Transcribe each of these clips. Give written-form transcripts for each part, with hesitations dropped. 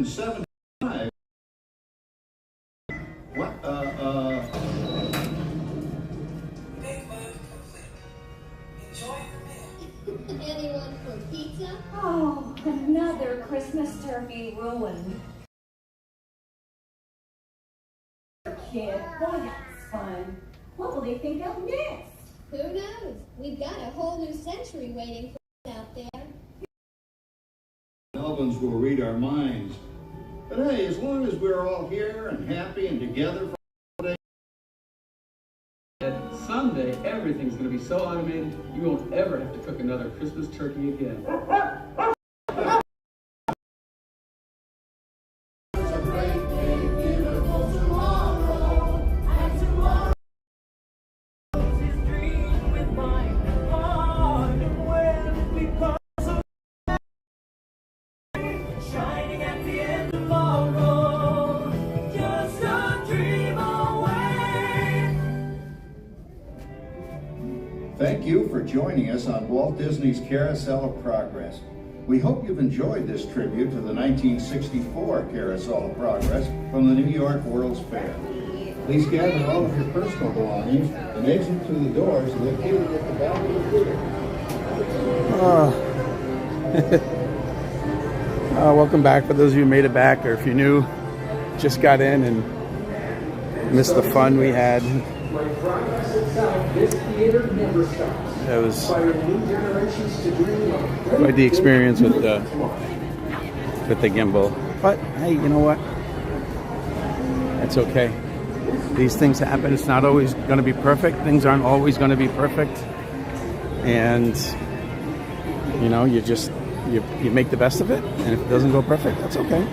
$175. What? Big move complete. Enjoy your meal. Anyone for pizza? Oh, another Christmas turkey ruined. Kid, boy, that's fun. What will they think of next? Who knows? We've got a whole new century waiting for us out there. Elvins will read our minds. But hey, as long as we're all here and happy and together for today. Someday, everything's going to be so automated, you won't ever have to cook another Christmas turkey again. Thank you for joining us on Walt Disney's Carousel of Progress. We hope you've enjoyed this tribute to the 1964 Carousel of Progress from the New York World's Fair. Please gather all of your personal belongings and exit through the doors located at the back of the theater. Welcome back for those of you who made it back, or if you're new, just got in and missed the fun we had. It was quite the experience with the gimbal. But hey, you know what? It's okay. These things happen. It's not always going to be perfect. Things aren't always going to be perfect. And you know, you make the best of it. And if it doesn't go perfect, that's okay.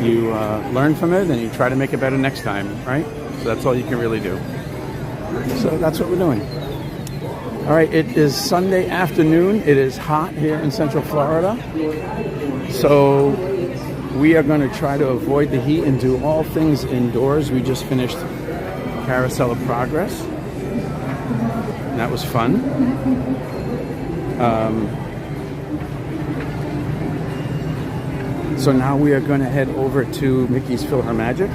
You learn from it and you try to make it better next time, right? So that's all you can really do. So that's what we're doing. All right, it is Sunday afternoon. It is hot here in Central Florida. So we are going to try to avoid the heat and do all things indoors. We just finished Carousel of Progress. And that was fun. So now we are going to head over to Mickey's PhilharMagic.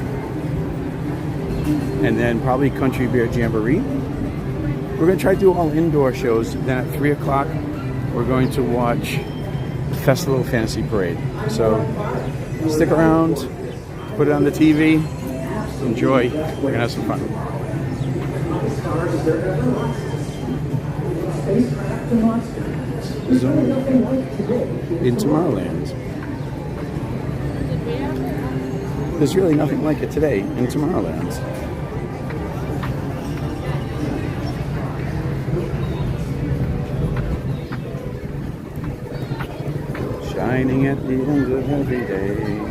And then probably Country Bear Jamboree. We're going to try to do all indoor shows. Then at 3 o'clock, we're going to watch the Festival of Fantasy Parade. So stick around, put it on the TV, enjoy. We're going to have some fun. Zone in Tomorrowland. There's really nothing like it today in Tomorrowland. Shining at the end of every day.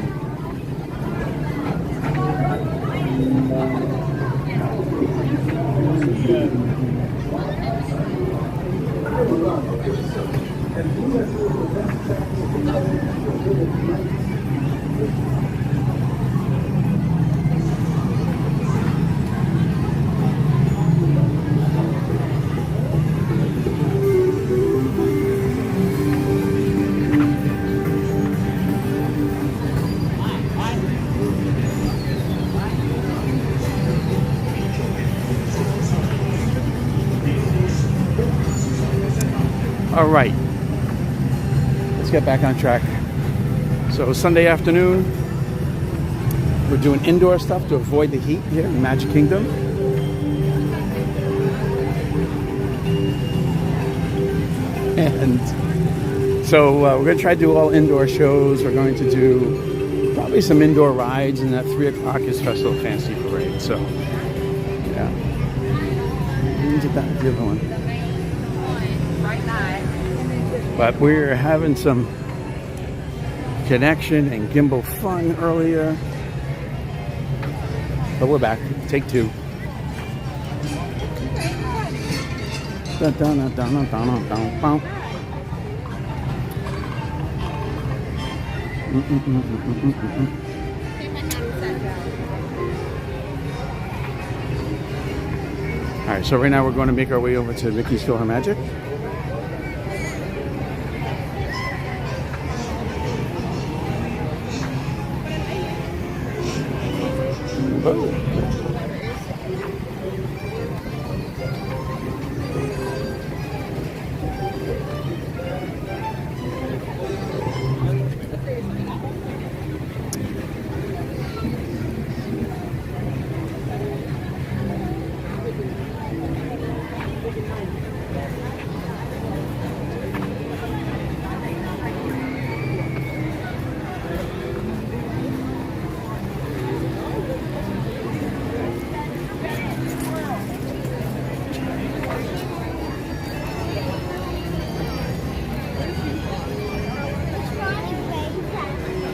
All right, let's get back on track. So Sunday afternoon, we're doing indoor stuff to avoid the heat here in Magic Kingdom. And so we're going to try to do all indoor shows. We're going to do probably some indoor rides, and at 3 o'clock is Festival of Fantasy Parade. So, yeah. Into that, the other one. But we're having some connection and gimbal fun earlier. But we're back. Take two. All right, so right now we're going to make our way over to Mickey's PhilharMagic. Oh.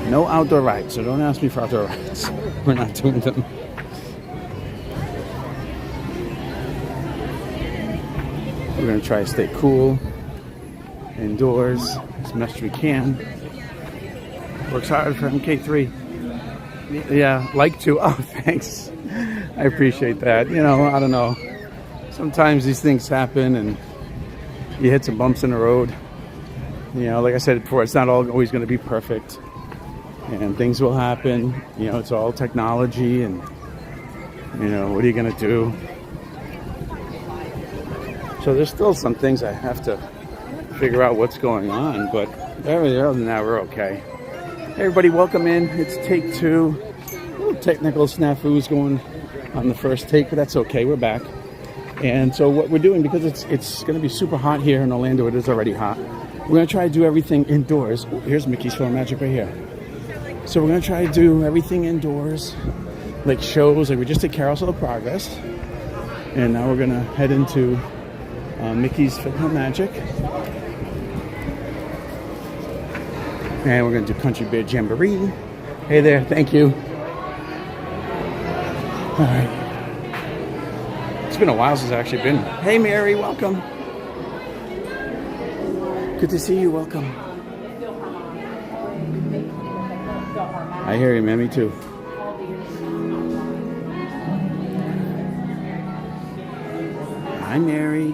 No outdoor rides, so don't ask me for outdoor rides. We're not doing them. We're gonna try to stay cool, indoors, as much as we can. Works hard for MK3. Yeah, like to. Oh, thanks. I appreciate that. You know, I don't know. Sometimes these things happen and you hit some bumps in the road. You know, like I said before, it's not always going to be perfect. And things will happen. You know, it's all technology and, you know, what are you going to do? So there's still some things I have to figure out what's going on. But other than that, we're okay. Hey everybody, welcome in. It's take 2. Technical snafus going on the first take, but that's okay. We're back. And so what we're doing, because it's going to be super hot here in Orlando, it is already hot. We're going to try to do everything indoors. Ooh, here's Mickey's PhilharMagic right here. So we're going to try to do everything indoors, like shows. Like we just did Carousel of Progress, and now we're going to head into Mickey's PhilharMagic, and we're going to do Country Bear Jamboree. Hey there, thank you. All right. It's been a while since I've actually been. Hey Mary, welcome. Good to see you, welcome. I hear you, man, me too. Hi Mary.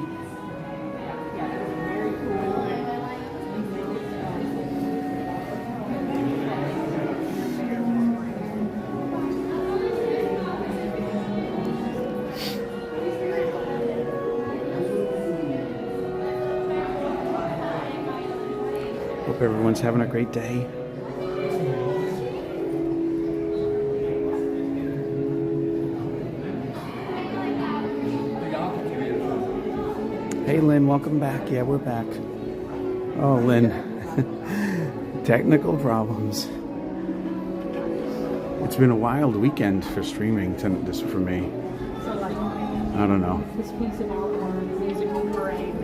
Hope everyone's having a great day. Hey Lynn, welcome back. Yeah, we're back. Oh Lynn, technical problems. It's been a wild weekend for streaming, just for me. I don't know. This piece of artwork, musical parade,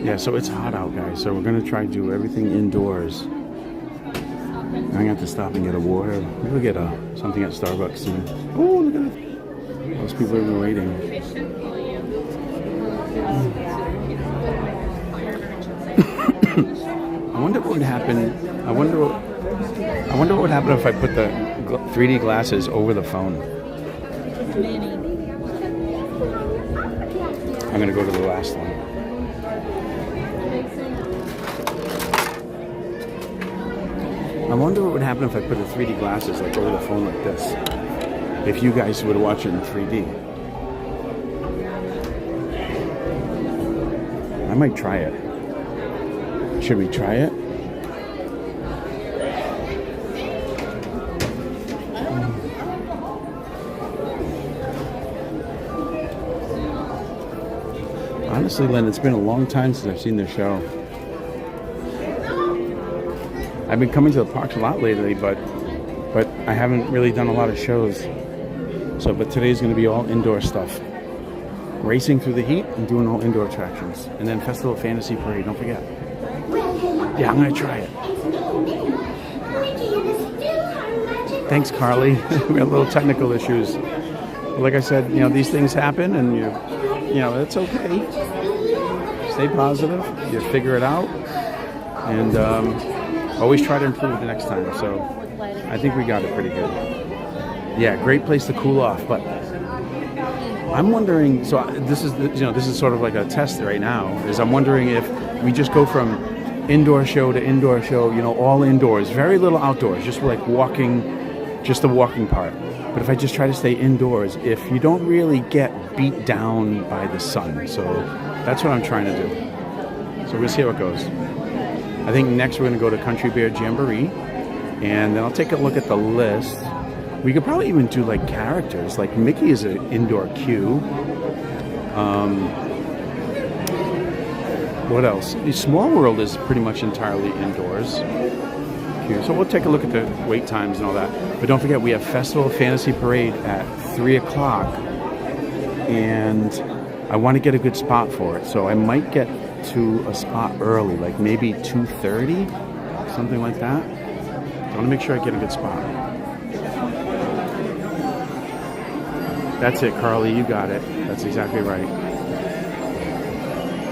Yeah, so it's hot out, guys. So we're gonna try to do everything indoors. I'm gonna have to stop and get a water. Maybe we'll get something at Starbucks soon. Oh, look at that. Those people have been waiting. I wonder what would happen. I wonder what would happen if I put the 3D glasses over the phone. I'm gonna go to the last one. I wonder what would happen if I put the 3D glasses like over the phone like this. If you guys would watch it in 3D. I might try it. Should we try it? Honestly, Lynn, it's been a long time since I've seen this show. I've been coming to the parks a lot lately, but I haven't really done a lot of shows. So, but today's going to be all indoor stuff. Racing through the heat and doing all indoor attractions. And then Festival of Fantasy Parade, don't forget. Yeah, I'm going to try it. Thanks, Carly. We have little technical issues. But like I said, you know, these things happen and you know, it's okay. Stay positive. You figure it out. And always try to improve the next time. So I think we got it pretty good. Yeah, great place to cool off. But I'm wondering, so this is, you know, this is sort of like a test right now, is I'm wondering if we just go from indoor show to indoor show, you know, all indoors, very little outdoors, just like walking, just the walking part. But if I just try to stay indoors, if you don't really get beat down by the sun, so that's what I'm trying to do. So we'll see how it goes. I think next we're going to go to Country Bear Jamboree, and then I'll take a look at the list. We could probably even do like characters, like Mickey is an indoor queue. What else? Small World is pretty much entirely indoors. So we'll take a look at the wait times and all that. But don't forget, we have Festival of Fantasy Parade at 3 o'clock, and I want to get a good spot for it. So I might get to a spot early, like maybe 2:30, something like that. I want to make sure I get a good spot. That's it, Carly. You got it. That's exactly right.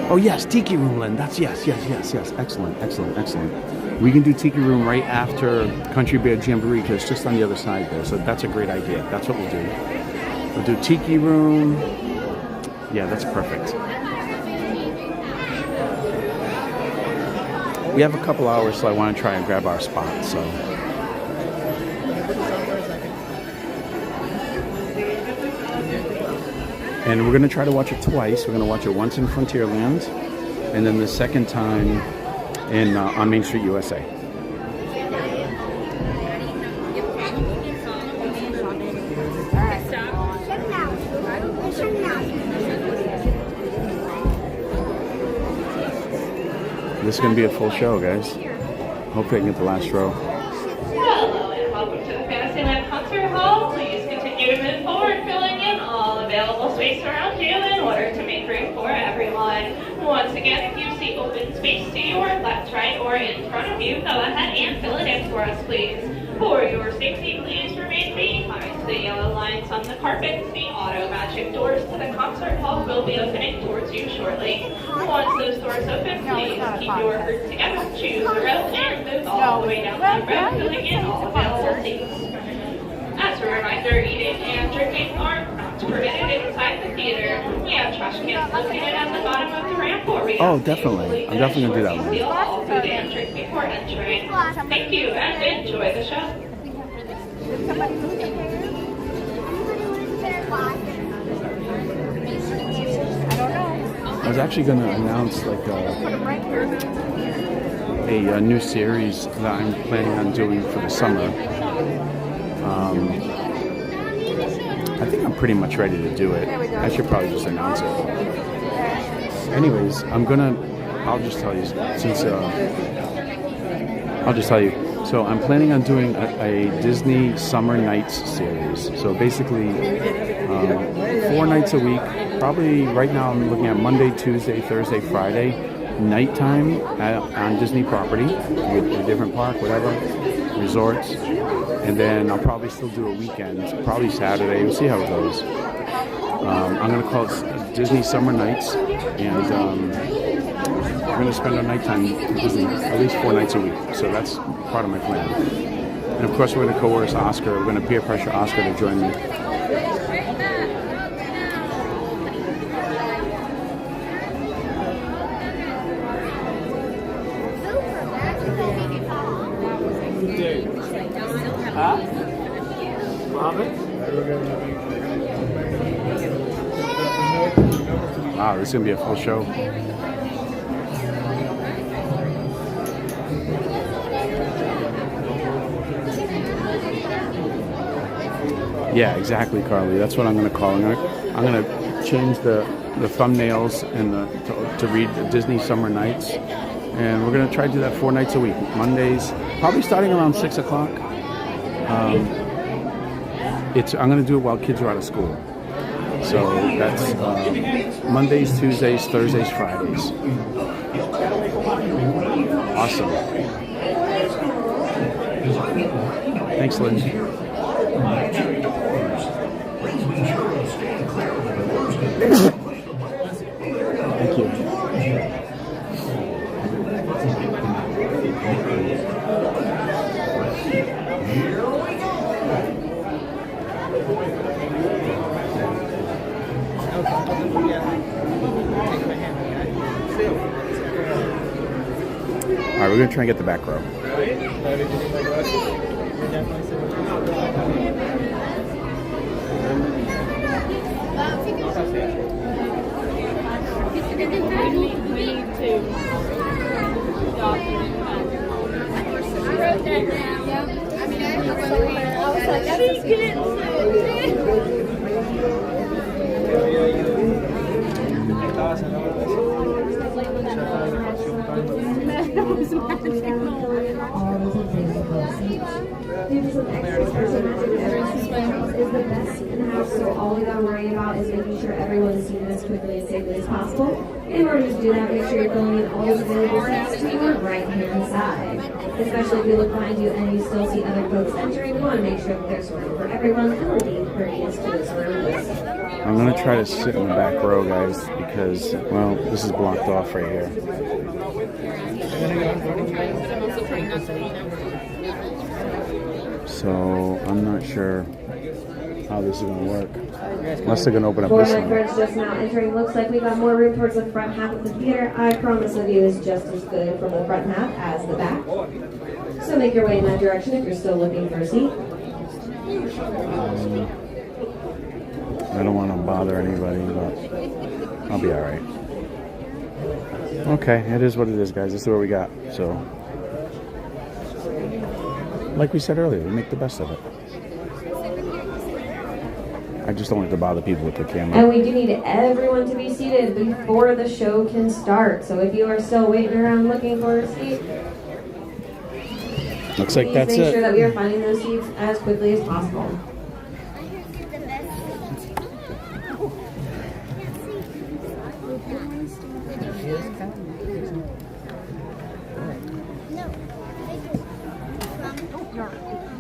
Oh yes, Tiki Room, Lynn. That's yes. Excellent. We can do Tiki Room right after Country Bear Jamboree because it's just on the other side there. So that's a great idea. That's what we'll do. We'll do Tiki Room. Yeah, that's perfect. We have a couple hours, so I want to try and grab our spot. So. And we're going to try to watch it twice. We're going to watch it once in Frontierland, and then the second time in on Main Street, U.S.A. This is going to be a full show, guys. Hopefully I can get the last row. Hello and welcome to the Fantasyland Concert Hall. Please continue to move forward, filling in all available space around you in order to make room for everyone. Once again, if you see open space to your left, right, or in front of you, go ahead and fill it in for us, please. For your safety, please remain behind the yellow lines on the carpet. The PhilharMagic doors to the concert hall will be opening towards you shortly. Once those doors open, please keep your group together, choose a row, and move all the way down the row, filling in all available seats. As a reminder, eating and drinking are not permitted inside the theater. We have trash cans located at the bottom of the ramp for you. Oh, definitely. I'm definitely going to do that one. Seal all food and drink before entering. Thank you and enjoy the show. I was actually going to announce like a new series that I'm planning on doing for the summer. I think I'm pretty much ready to do it. I should probably just announce it. Anyways, I'll just tell you So I'm planning on doing a Disney Summer Nights series. So basically 4 nights a week. Probably right now I'm looking at Monday, Tuesday, Thursday, Friday, nighttime on Disney property, a different park, whatever, resorts. And then I'll probably still do a weekend, probably Saturday. We'll see how it goes. I'm going to call it Disney Summer Nights, and we're going to spend our nighttime in Disney at least 4 nights a week. So that's part of my plan. And of course, we're going to coerce Oscar. We're going to peer pressure Oscar to join me. Huh? Robin? Wow, this is going to be a full show. Yeah, exactly, Carly. That's what I'm going to call it. I'm going to change the thumbnails and to read Disney Summer Nights. And we're going to try to do that 4 nights a week. Mondays, probably starting around 6 o'clock. I'm going to do it while kids are out of school. So that's Mondays, Tuesdays, Thursdays, Fridays. Awesome. Thanks, Lynn. Thank you. right, we're gonna try and get the back row. Is the best you can have, so all we gotta worry about is making sure everyone's seen as quickly and safely as possible. In order to do that, make sure you're filling in all those available seats to your right-hand side. Especially if you look behind you and you still see other folks entering, we want to make sure that there's room for everyone and we're being courteous to those room. I'm gonna try to sit in the back row, guys, because, well, this is blocked off right here. So I'm not sure how this is going to work. Unless they're going to open up For this my one. friends just now entering, looks like we got more room towards the front half of the theater. I promise the view is just as good from the front half as the back. So make your way in that direction if you're still looking for a seat. I don't want to bother anybody, but I'll be all right. Okay, it is what it is, guys. This is what we got. So, like we said earlier, we make the best of it. I just don't like to bother people with the camera. And we do need everyone to be seated before the show can start. So if you are still waiting around looking for a seat, Looks like that's please make sure it. that we are finding those seats as quickly as possible.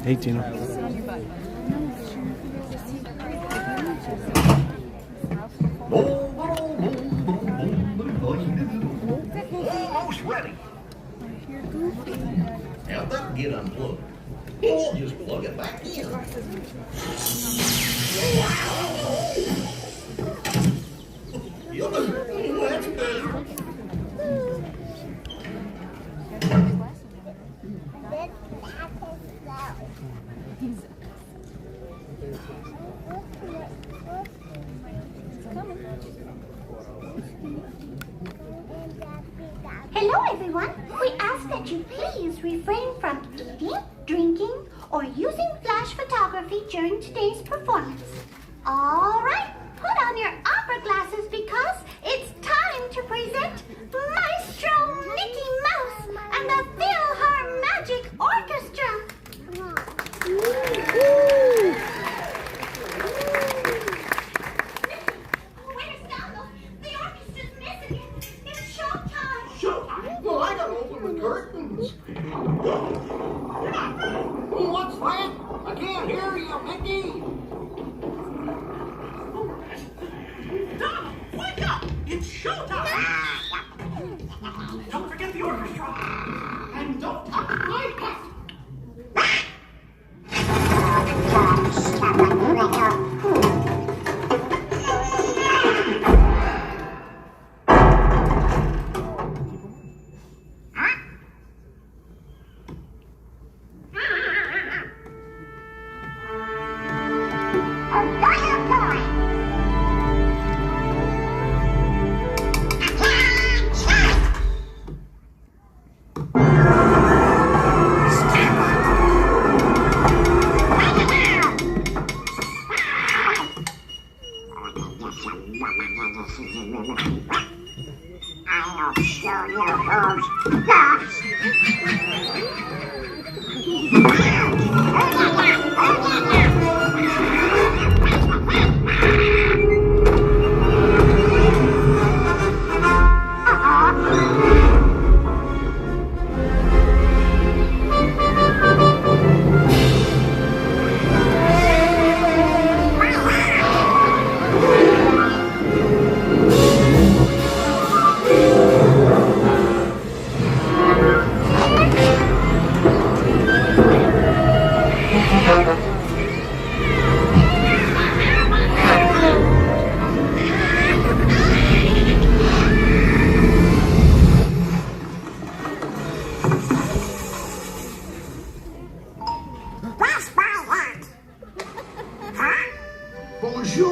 18. Almost ready. Now that get unplugged. Let's just plug it back in. That's better. Hello, everyone. We ask that you please refrain from eating, drinking, or using flash photography during today's performance. All right, put on your opera glasses because it's time to present Maestro Mickey Mouse and the PhilharMagic Orchestra. Where's Donald? The orchestra's missing. It's showtime. Showtime? Well, I gotta open the curtains. What's that? I can't hear you, Mickey. Donald, wake up! It's showtime! Don't forget the orchestra. And don't touch my pet. I'll show you who's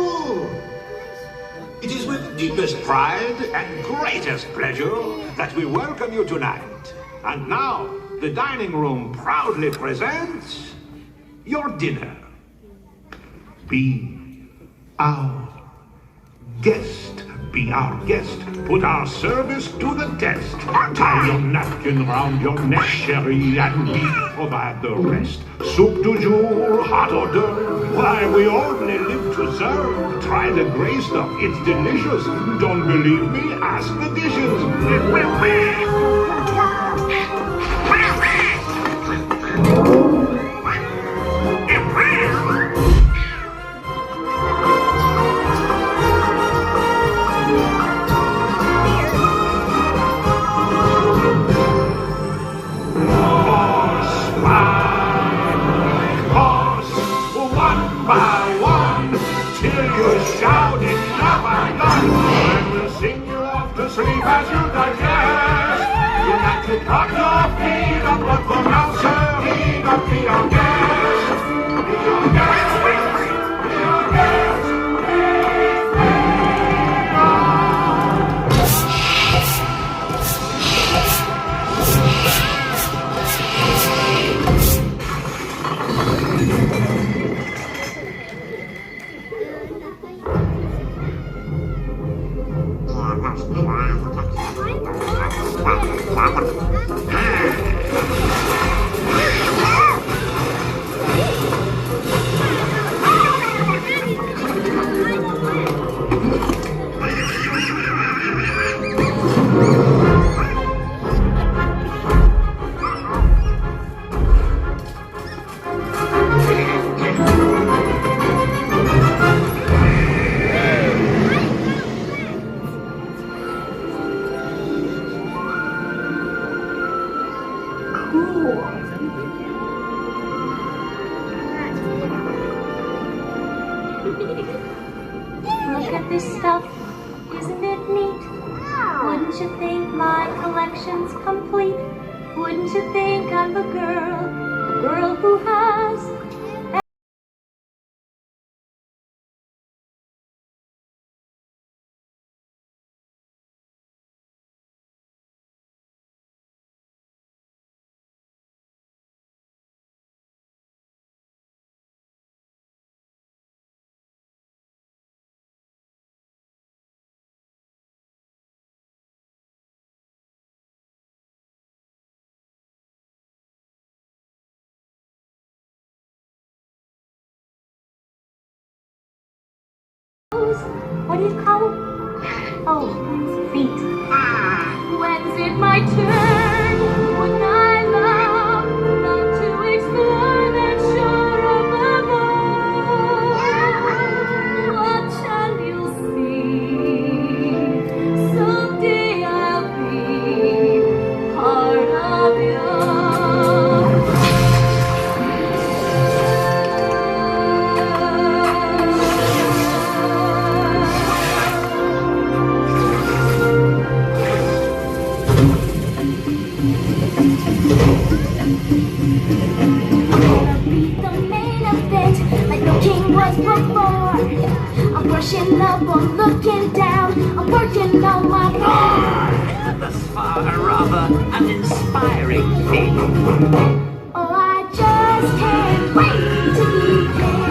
you! It is with deepest pride and greatest pleasure that we welcome you tonight. And now, the dining room proudly presents your dinner. Be our guest. Be our guest. Put our service to the test. Tie your napkin round your neck, sherry, and beef provide the rest. Soup du jour, hot hors d'oeuvre. Why, we only live to serve. Try the gray stuff, it's delicious. Don't believe me? Ask the dishes. Sleep as you digest. You like to pop your feet up, but for now, sir, be our guest. Be our guest. Be our guest. Look at this stuff, isn't it neat? Wouldn't you think my collection's complete? Wouldn't you think I'm a girl who has what do you call them? Oh, feet. When's it my turn? Wouldn't I love to explore that shore up above? Watch and you'll see. Someday I'll be part of you. I'm brushing up, I'm looking down, I'm working on my part. Thus far, a rather uninspiring thing. Oh, I just can't wait to be king.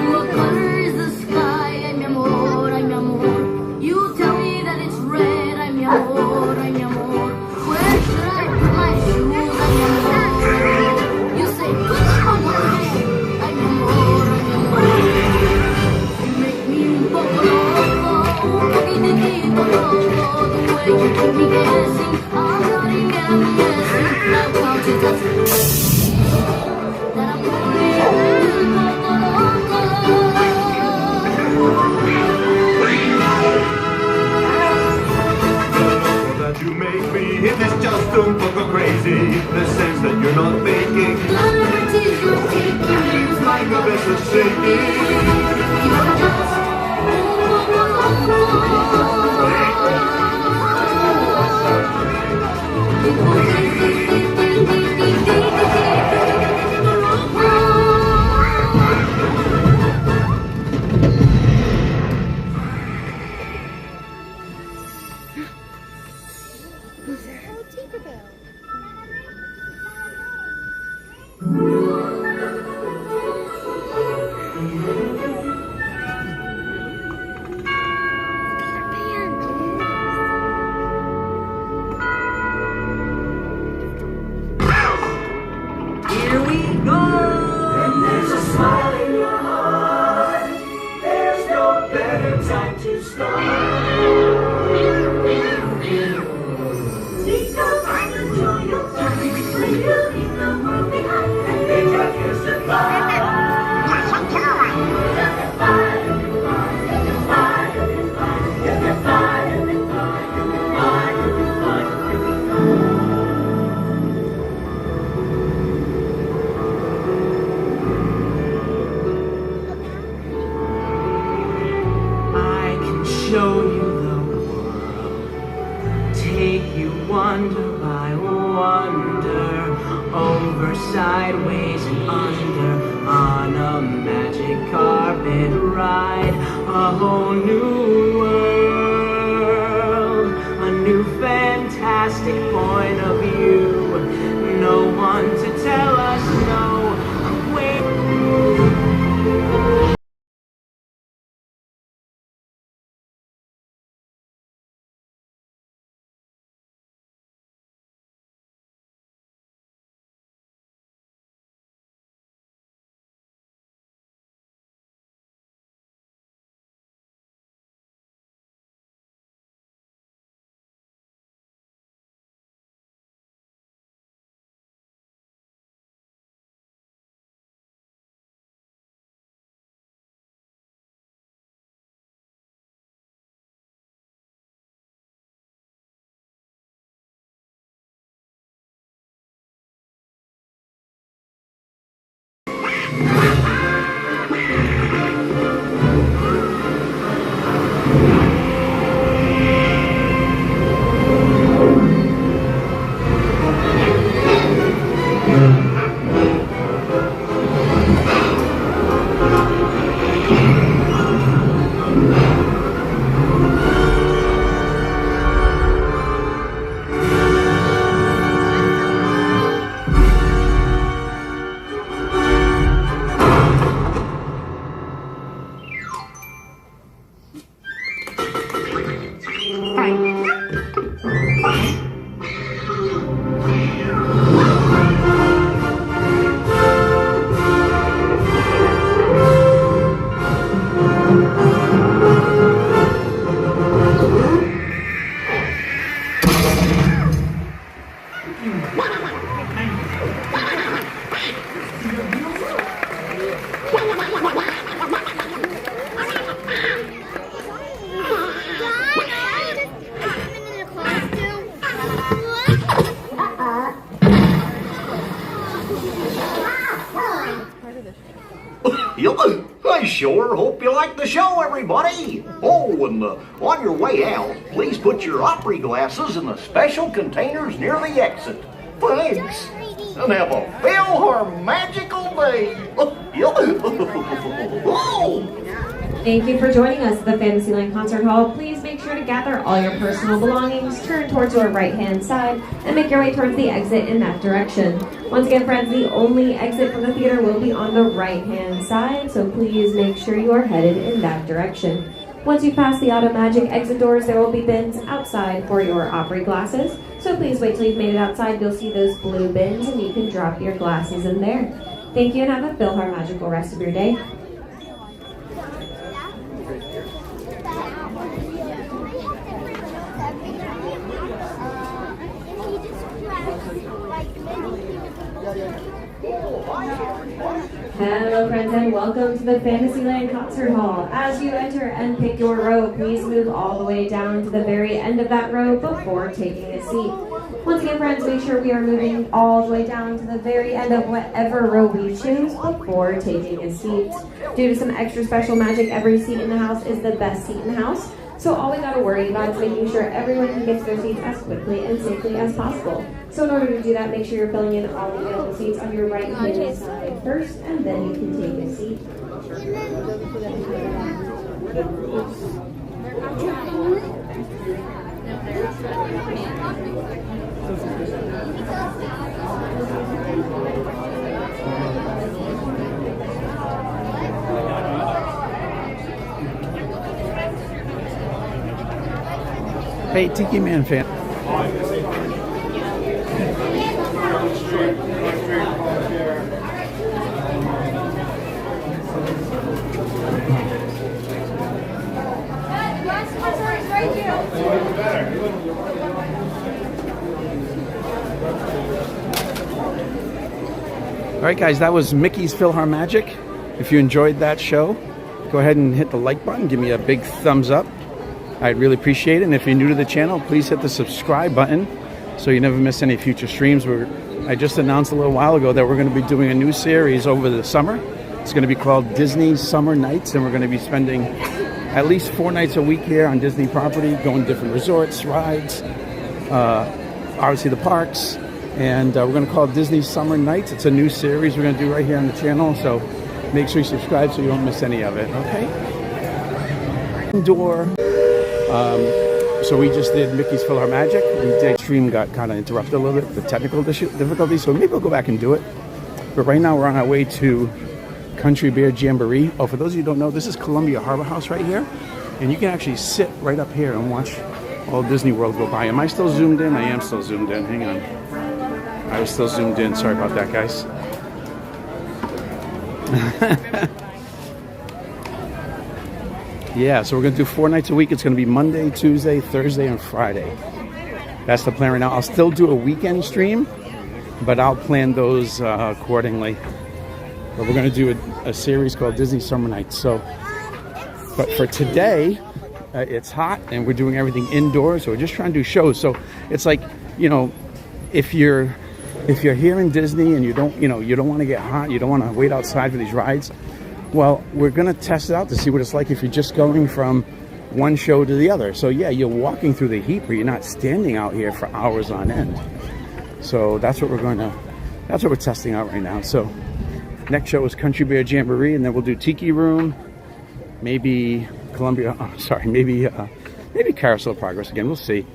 What color is the better time to start. Think of and enjoy your time when you leave the world behind and bid your cares goodbye. Show you the world, take you wonder by wonder, over, sideways, and under, on a magic carpet ride, a whole new world, a new fantastic point of view, no one to tell us no, wait. I sure hope you like the show, everybody. Oh, and on your way out, please put your opry glasses in the special containers near the exit. Thanks, and have a PhilharMagical day. Thank you for joining us at the Fantasyland Concert Hall. Please make sure to gather all your personal belongings, turn towards your right-hand side, and make your way towards the exit in that direction. Once again, friends, the only exit from the theater will be on the right-hand side, so please make sure you are headed in that direction. Once you pass the AutoMagic exit doors, there will be bins outside for your opry glasses, so please wait till you've made it outside. You'll see those blue bins, and you can drop your glasses in there. Thank you, and have a PhilharMagical rest of your day. Hello friends and welcome to the Fantasyland Concert Hall. As you enter and pick your row, please move all the way down to the very end of that row before taking a seat. Once again friends, make sure we are moving all the way down to the very end of whatever row we choose before taking a seat. Due to some extra special magic, every seat in the house is the best seat in the house. So all we gotta worry about is making sure everyone can get to their seats as quickly and safely as possible. So in order to do that, make sure you're filling in all the available seats on your right-hand side first, and then you can take a seat. Hey, Tiki Man fan. right, guys, that was Mickey's PhilharMagic. If you enjoyed that show, go ahead and hit the like button. Give me a big thumbs up. I'd really appreciate it. And if you're new to the channel, please hit the subscribe button so you never miss any future streams. I just announced a little while ago that we're going to be doing a new series over the summer. It's going to be called Disney Summer Nights, and we're going to be spending at least 4 nights a week here on Disney property, going to different resorts, rides, obviously the parks, and we're going to call it Disney Summer Nights. It's a new series we're going to do right here on the channel, so make sure you subscribe so you don't miss any of it, okay? Indoor. So we just did Mickey's PhilharMagic. The stream got kind of interrupted a little bit, the technical difficulties, so maybe we'll go back and do it. But right now we're on our way to Country Bear Jamboree. Oh, for those of you who don't know, this is Columbia Harbor House right here. And you can actually sit right up here and watch all Disney World go by. Am I still zoomed in? I am still zoomed in. Hang on. I was still zoomed in. Sorry about that, guys. Yeah, so we're going to do 4 nights a week. It's going to be Monday, Tuesday, Thursday, and Friday. That's the plan right now. I'll still do a weekend stream, but I'll plan those accordingly. But we're going to do a series called Disney Summer Nights. So, but for today, it's hot and we're doing everything indoors. So we're just trying to do shows. So it's like, you know, if you're here in Disney and you don't want to get hot, you don't want to wait outside for these rides. Well, we're going to test it out to see what it's like if you're just going from one show to the other. So yeah, you're walking through the heat, but you're not standing out here for hours on end. So that's what we're testing out right now. So next show is Country Bear Jamboree, and then we'll do Tiki Room, maybe maybe Carousel of Progress again. We'll see.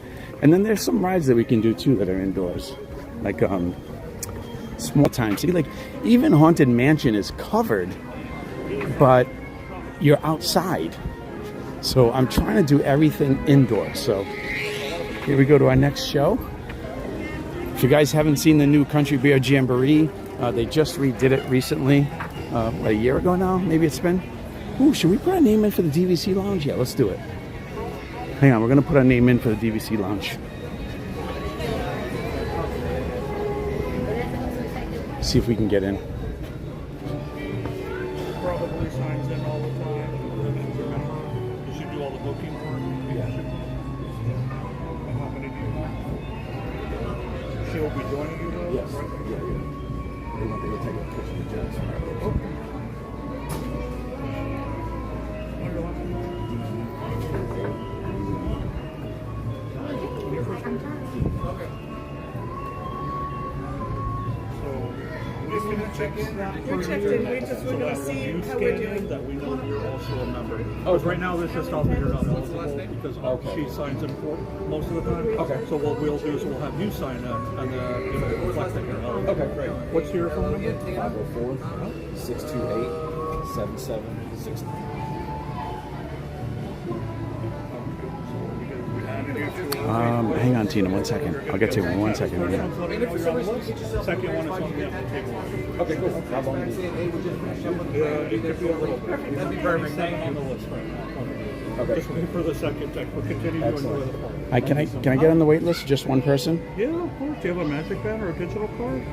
And then there's some rides that we can do too that are indoors, like small time. See, like even Haunted Mansion is covered, but you're outside. So I'm trying to do everything indoors. So here we go to our next show. If you guys haven't seen the new Country Bear Jamboree, they just redid it recently, a year ago now, maybe it's been. Ooh, should we put our name in for the DVC Lounge? Yeah, let's do it. Hang on, we're gonna put our name in for the DVC Lounge. See if we can get in. Probably signs in all the time. You should do all the booking for me. Yeah. And how many do you want? She'll be joining you though? Yes. Right? Yeah. They want to take a picture of Jess. Okay. Check in. We're checked in. We're going to see how we're doing. That we know you're also a member. Oh, right now this just tells me you're not eligible because she signs in for most of the time. Okay. So what we'll do is we'll have you sign in and then it'll reflect that you're eligible. Okay, great. What's your phone number? 504-628-7769. Hang on, Tina, 1 second. I'll get to you in 1 second. Second one is on the table. Okay, cool. How long is it? It could be a little bit. That'd be perfect. Thank you. On the list right now. Okay. Just wait for the second check. We'll continue to enjoy the park. Can I get on the wait list? Just one person? Yeah, of course. Do you have a Magic Band or a digital card?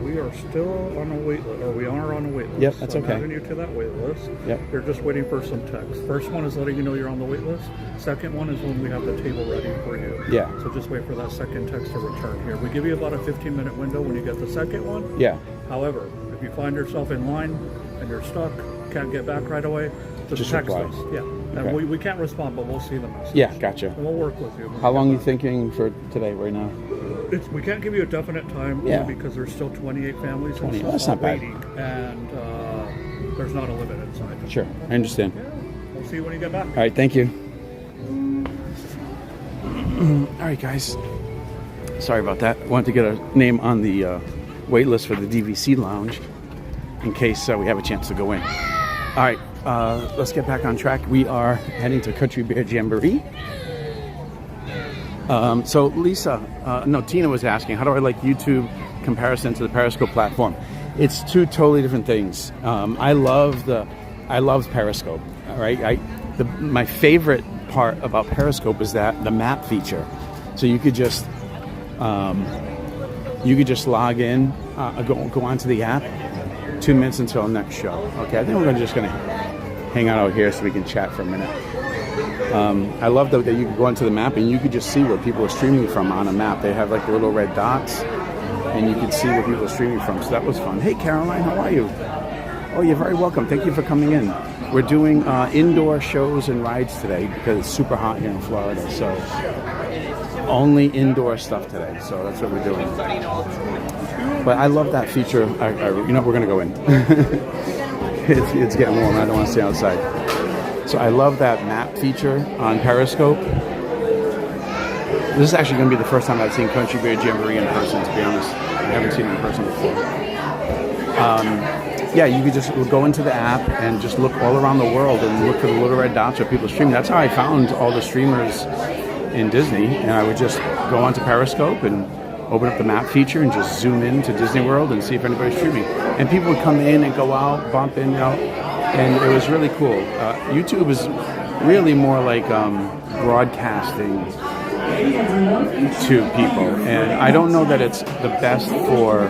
We are still on a wait list, or we are on a wait list. Yep, that's okay. I'm adding you to that wait list. Yep. You're just waiting for some text. First one is letting you know you're on the wait list. Second one is when we have the table ready for you. Yeah. So just wait for that second text to return here. We give you about a 15-minute window when you get the second one. Yeah. However, if you find yourself in line and you're stuck, can't get back right away, just text reply. us. Yeah. And Okay. we can't respond, but we'll see the message. Yeah, gotcha. And we'll work with you. How long are you thinking for today, right now? We can't give you a definite time Yeah. because there's still 28 families 20. and That's not bad. waiting, and there's not a limit inside. Sure, I understand. Yeah. We'll see you when you get back. All right, thank you. All right, guys. Sorry about that. I wanted to get a name on the wait list for the DVC lounge in case we have a chance to go in. All right, let's get back on track. We are heading to Country Bear Jamboree. So Lisa, Tina was asking, how do I like YouTube comparison to the Periscope platform? It's two totally different things. I love Periscope. All right, my favorite part about Periscope is that the map feature. So you could just log in, go onto the app. 2 minutes until next show. Okay, I think we're just gonna hang out here so we can chat for a minute. I love that you can go onto the map and you could just see where people are streaming from on a map. They have like the little red dots, and you can see where people are streaming from. So that was fun. Hey, Caroline, how are you? Oh, you're very welcome. Thank you for coming in. We're doing indoor shows and rides today because it's super hot here in Florida. So only indoor stuff today. So that's what we're doing. But I love that feature. You know, we're going to go in. It's getting warm. I don't want to stay outside. So I love that map feature on Periscope. This is actually going to be the first time I've seen Country Bear Jamboree in person, to be honest. I haven't seen it in person before. Yeah, you could just go into the app and just look all around the world and look for the little red dots where people are streaming. That's how I found all the streamers in Disney. And I would just go onto Periscope and open up the map feature and just zoom in to Disney World and see if anybody's streaming. And people would come in and go out, bump in and out, and it was really cool. YouTube is really more like broadcasting to people, and I don't know that it's the best for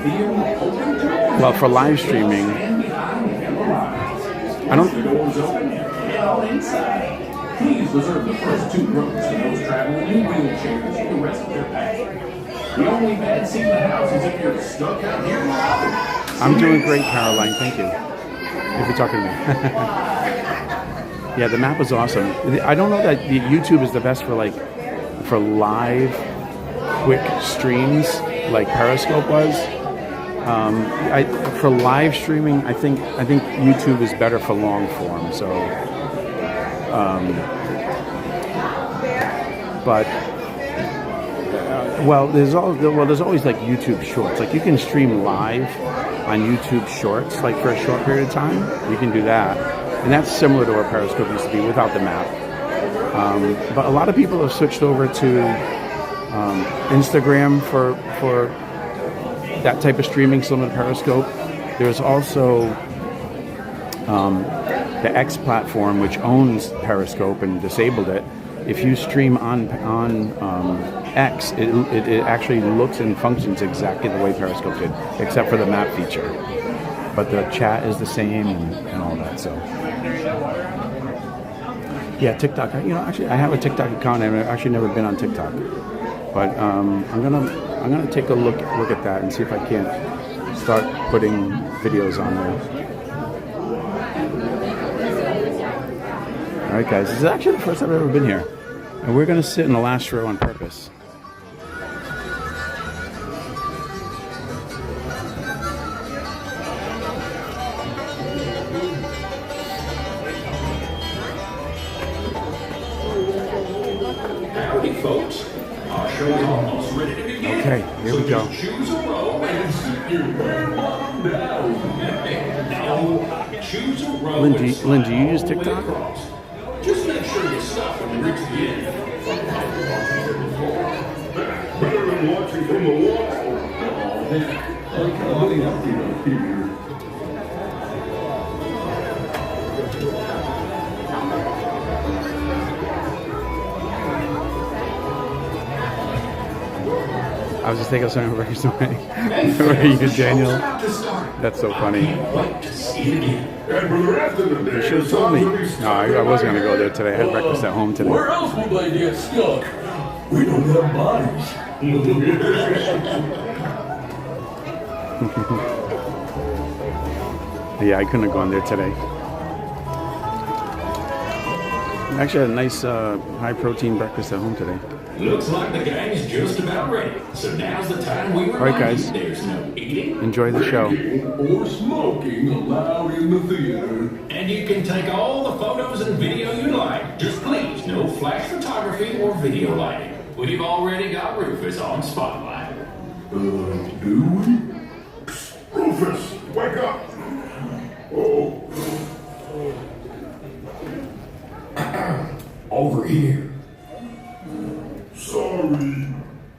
live streaming. I don't. Please reserve the first 2 rows for those traveling in wheelchairs for the rest of their package. The only bad seat in the house is if you're stuck out here in the lobby. I'm doing great, Caroline. Thank you. If you're talking to me. Yeah, the map was awesome. I don't know that YouTube is the best for live, quick streams like Periscope was. For live streaming, I think YouTube is better for long form. So, there's always like YouTube Shorts. Like you can stream live on YouTube Shorts, like for a short period of time. You can do that, and that's similar to what Periscope used to be without the map. But a lot of people have switched over to Instagram for that type of streaming, similar to Periscope. There's also the X platform, which owns Periscope and disabled it. If you stream on X, it actually looks and functions exactly the way Periscope did, except for the map feature. But the chat is the same and all that. So, yeah, TikTok. Actually, I have a TikTok account. I've actually never been on TikTok, but I'm gonna take a look at that and see if I can't start putting videos on there. All right, guys, this is actually the first time I've ever been here, and we're gonna sit in the last row on purpose. Howdy, folks. Our show is almost ready to begin. Okay, here we go. Choose a row and sit your bum down. Now, choose a row. Lynn, do you use TikTok? Just make sure you stop when you reach the end. Better than watching from the wall. I was just thinking of something recently. Where you, Daniel? That's so funny. You should have told me. No, I wasn't going to go there today. I had breakfast at home today. Where else would they get stuck? We don't have bodies. Yeah, I couldn't have gone there today. I actually had a nice high-protein breakfast at home today. Looks like the gang's just about ready. So now's the time we All right, guys. There's no eating, enjoy the show. or smoking allowed in the theater. And you can take all the photos and video you like. Just please, no flash photography or video lighting. We've already got Rufus on Spotlight. Do we? Psst, Rufus, wake up! Oh. Over here. Sorry.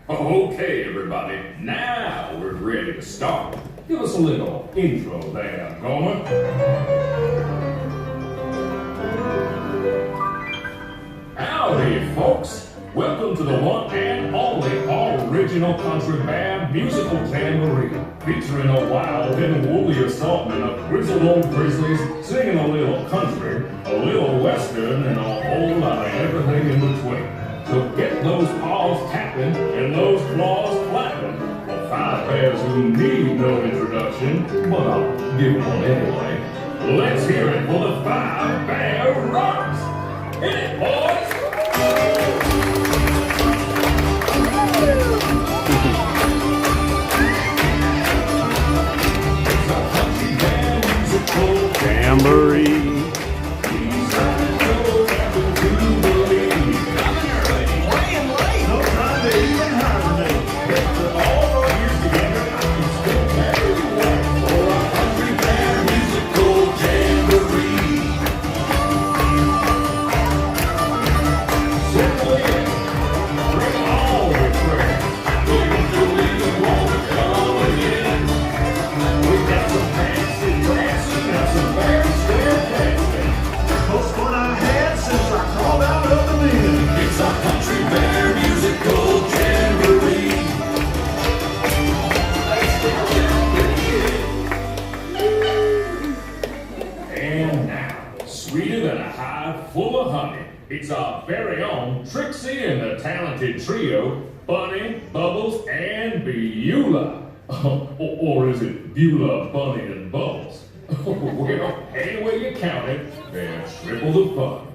Okay, everybody. Now we're ready to start. Give us a little intro there, Gomer. Howdy, folks. Welcome to the one and only original country band musical Jamboree, featuring a wild and woolly assortment of grizzled old grizzlies singing a little country, a little western, and a whole lot of everything in between. So get those paws tapping and those claws clapping for five bears who need no introduction, but I'll give one anyway. Let's hear it for the Five Bear Rocks! Hit it, boys! Jamboree. Full of honey. It's our very own Trixie and the talented trio, Bunny, Bubbles, and Beulah. Or is it Beulah, Bunny, and Bubbles? Well, any way you count it, they're triple the fun.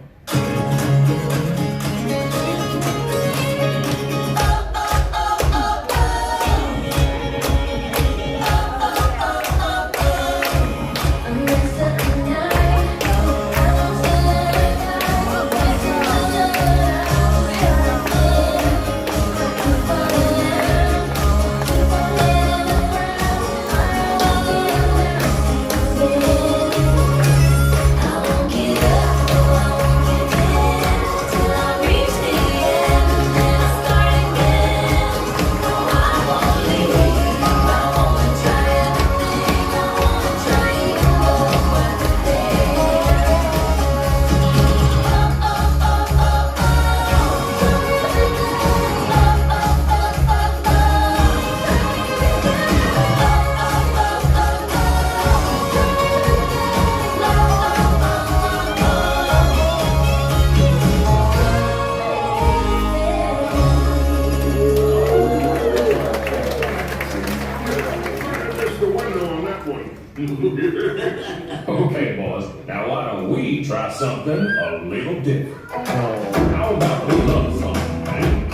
Okay, boys, now why don't we try something a little different? How about a love song, man?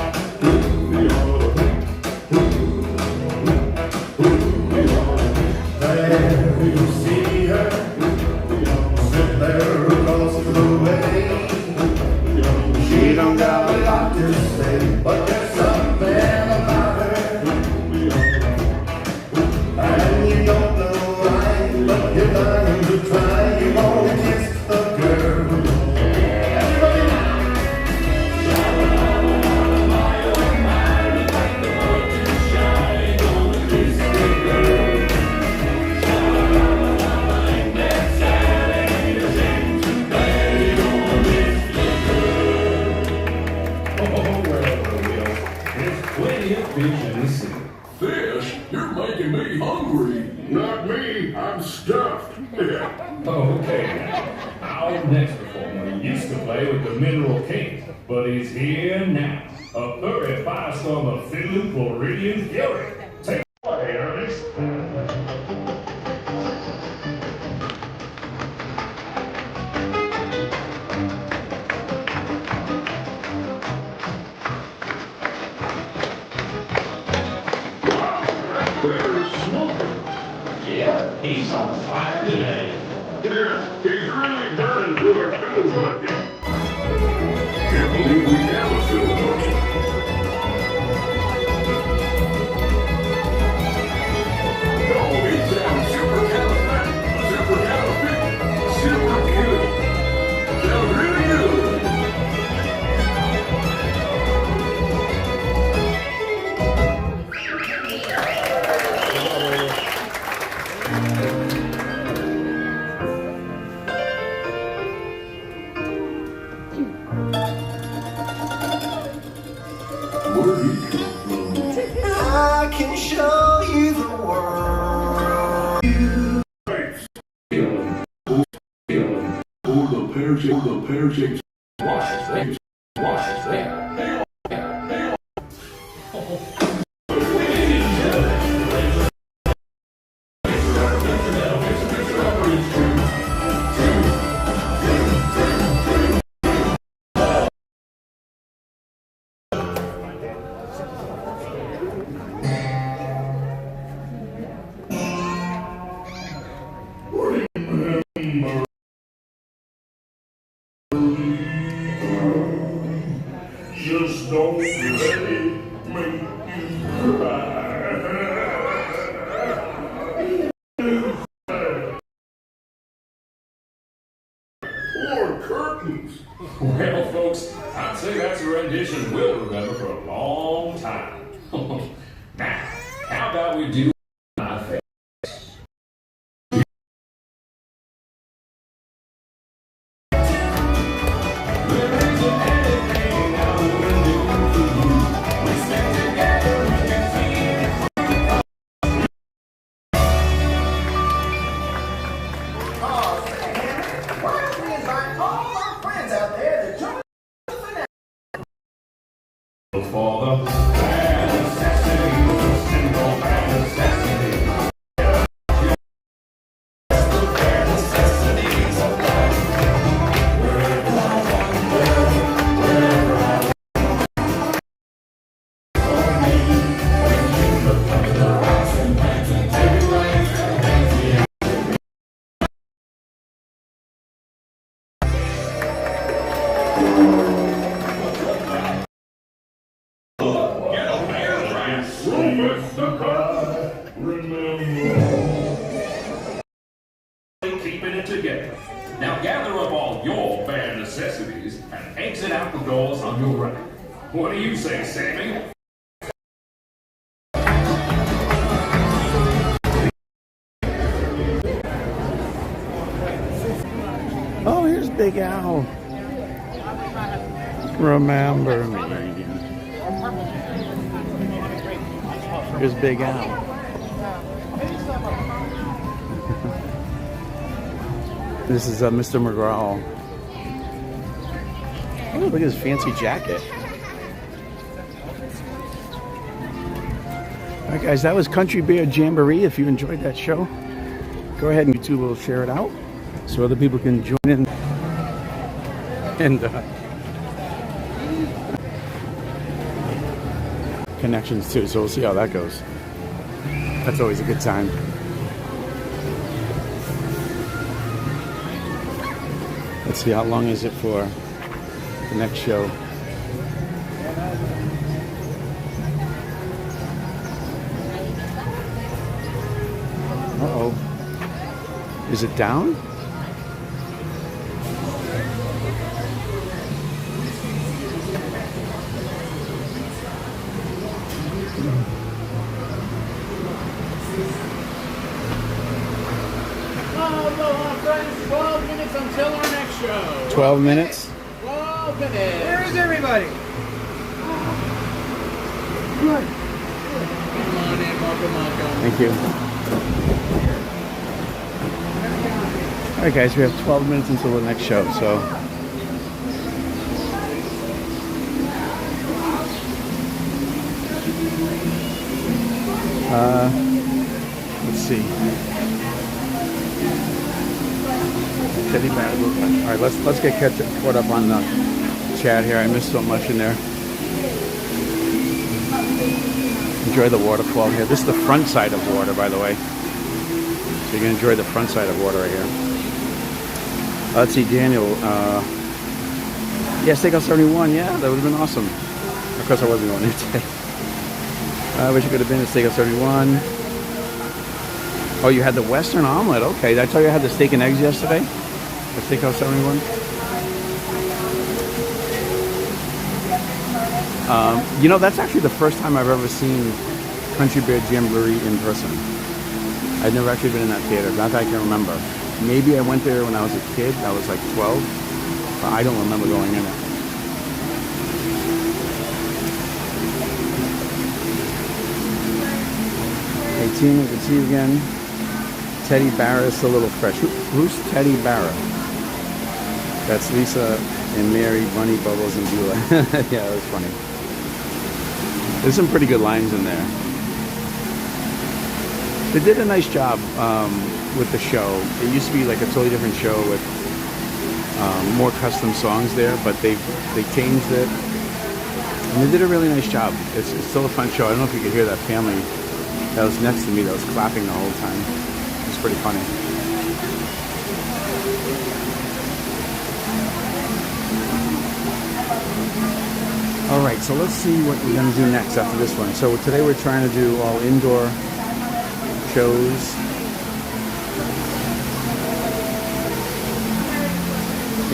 There you see her, sit there across the way. She don't got a lot to say, but there's something about her. And you don't know why, but you're dying to try. You want to kiss the girl. Everybody now. Fish? You're making me hungry. Not me. I'm stuffed. Okay. Our next performer used to play with the Mineral King, but he's here now. A 35 storm of Finland Floridian Fury. Take it away, Ernest. Yeah, he's on fire today. Yeah, he's really burning through our fiddles with you. Can't believe we have a fiddle monkey. show you the world. The pear-shaped wash there. Just don't let it make you cry. Or curtains. Well, folks, I'd say that's a rendition we'll remember for a long time. Now, how about we do my face? For the bad necessity, the simple bad necessity. The bad necessities of life. Wherever I wander, wherever I for me, when you look under the rocks and plants and take away the keeping it together. Now gather up all your bad necessities and exit out the doors on your right. What do you say, Sammy? Oh, here's Big Al. Remember me. Here's Big Al. This is Mr. McGraw. Oh, look at his fancy jacket. All right, guys, that was Country Bear Jamboree. If you enjoyed that show, go ahead and YouTube will share it out so other people can join in and connections too. So we'll see how that goes. That's always a good time. Let's see, how long is it for the next show? Uh-oh. Is it down? Aloha, friends. 12 minutes until our next show. 12 minutes? 12 minutes. Where is everybody? Good. Come on in, welcome. Thank you. Alright guys, we have 12 minutes until the next show, so let's see. Teddy Bear. Alright, let's get caught up on the chat here. I missed so much in there. Enjoy the waterfall here. This is the front side of water, by the way. So you can enjoy the front side of water right here. Let's see, Daniel. Yeah, Steakhouse 71. Yeah, that would have been awesome. Of course, I wasn't going there today. I wish I could have been at Steakhouse 31. Oh, you had the Western omelet. Okay, did I tell you I had the steak and eggs yesterday at Steakhouse 71? You know, that's actually the first time I've ever seen Country Bear Jamboree in person. I've never actually been in that theater, not that I can remember. Maybe I went there when I was a kid. I was like 12, but I don't remember going in it. Tina, good to see you again. Teddy Barra's a little fresh. Who's Teddy Barra? That's Lisa and Mary, Bunny, Bubbles, and Beulah. Yeah, that was funny. There's some pretty good lines in there. They did a nice job with the show. It used to be like a totally different show with more custom songs there, but they changed it. And they did a really nice job. It's still a fun show. I don't know if you could hear that family that was next to me that was clapping the whole time. It's pretty funny. All right, so let's see what we're going to do next after this one. So today we're trying to do all indoor shows.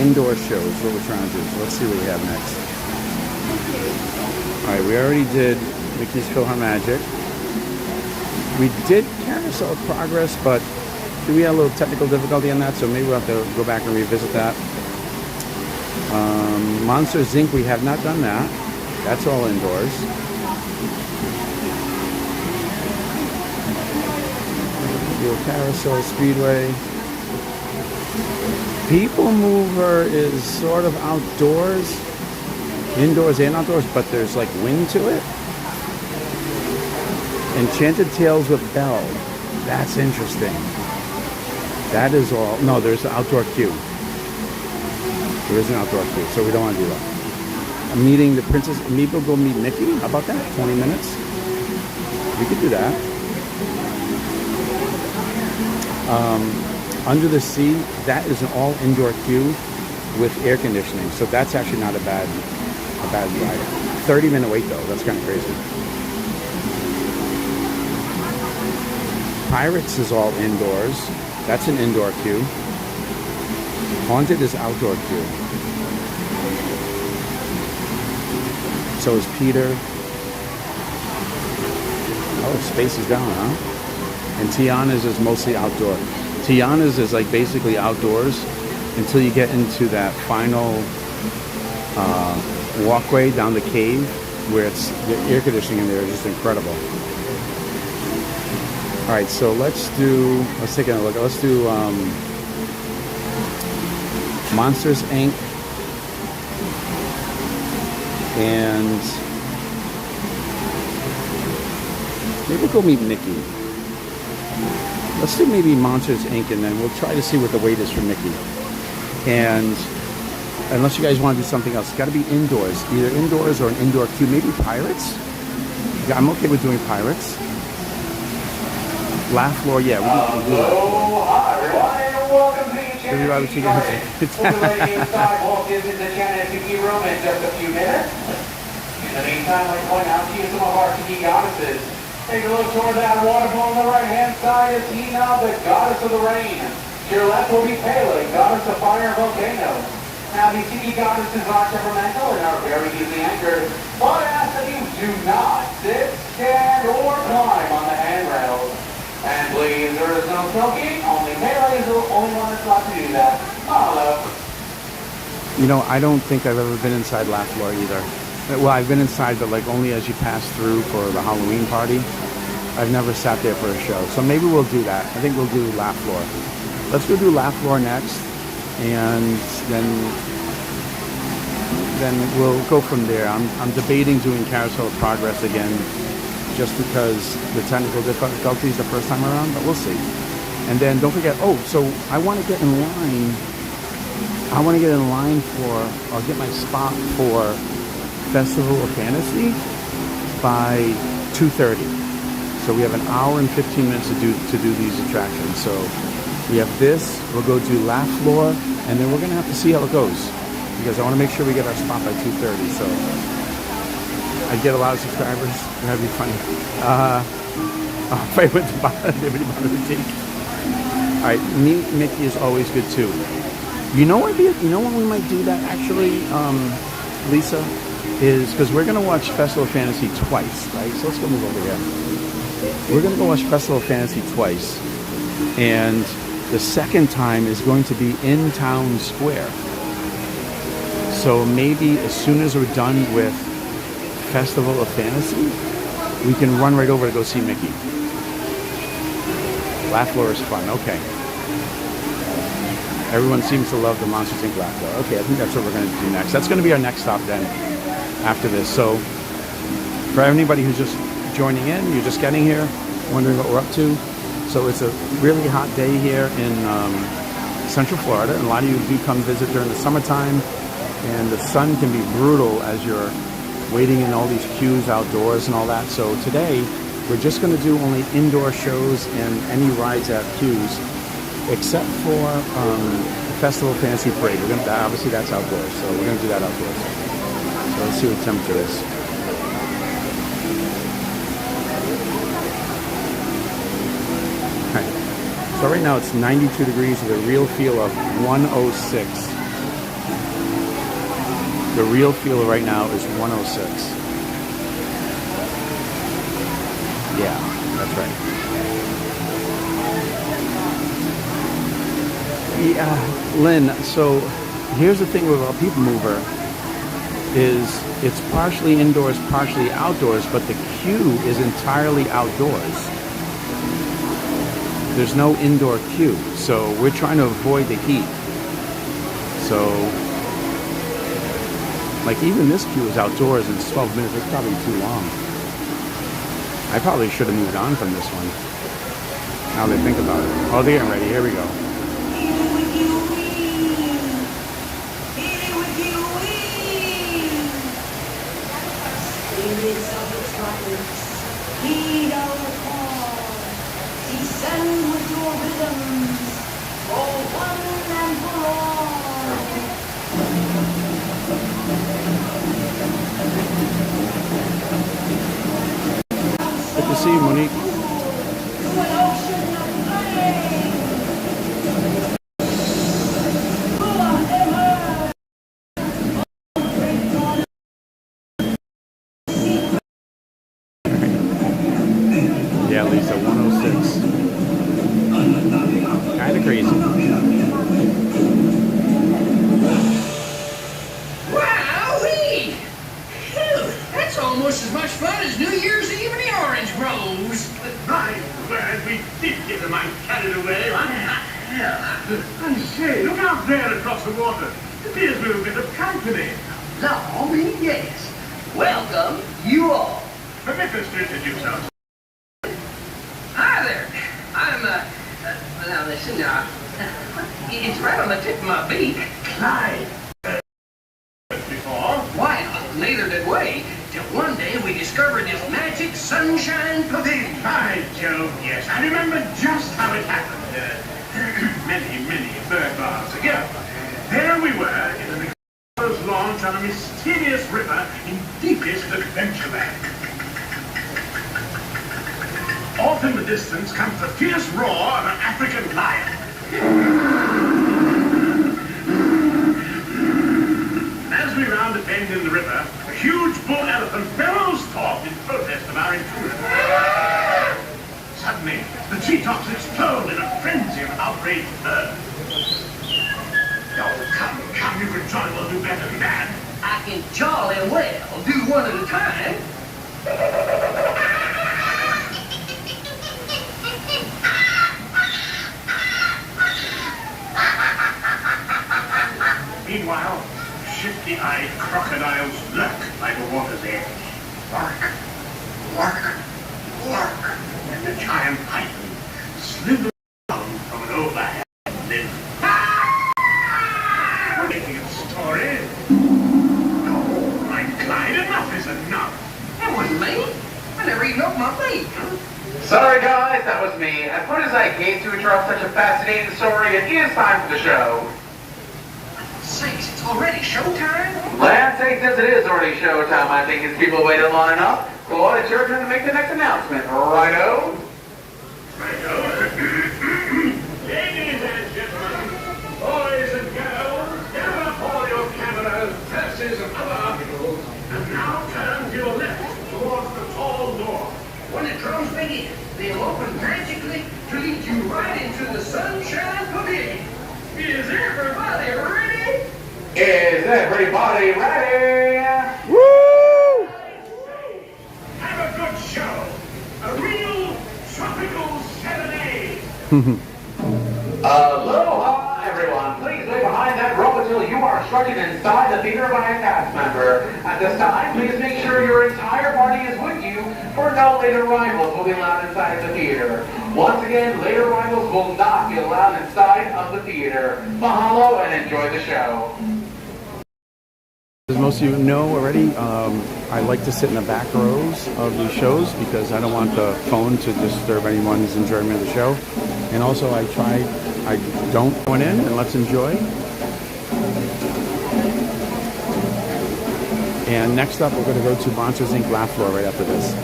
Indoor shows, what we're trying to do. So let's see what we have next. All right, we already did Mickey's PhilharMagic. We did Carousel of Progress, but we had a little technical difficulty on that, so maybe we'll have to go back and revisit that. Monsters Inc., we have not done that. That's all indoors. Your Carousel Speedway. People Mover is sort of outdoors, indoors and outdoors, but there's like wind to it. Enchanted Tales with Belle. That's interesting. That is all. No, there's an outdoor queue. There is an outdoor queue, so we don't want to do that. I'm meeting the princess. Maybe we'll go meet Mickey. How about that? 20 minutes. We could do that. Under the Sea, that is an all indoor queue with air conditioning, so that's actually not a bad ride. 30-minute wait though. That's kind of crazy. Pirates is all indoors. That's an indoor queue. Haunted is outdoor queue. So is Peter. Oh, Space is down, huh? And Tiana's is mostly outdoor. Tiana's is like basically outdoors until you get into that final walkway down the cave where it's the air conditioning in there is just incredible. All right, so let's take a look. Let's do Monsters Inc. And maybe we'll go meet Mickey. Let's do maybe Monsters Inc. and then we'll try to see what the wait is for Mickey. And unless you guys want to do something else, it's got to be indoors. Either indoors or an indoor queue. Maybe Pirates? Yeah, I'm okay with doing Pirates. Laugh Floor, yeah. We'll do that. Hi everyone, and welcome to Enchanted. Everybody, We'll be letting you inside Walt Disney's Enchanted Tiki Room in just a few minutes. In the meantime, I'd like to point out to you some of our Tiki goddesses. Take a look toward that waterfall on the right-hand side is Hina, the goddess of the rain. To your left will be Pele, goddess of fire and volcanoes. Now, these Tiki goddesses are temperamental and are very easily anchored, but I ask that you do not sit, stand, or climb on the handrails. And please, there is no smoking. Only Pele is the only one that's allowed to do that. Hello. You know, I don't think I've ever been inside Laugh Floor either. Well, I've been inside, but like only as you pass through for the Halloween party. I've never sat there for a show. So maybe we'll do that. I think we'll do Laugh Floor. Let's go do Laugh Floor next. And then we'll go from there. I'm debating doing Carousel of Progress again just because the technical difficulties the first time around, but we'll see. And then don't forget, so I want to get in line. I want to get in line for, I'll get my spot for Festival of Fantasy by 2:30. So we have an hour and 15 minutes to do these attractions. So we have this, we'll go do Laugh Floor, and then we're gonna have to see how it goes because I want to make sure we get our spot by 2:30. So I get a lot of subscribers. That'd be funny. If I went to buy the take. All right, meet Mickey is always good too. You know what we might do that actually, Lisa, is because we're gonna watch Festival of Fantasy twice, right? So let's go move over here. We're gonna go watch Festival of Fantasy twice, and the second time is going to be in Town Square. So maybe as soon as we're done with Festival of Fantasy, we can run right over to go see Mickey. Laugh Floor is fun. Okay. Everyone seems to love the Monsters Inc. Laugh Floor. Okay, I think that's what we're going to do next. That's going to be our next stop then after this. So for anybody who's just joining in, you're just getting here, wondering what we're up to. So it's a really hot day here in Central Florida, and a lot of you do come visit during the summertime, and the sun can be brutal as you're waiting in all these queues outdoors and all that. So today, we're just going to do only indoor shows and any rides at queues, except for the Festival of Fantasy Parade. We're going to, obviously that's outdoors, so we're going to do that outdoors. So let's see what the temperature is. Okay. So right now it's 92 degrees with a real feel of 106. The real feel right now is 106. Yeah, that's right. Yeah, Lynn, so here's the thing with a People Mover is it's partially indoors, partially outdoors, but the queue is entirely outdoors. There's no indoor queue, so we're trying to avoid the heat. So, like even this queue is outdoors and it's 12 minutes, it's probably too long. I probably should have moved on from this one. Now they think about it. Oh, they're getting ready, here we go. Heed our call, descend with your rhythms, for one and for all. Good to see you, Monique. To an ocean of flame. Yeah, Lisa, 106. Kind of crazy. Wowee! Phew, that's almost as much fun as New Year's Eve in the orange groves. I'm glad we did get the mind carried away. And say, look out there across the water. It appears we're a bit of company. No, yes. Welcome, you all. Permit us to introduce ourselves. Hi there. I'm, now listen, it's right on the tip of my beak. Clyde. Before? Why, neither did we, till one day we discovered this magic sunshine pavilion. By Jove, yes. I remember just how it happened. Many bird bars ago. There we were in an explorer's launch on a mysterious river in deepest Adventureland. Off in the distance comes the fierce roar of an African lion. And as we round a bend in the river, a huge bull elephant bellows forth in protest of our intrusion. Suddenly, the treetops explode in a frenzy of outraged birds. Oh, come, you can jolly well do better than that. I can jolly well do one at a time. Meanwhile, shifty-eyed crocodiles lurk by the water's edge. Bark, bark, bark, and the giant python slithers down from an overhang limb. Making a story? No, my Clyde, enough is enough. That wasn't me. I never even opened my beak. Sorry guys, that was me. As much as I hate to interrupt such a fascinating story, it is time for the show. Sakes, it's already showtime? Land sakes, yes, it is already showtime. I think as people wait to line up. Claude, it's your turn to make the next announcement. Righto? Ladies and gentlemen, boys and girls, gather up all your cameras, purses, and other articles, and now turn to your left towards the tall door. When the drums begin, they'll open magically to lead you right into the Sunshine Pavilion. Is everybody ready? Is everybody ready? Woo! Have a good show. A real tropical serenade. Aloha, everyone. Please stay behind that rope until you are instructed inside the theater by a cast member. At this time, please make sure your entire party is with you, for no late arrivals will be allowed inside the theater. Once again, late arrivals will not be allowed inside of the theater. Mahalo and enjoy the show. As most of you know already, I like to sit in the back rows of these shows because I don't want the phone to disturb anyone's enjoyment of the show. And also I don't go in and let's enjoy. And next up, we're going to go to Monsters Inc. Laugh Floor right after this.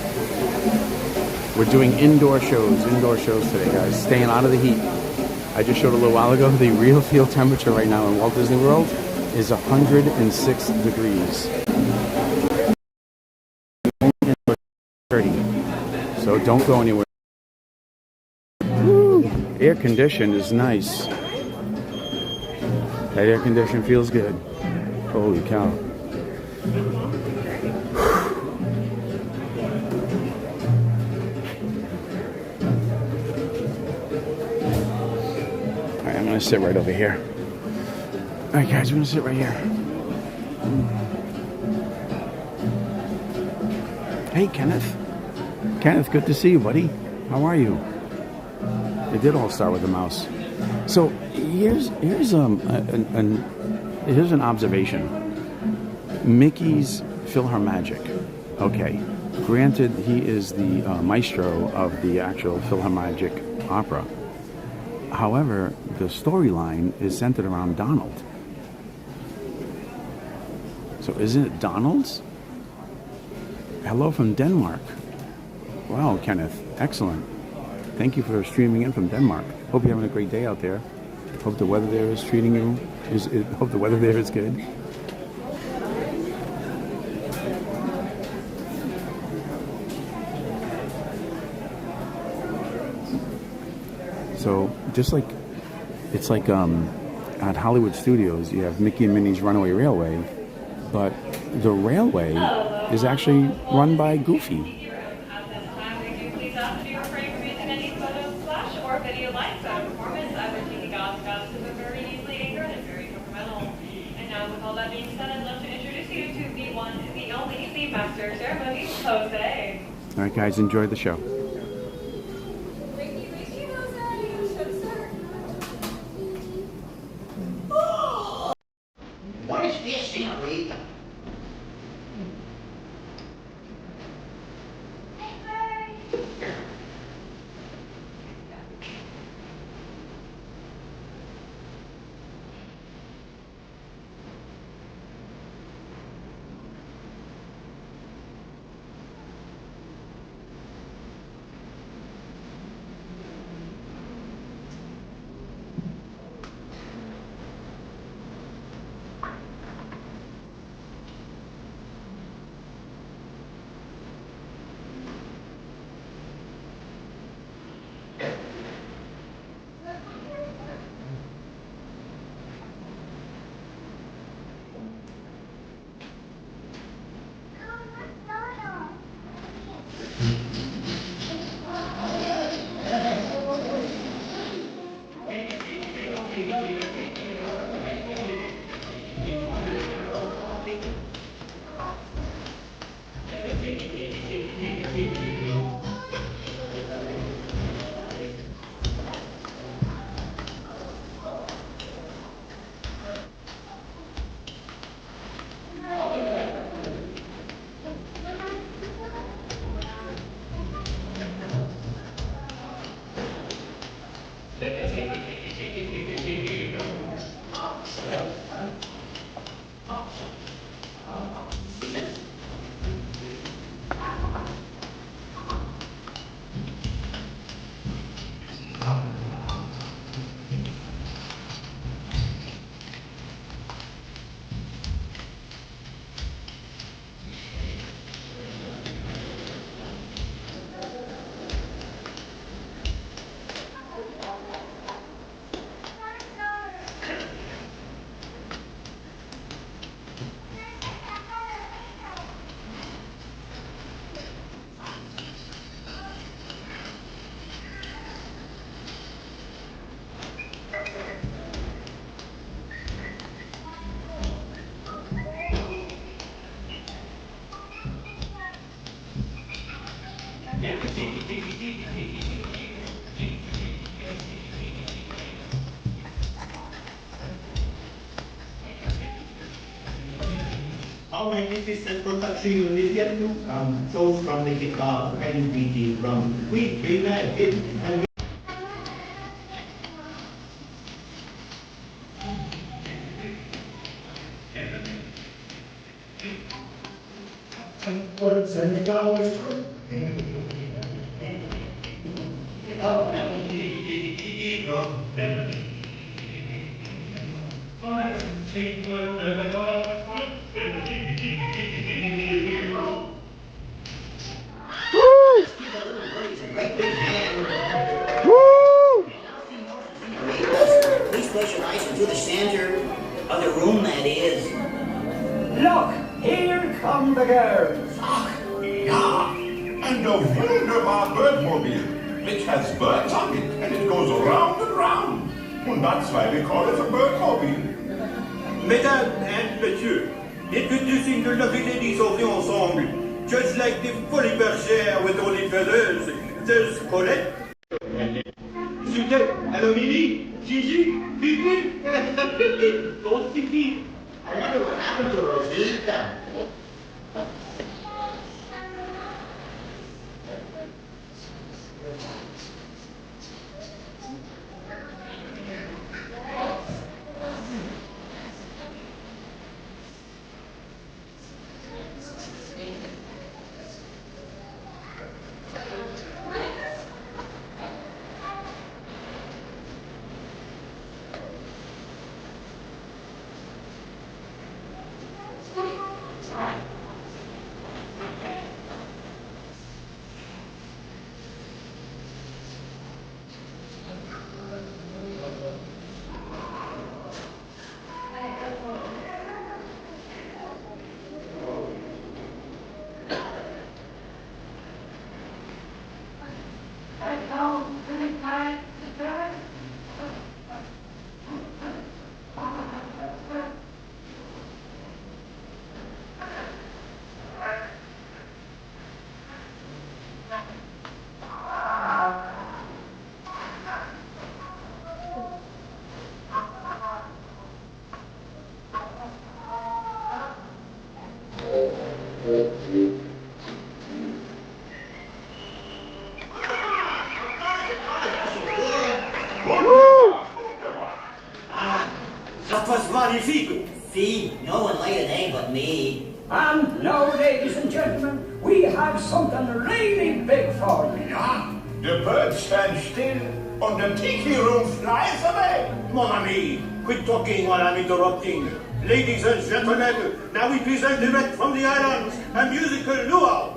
We're doing indoor shows today, guys. Staying out of the heat. I just showed a little while ago, the real field temperature right now in Walt Disney World is 106 degrees. 30. So don't go anywhere. Woo. Air conditioned is nice. That air condition feels good. Holy cow. Alright, I'm gonna sit right over here. Alright guys, we're gonna sit right here. Hey Kenneth. Kenneth, good to see you, buddy. How are you? It did all start with a mouse. So here's an observation. Mickey's PhilharMagic. Okay, granted he is the maestro of the actual PhilharMagic opera. However, the storyline is centered around Donald. So isn't it Donald's? Hello from Denmark. Wow, Kenneth, excellent. Thank you for streaming in from Denmark. Hope you're having a great day out there. Hope the weather there is treating you. Hope the weather there is good. So just like it's like at Hollywood Studios, you have Mickey and Minnie's Runaway Railway, but the railway is actually run by Goofy. All right, guys, enjoy the show. What is this thing, Lee? How magnificent production unit yet to come. So from the guitar and Tiki Room, we came at it and words and hours. Please place your eyes into the center of the room, that is. Look, here come the girls. Yeah, and a wunderbar birdmobile, which has birds on it, and it goes round and round. And that's why they call it a birdmobile. Mesdames and messieurs, introducing the lovely ladies of the ensemble, just like the fully bergère with all the feathers, there's Colette. Suzette, hello Mimi, Gigi, Fifi, oh Fifi. I wonder what happened to Rosita. That was magnifique. See, no one laid an egg but me. And now, ladies and gentlemen, we have something really big for you. Yeah, the birds stand still, and the Tiki Room flies away. Mon ami, quit talking while I'm interrupting. Ladies and gentlemen, now we present direct from the islands a musical luau.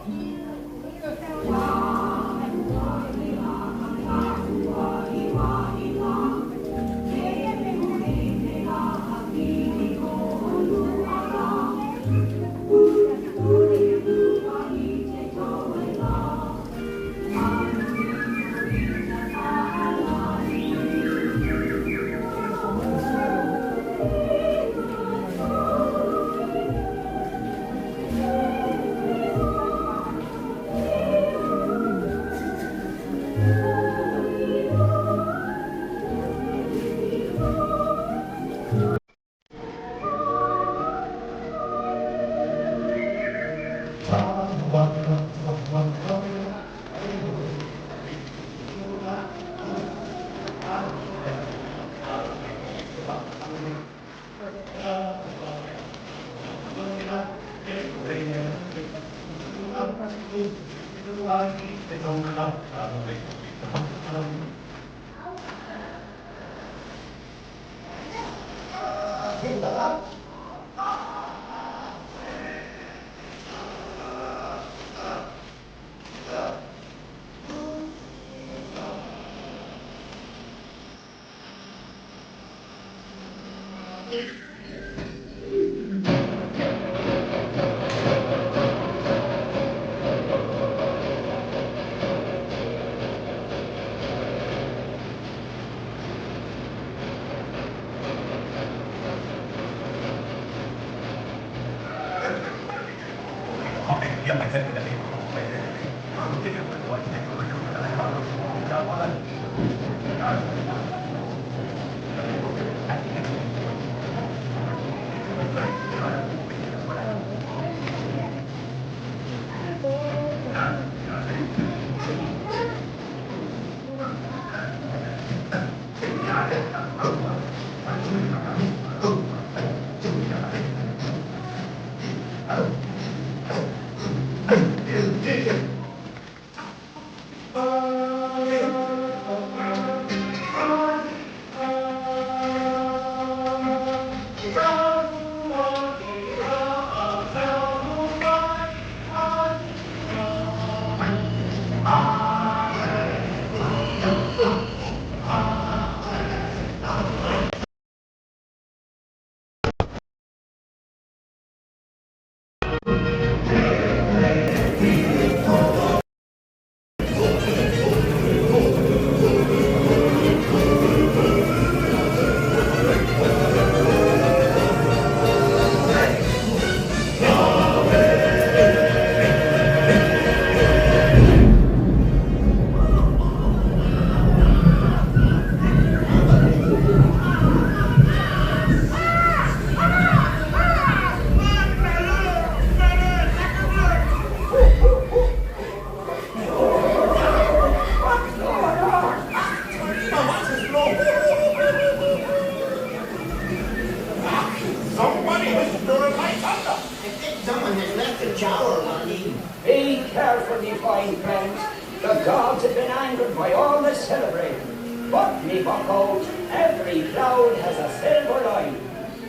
Somebody has stolen my thunder. I think someone has left the shower running. Be careful, me fine friends. The gods have been angered by all the celebrating. But me bucko, every cloud has a silver line.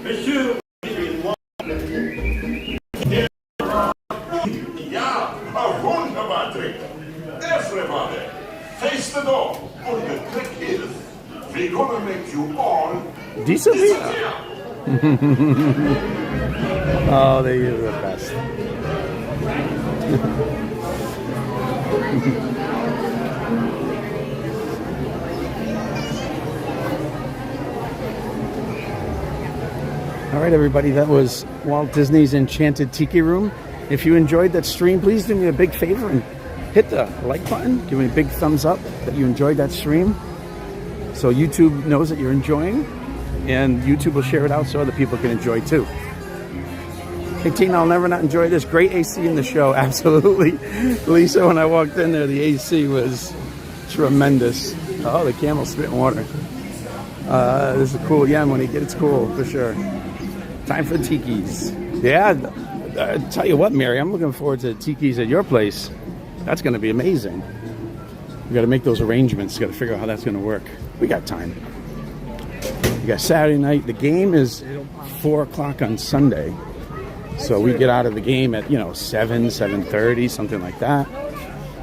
Monsieur, Yeah, a wunderbar trick. Everybody, face the door. And the trick is, we're gonna make you all disappear. Oh, they are the best. All right, everybody, that was Walt Disney's Enchanted Tiki Room. If you enjoyed that stream, please do me a big favor and hit the like button. Give me a big thumbs up that you enjoyed that stream, so YouTube knows that you're enjoying, and YouTube will share it out so other people can enjoy too. Hey Tina, I'll never not enjoy this. Great AC in the show, absolutely. Lisa, when I walked in there, the AC was tremendous. Oh, the camel's spitting water. This is cool. Yeah, when it's cool, for sure. Time for tikis. Yeah, I tell you what, Mary, I'm looking forward to tikis at your place. That's going to be amazing. We got to make those arrangements. Got to figure out how that's going to work. We got time. We got Saturday night. The game is 4 o'clock on Sunday. So we get out of the game at, 7:30, something like that.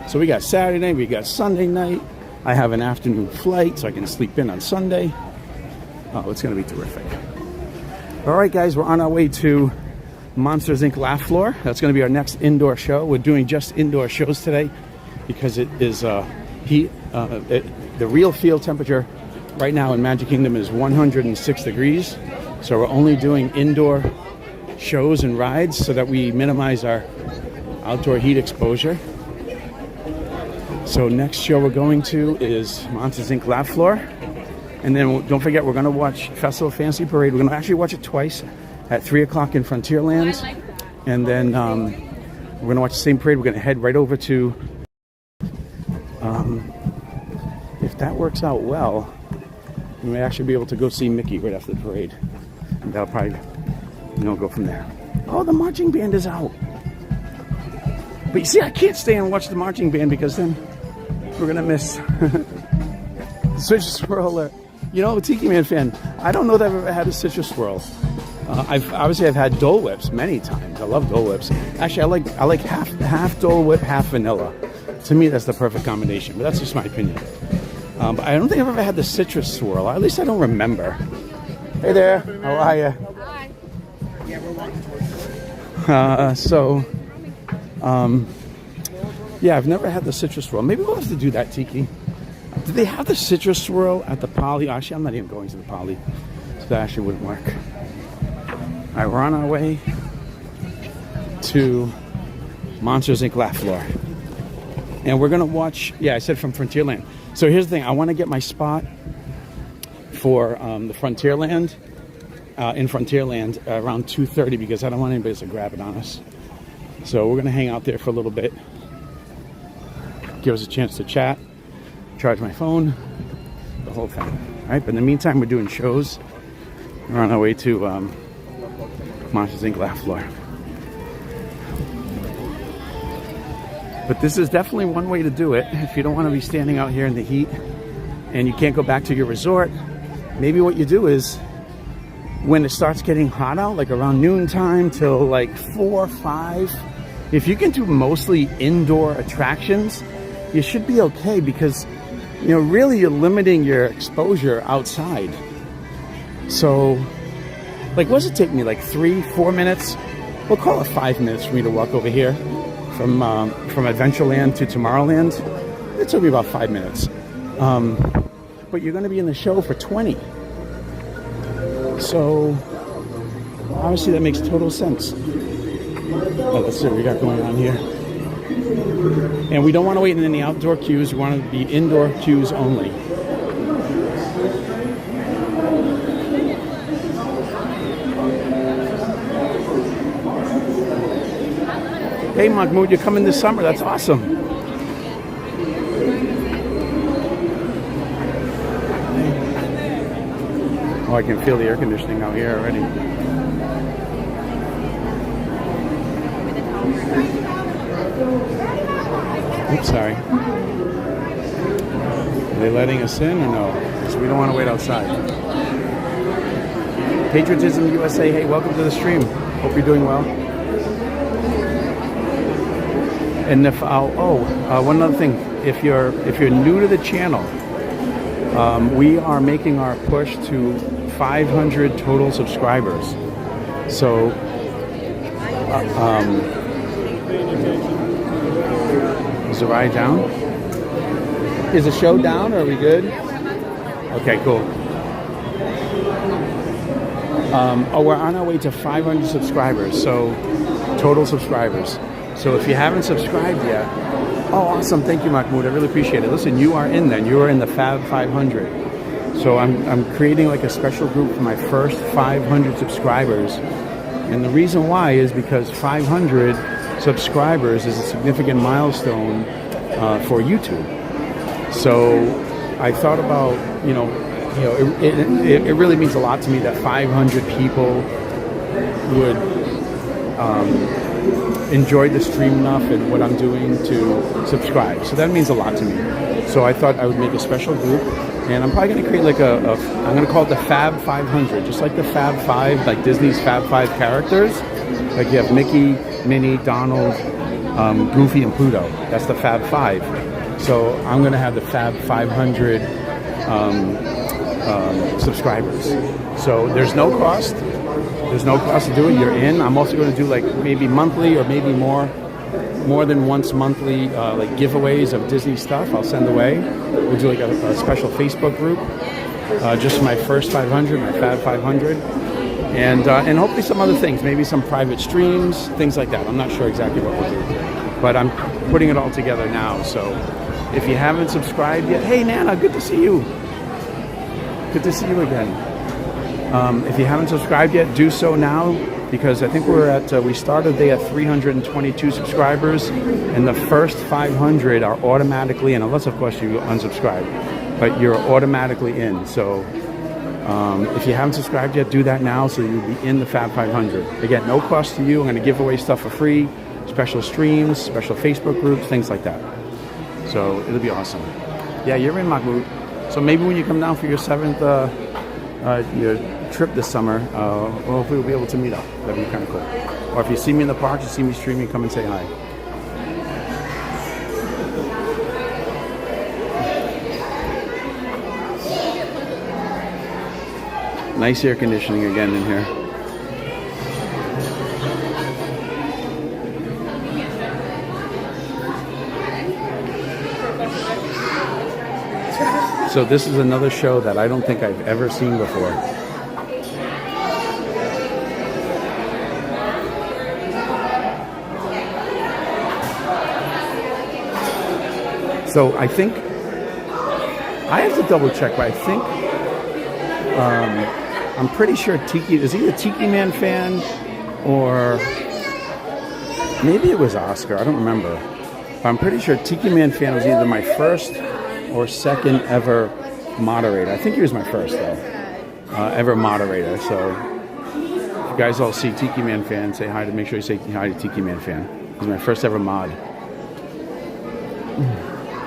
So we got Saturday night, we got Sunday night. I have an afternoon flight, so I can sleep in on Sunday. Oh, it's going to be terrific. All right, guys, we're on our way to Monsters, Inc. Laugh Floor. That's going to be our next indoor show. We're doing just indoor shows today because it is heat. The real field temperature right now in Magic Kingdom is 106 degrees. So we're only doing indoor shows and rides so that we minimize our outdoor heat exposure. So next show we're going to is Monsters, Inc. Laugh Floor. And then don't forget, we're going to watch Festival of Fantasy Parade. We're going to actually watch it twice at 3 o'clock in Frontierland. And then we're going to watch the same parade. We're going to head right over to, if that works out well, we may actually be able to go see Mickey right after the parade. And that'll probably, go from there. Oh, the marching band is out. But you see, I can't stay and watch the marching band because then we're going to miss Citrus Swirl. Tiki Man fan, I don't know that I've ever had a Citrus Swirl. I've had Dole Whips many times. I love Dole Whips. Actually, I like half Dole Whip, half vanilla. To me, that's the perfect combination. But that's just my opinion. But I don't think I've ever had the Citrus Swirl. At least I don't remember. Hey there, how are you? Hi. Yeah, we're walking yeah, I've never had the Citrus Swirl. Maybe we'll have to do that, Tiki. Do they have the Citrus Swirl at the Poly? Actually, I'm not even going to the Poly, so that actually wouldn't work. All right, we're on our way to Monsters, Inc. Laugh Floor. And we're going to watch, I said from Frontierland. So here's the thing. I want to get my spot for the Frontierland, in Frontierland around 2:30 because I don't want anybody to grab it on us. So we're going to hang out there for a little bit. Give us a chance to chat, charge my phone, the whole thing. All right, but in the meantime, we're doing shows. We're on our way to Monsters, Inc. Laugh Floor. But this is definitely one way to do it. If you don't want to be standing out here in the heat and you can't go back to your resort, maybe what you do is when it starts getting hot out, like around noontime till like 4 or 5, if you can do mostly indoor attractions, you should be okay, because you know, really you're limiting your exposure outside. So like, what does it take me, like 3-4 minutes? We'll call it 5 minutes for me to walk over here from Adventureland to Tomorrowland. It took me about 5 minutes. But you're going to be in the show for 20. So obviously that makes total sense. Oh, let's see what we got going on here. And we don't want to wait in any outdoor queues. We want to be indoor queues only. Hey Mahmoud, you're coming this summer. That's awesome. Oh, I can feel the air conditioning out here already. Oops, sorry. Are they letting us in or no? Because we don't want to wait outside. Patriotism U.S.A. Hey, welcome to the stream. Hope you're doing well. And if one other thing, if you're new to the channel, we are making our push to 500 total subscribers. So is the ride down? Is the show down, or are we good? Okay, cool. We're on our way to 500 subscribers, so total subscribers. So if you haven't subscribed yet, oh, awesome. Thank you, Mahmoud. I really appreciate it. Listen, you are in then. You are in the Fab 500. So I'm creating like a special group for my first 500 subscribers. And the reason why is because 500 subscribers is a significant milestone for YouTube. So I thought about, it really means a lot to me that 500 people would enjoy the stream enough and what I'm doing to subscribe. So that means a lot to me. So I thought I would make a special group, and I'm probably going to create like I'm going to call it the Fab 500, just like the Fab 5, like Disney's Fab 5 characters. Like you have Mickey, Minnie, Donald, Goofy, and Pluto. That's the Fab 5. So I'm going to have the Fab 500 subscribers. So there's no cost. There's no cost to do it. You're in. I'm also going to do like maybe monthly or maybe more than once monthly like giveaways of Disney stuff. I'll send away. We'll do like a special Facebook group just for my first 500, my Fab 500, and hopefully some other things, maybe some private streams, things like that. I'm not sure exactly what we'll do, but I'm putting it all together now. So if you haven't subscribed yet, hey Nana, good to see you. Good to see you again. If you haven't subscribed yet, do so now, because I think we started the day at 322 subscribers, and the first 500 are automatically in, unless of course you unsubscribe, but you're automatically in. So if you haven't subscribed yet, do that now so you'll be in the Fab 500. Again, no cost to you. I'm going to give away stuff for free, special streams, special Facebook groups, things like that. So it'll be awesome. Yeah, you're in, Mahmoud. So maybe when you come down for your 7th your trip this summer, hopefully we'll be able to meet up. That'd be kind of cool. Or if you see me in the park, you see me streaming, come and say hi. Nice air conditioning again in here. So this is another show that I don't think I've ever seen before. So I think, I have to double check, but I think, I'm pretty sure Tiki, is he a Tiki Man fan? Or maybe it was Oscar, I don't remember. But I'm pretty sure Tiki Man fan was either my first or second ever moderator. I think he was my first though, ever moderator. So if you guys all see Tiki Man fan, say hi to, make sure you say hi to Tiki Man fan. He's my first ever mod.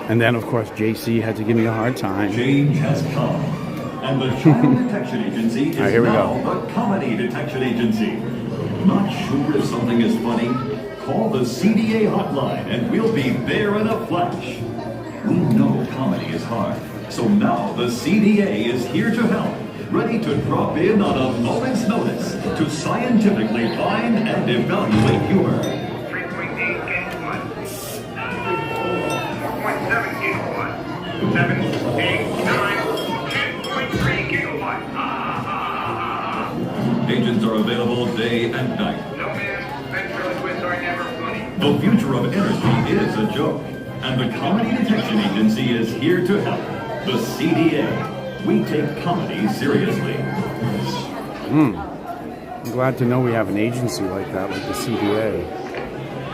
And then, of course, JC had to give me a hard time. Change has come, and the Child Detection Agency is here we now go. the Comedy Detection Agency. Not sure if something is funny? Call the CDA hotline, and we'll be there in a flash. We know comedy is hard, so now the CDA is here to help, ready to drop in on a moment's notice to scientifically find and evaluate humor. 3.8 gigawatts. 4.7 gigawatts. 7, 8, 9, 10.3 gigawatts. Agents are available day and night. No, man. Ventriloquists are never funny. The future of energy is a joke, and the Comedy Detection Agency is here to help. The CDA. We take comedy seriously. I'm glad to know we have an agency like that, like the CDA.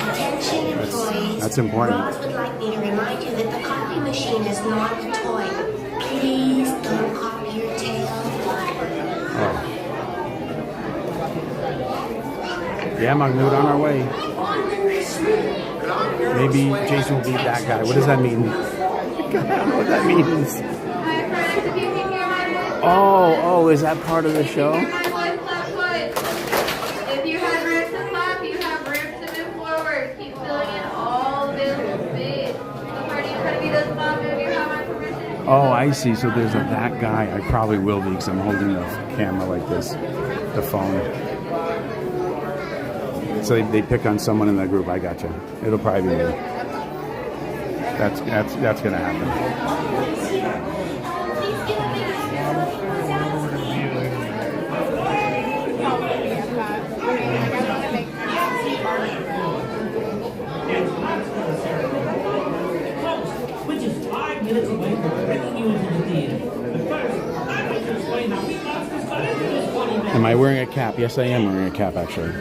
Attention employees. That's important. Ross would like me to remind you that the copy machine is not a toy. Please don't copy your tail. Oh. Yeah, Magnute, on our way. Maybe Jason will be that guy. What does that mean? I don't know what that means. Oh, is that part of the show? If you have ribs to clap, you have ribs to move forward. Keep filling in all this space. The party is trying to be the spot move. You have my permission. Oh, I see. So there's that guy. I probably will be because I'm holding the camera like this, the phone. So they pick on someone in that group. I gotcha. It'll probably be me. That's gonna happen. Which is 5 minutes away from bringing you into the theater. But first, I'd like to explain how we lost this fun into this 20 minutes. Am I wearing a cap? Yes, I am wearing a cap, actually.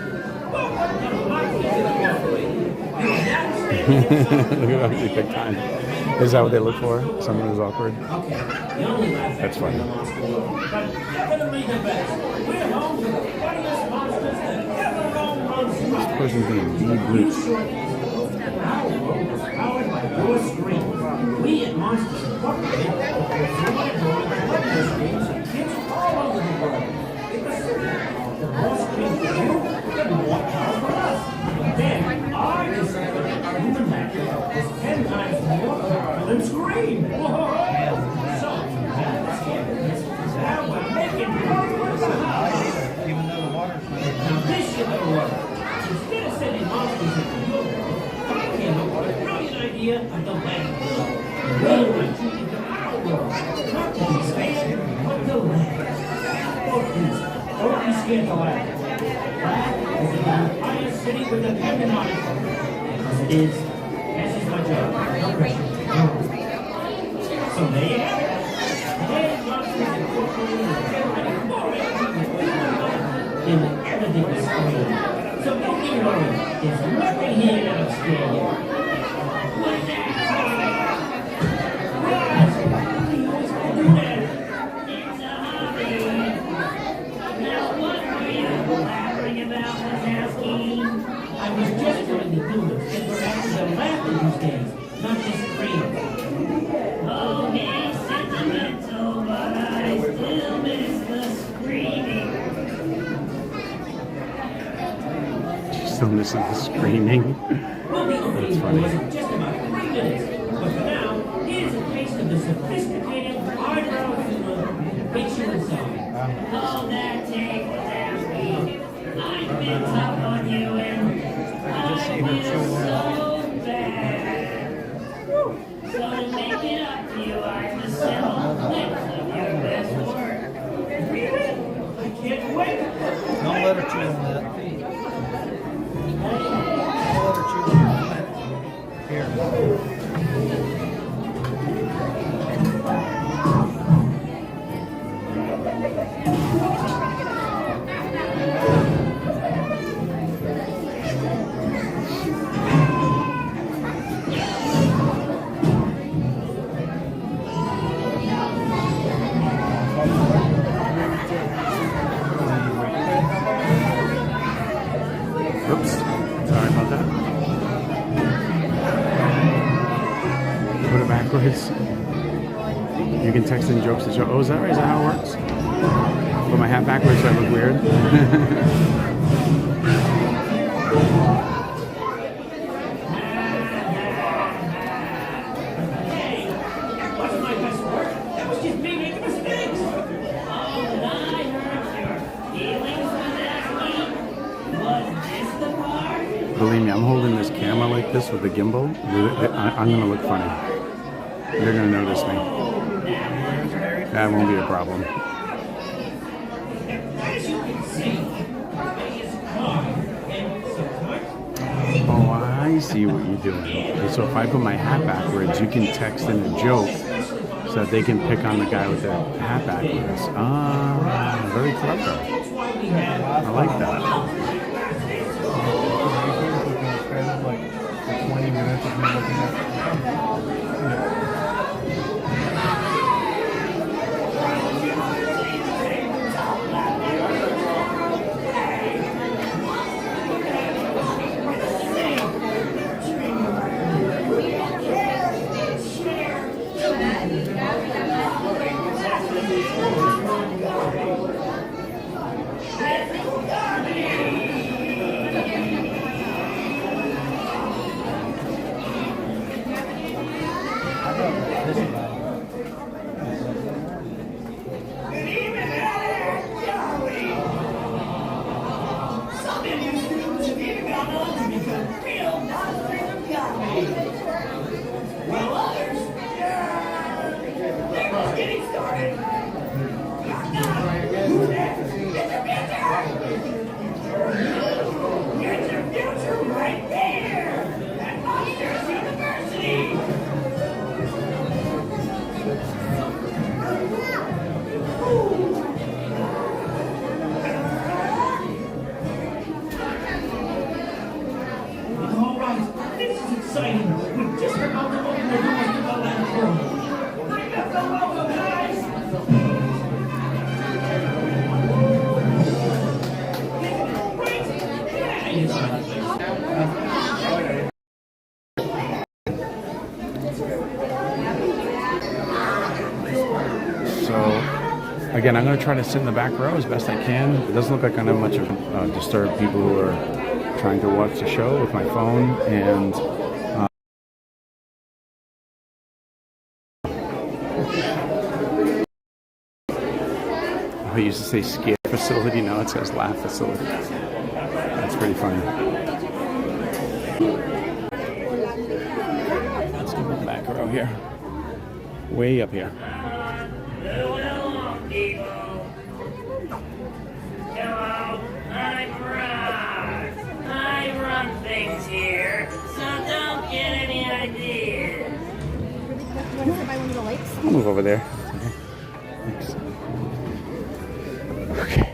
Look at how big time. Is that what they look for? Someone who's awkward? That's funny. This person's being deep. We at Monsters Incorporated kids all over the world. The more screens for you, the more power for us. Then, our human magic is 10 times more powerful than Scream. So, now we're making progress. Now this should work. Instead of sending monsters into the world, I came up with a brilliant idea of the land. We'll let you into our world. Not to be space, but the land. Don't be scared to laugh. Laugh is the highest city with a cabin on it. Because it is. This is my job. No pressure. So there you have it. Today, Monsters Incorporated is generating more energy than ever did with Scream. So don't be worried. There's nothing here that'll scare you. I was just trying to do it, and we're actually laughing these days, not just screaming. Okay, sentimental, but I still miss the screaming. Still missing the screaming. That's funny. Just about 3 minutes, but for now, here's a taste of the sophisticated eyebrow humor that makes you inside. Oh, that take was asking. I've been tough on you, and I feel so bad. So to make it up to you, I've assembled clips of your best work. Really? I can't wait. Don't let her chew on that. Here. Oops. Sorry about that. backwards. You can text in jokes to show. Oh, is that right? Is that how it works? Put my hat backwards so I look weird. Believe me, I'm holding this camera like this with the gimbal. I'm going to look funny. They're going to notice me. That won't be a problem. Oh, I see what you're doing. Okay, so if I put my hat backwards, you can text in a joke so that they can pick on the guy with the hat backwards. Ah, very clever. I like that. 20 minutes of me looking at Again, I'm going to try to sit in the back row as best I can. It doesn't look like I have much of disturb people who are trying to watch the show with my phone. And I used to say scare facility. Now it says laugh facility. That's pretty funny. Let's go to the back row here. Way up here. People. Hello, I'm Ross. I run things here, so don't get any ideas. I'll move over there. Thanks. Okay.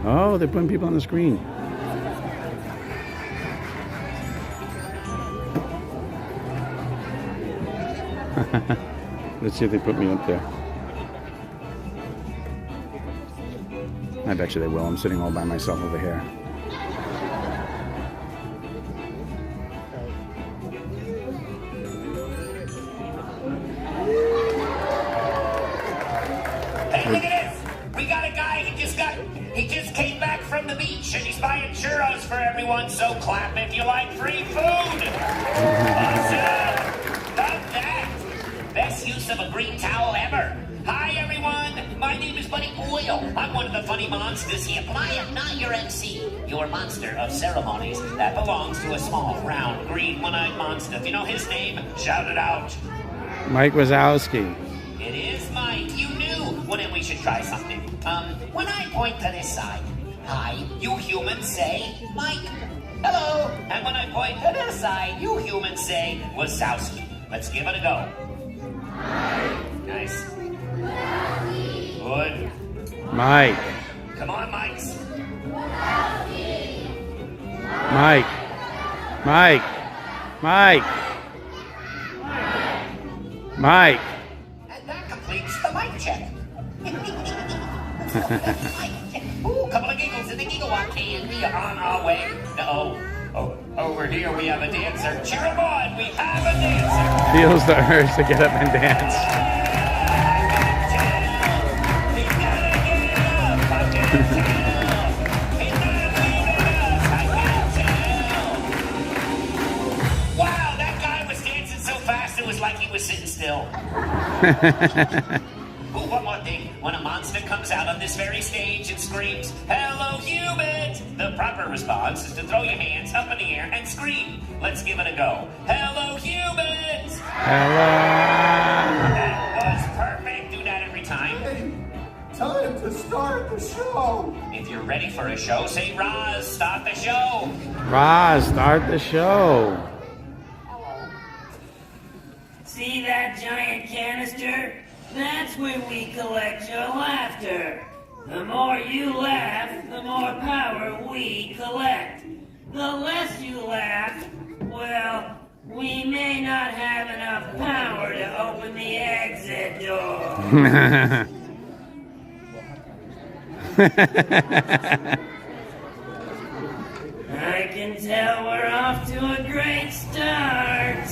Oh, they're putting people on the screen. Let's see if they put me up there. I bet you they will. I'm sitting all by myself over here. Hey, look at this! We got a guy, he just came back from the beach and he's buying churros for everyone, so clap if you like free food! Awesome! Love that! Best use of a green towel ever! Hi everyone, my name is Buddy Oil. I'm one of the funny monsters here, but I am not your MC. Your monster of ceremonies that belongs to a small, round, green, one-eyed monster. If you know his name, shout it out. Mike Wazowski. It is Mike. You knew. Well, then we should try something. When I point to this side, hi, you humans say Mike. Hello. And when I point to this side, you humans say Wazowski. Let's give it a go. Nice. Good. Mike. Come on, Mikes. Mike. Mike. Mike. Mike. And that completes the mic check. Ooh, couple of giggles in the gigawatt can. We are on our way. Oh, over here we have a dancer. Cheer 'em on, we have a dancer. Feels the urge to get up and dance. Wow, that guy was dancing so fast it was like he was sitting still. Ooh, one more thing. When a monster comes out on this very stage and screams, "Hello, humans!" the proper response is to throw your hands up in the air and scream. Let's give it a go. Hello, humans! Hello. That was perfect. Do that every time. Time to start the show. If you're ready for a show, say Roz, start the show. Roz, start the show. See that giant canister? That's where we collect your laughter. The more you laugh, the more power we collect. The less you laugh, well, we may not have enough power to open the exit door. I can tell we're off to a great start.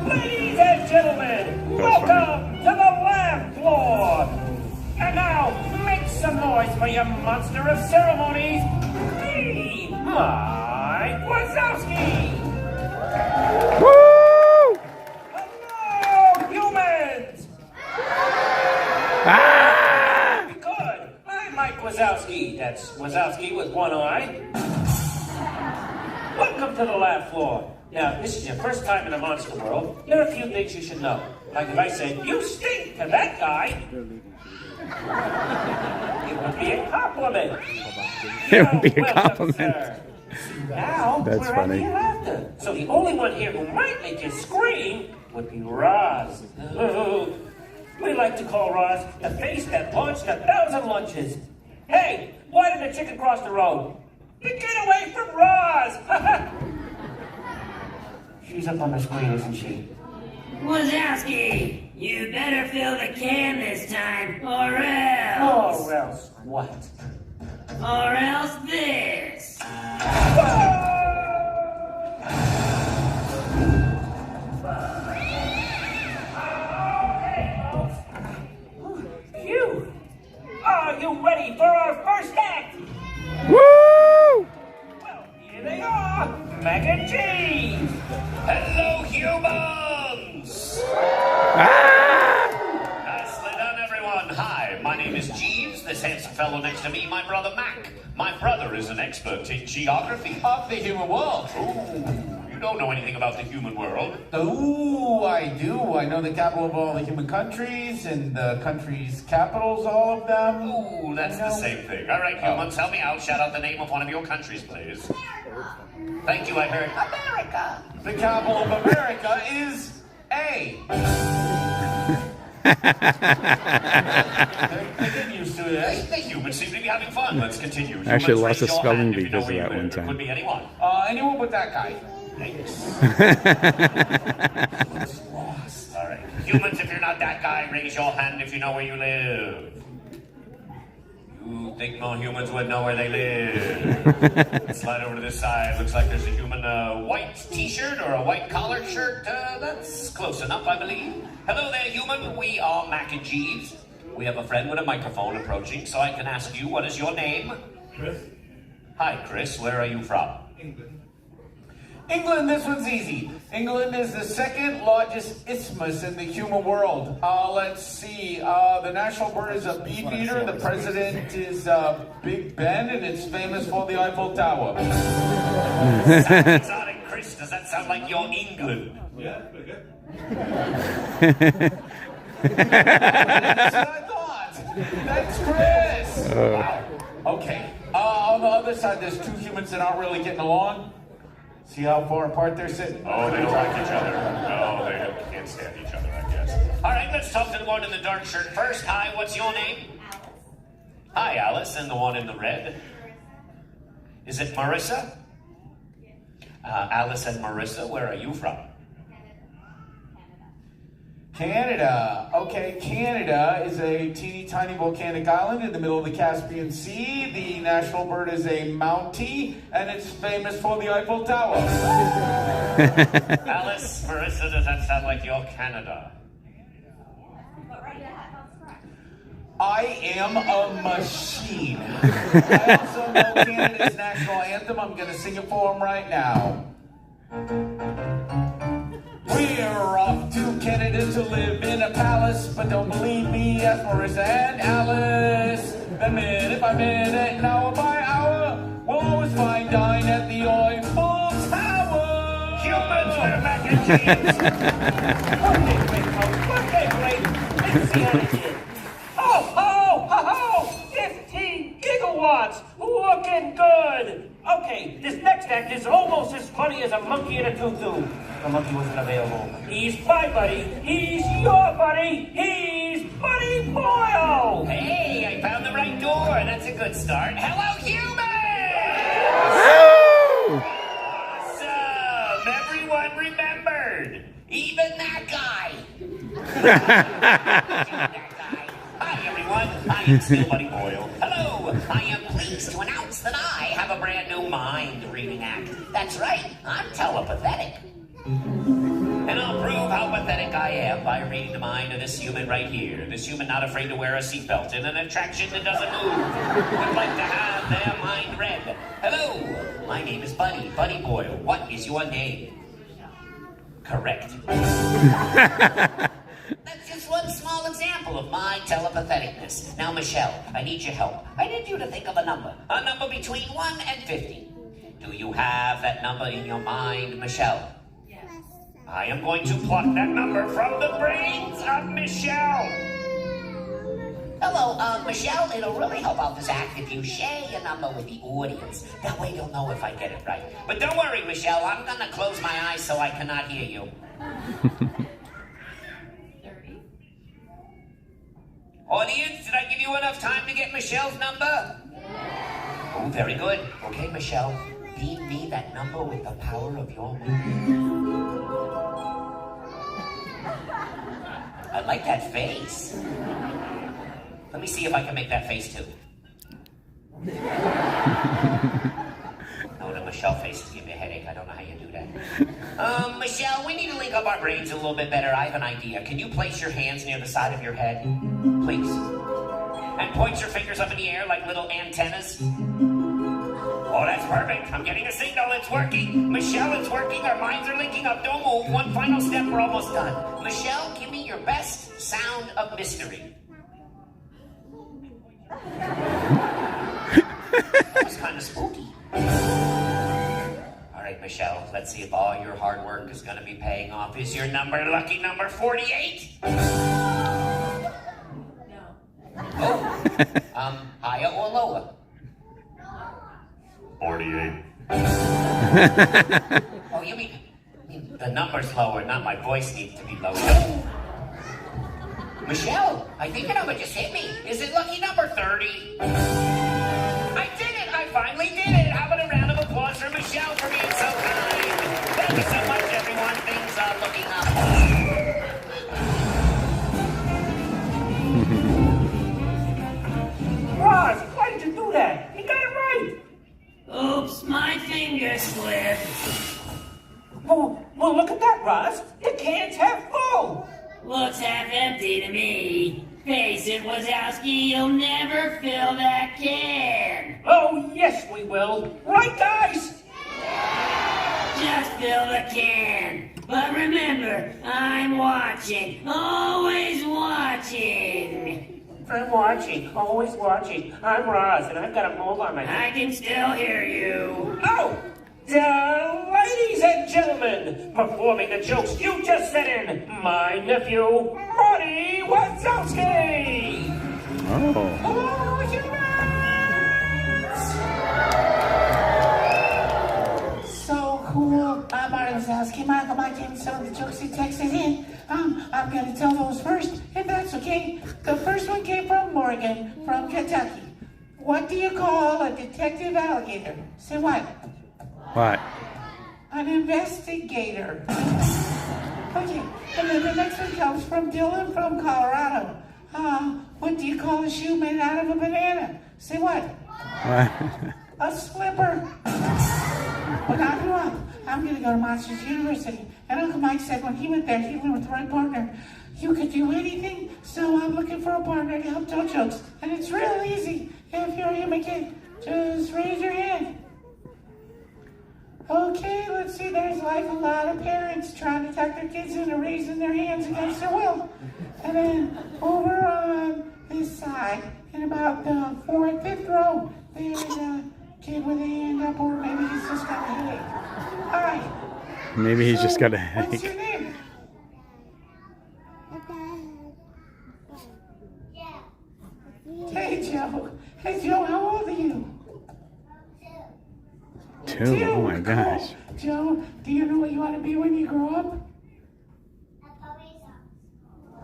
Ladies and gentlemen, welcome to the laugh floor. And now, make some noise for your monster of ceremonies, me, Mike Wazowski. Woo! Hello, humans. Good. I'm Mike Wazowski. That's Wazowski with one eye. Welcome to the laugh floor. Now, this is your first time in the monster world. There are a few things you should know. Like if I said, "You stink" to that guy, it would be a compliment. It would be a compliment. Now, That's we're funny. having laughter. So the only one here who might make you scream would be Roz. We like to call Roz the face that launched 1,000 lunches. Hey, why did the chicken cross the road? Get away from Roz! She's up on the screen, isn't she? Wazowski, you better fill the can this time, or else. Or else what? Or else this. Phew! Are you ready for our first act? Woo! Here they are, mac and cheese. Hello, humans! Nicely done, everyone. Hi, my name is Jeeves. This handsome fellow next to me, my brother Mac. My brother is an expert in geography of the human world. Ooh, you don't know anything about the human world. Ooh, I do. I know the capital of all the human countries and the countries' capitals, all of them. Ooh, that's the same thing. All right, humans, help me out. Shout out the name of one of your countries, please. Thank you, I heard America. The capital of America is A. They get used to it. The humans seem to be having fun. Let's continue. I actually lost a Raise your spelling hand if bee you know because of where that you one live. It could time. be anyone. Anyone but that guy. Thanks. All right. Humans, if you're not that guy, raise your hand if you know where you live. You think more humans would know where they live. Let's slide over to this side. Looks like there's a human white t-shirt or a white collared shirt. That's close enough, I believe. Hello there, human. We are Mac and Jeeves. We have a friend with a microphone approaching, so I can ask you, what is your name? Chris? Hi, Chris. Where are you from? England. England, this one's easy. England is the second largest isthmus in the human world. Let's see. The national bird is a beefeater. The president is Big Ben, and it's famous for the Eiffel Tower. Sounds exotic, Chris. Does that sound like you're England? Yeah, pretty good. That's what I thought. That's Chris. Wow. Okay. On the other side, there's two humans that aren't really getting along. See how far apart they're sitting? Oh, they don't like each other. No, they can't stand each other, I guess. All right, let's talk to the one in the dark shirt first. Hi, what's your name? Hi, Alice, and the one in the red. Is it Marissa? Alice and Marissa, where are you from? Canada. Okay, Canada is a teeny tiny volcanic island in the middle of the Caspian Sea. The national bird is a mountie, and it's famous for the Eiffel Tower. Alice, Marissa, does that sound like your Canada? I am a machine. I also know Canada's national anthem. I'm going to sing it for them right now. We're off to Canada to live in a palace, but don't believe me, ask Marissa and Alice. Then minute by minute, and hour by hour, we'll always find dine at the Eiffel Tower. Humans with mac and cheese. What they great. Let's see how they did. Oh, 15 gigawatts. Looking good. Okay, this next act is almost as funny as a monkey in a tutu. The monkey wasn't available. He's my buddy. He's your buddy. He's Buddy Boyle. Hey, I found the right door. That's a good start. Hello, humans! Awesome. Everyone remembered. Even that guy. Hi, everyone. I am still Buddy Boyle. Hello. I am pleased to announce that I have a brand new mind-reading act. That's right. I'm telepathic. And I'll prove how pathetic I am by reading the mind of this human right here. This human not afraid to wear a seatbelt in an attraction that doesn't move. Would like to have their mind read. Hello. My name is Buddy. Buddy Boyle. What is your name? Correct. That's just one small example of my telepatheticness. Now, Michelle, I need your help. I need you to think of a number between 1 and 50. Do you have that number in your mind, Michelle? Yes. I am going to pluck that number from the brains of Michelle. Hello, Michelle, it'll really help out this act if you share your number with the audience. That way they'll know if I get it right. But don't worry, Michelle, I'm gonna close my eyes so I cannot hear you. Audience, did I give you enough time to get Michelle's number? Oh, very good. Okay, Michelle, beam me that number with the power of your mind. I like that face. Let me see if I can make that face too. No, the Michelle face is giving me a headache. I don't know how you do that. Michelle, we need to link up our brains a little bit better. I have an idea. Can you place your hands near the side of your head? Please. And point your fingers up in the air like little antennas. Oh, that's perfect. I'm getting a signal. It's working. Michelle, it's working. Our minds are linking up. Don't move. One final step. We're almost done. Michelle, give me your best sound of mystery. That was kind of spooky. All right, Michelle, let's see if all your hard work is going to be paying off. Is your number lucky number 48? Oh, higher or lower? 48. Oh, you mean the number's lower, not my voice needs to be lower. Michelle, I think your number just hit me. Is it lucky number 30? I did it! I finally did it! How about a round of applause for Michelle for being so kind? Thank you so much, everyone. Things are looking up. Roz, why did you do that? You got it right. Oops, my finger slipped. Well, look at that, Roz. The can's half full. Looks half empty to me. Face it, Wazowski, you'll never fill that can. Oh, yes, we will. Right, guys? Just fill the can. But remember, I'm watching. Always watching. I'm watching, always watching. I'm Roz, and I've got a mole on my head. I can still hear you. Oh! Ladies and gentlemen, performing the jokes you just sent in, my nephew, Marty Wazowski! Oh. Hello, humans! So cool. I'm Marty Wazowski. Michael, I came to some of the jokes you texted in. I'm going to tell those first, if that's okay. The first one came from Morgan, from Kentucky. What do you call a detective alligator? Say what? What? An investigator. Okay, and then the next one comes from Dylan from Colorado. What do you call a shoe made out of a banana? Say what? A slipper. Well, now come on. I'm going to go to Monsters University. And Uncle Mike said when he went there, he went with the right partner. You could do anything, so I'm looking for a partner to help tell jokes. And it's real easy. If you're a human kid, just raise your hand. Okay, let's see. There's like a lot of parents trying to talk their kids into raising their hands against their will. And then over on this side, in about the 4th, 5th row, there's a kid with a hand up, or maybe he's just got a headache. All right. Maybe he's just got a What's your headache. name? Hey, Joe. Hey, Joe, how old are you? 2. Oh my gosh. Joe, do you know what you want to be when you grow up?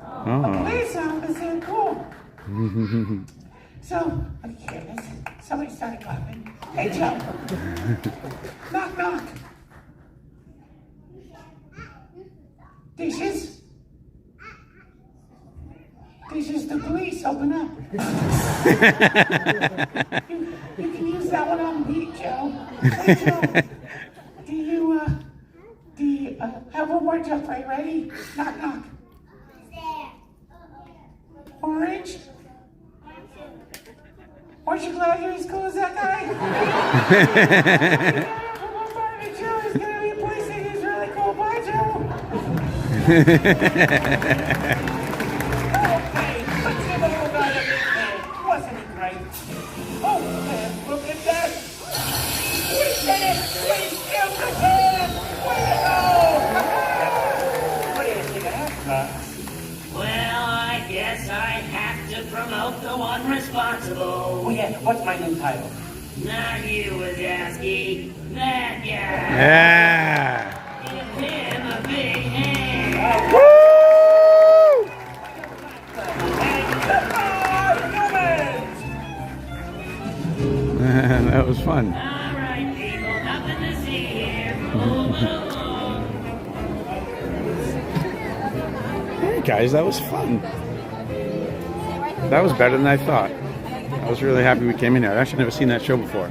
A police officer, cool. So, okay, listen. Somebody started clapping. Hey, Joe. Knock, knock. Dishes? Dishes to police, open up. You can use that one on beat, Joe. Hey, Joe. Do you have one more joke? Are you ready? Knock, knock. Orange? Aren't you glad you're as cool as that guy? Joe is going to be policing. He's really cool. Bye, Joe. Okay, let's give a little guy a big hand. Wasn't it great? Oh, man, look at that. We did it. We killed the kid. Way to go. What do you think of that? Well, I guess I have to promote the one responsible. Oh yeah, what's my new title? Not you, Wazowski. That guy. Yeah. Give him a big hand. Woo! That was fun. All right, people, nothing to see here. Move along. Hey guys, that was fun. That was better than I thought. I was really happy we came in here. I've actually never seen that show before.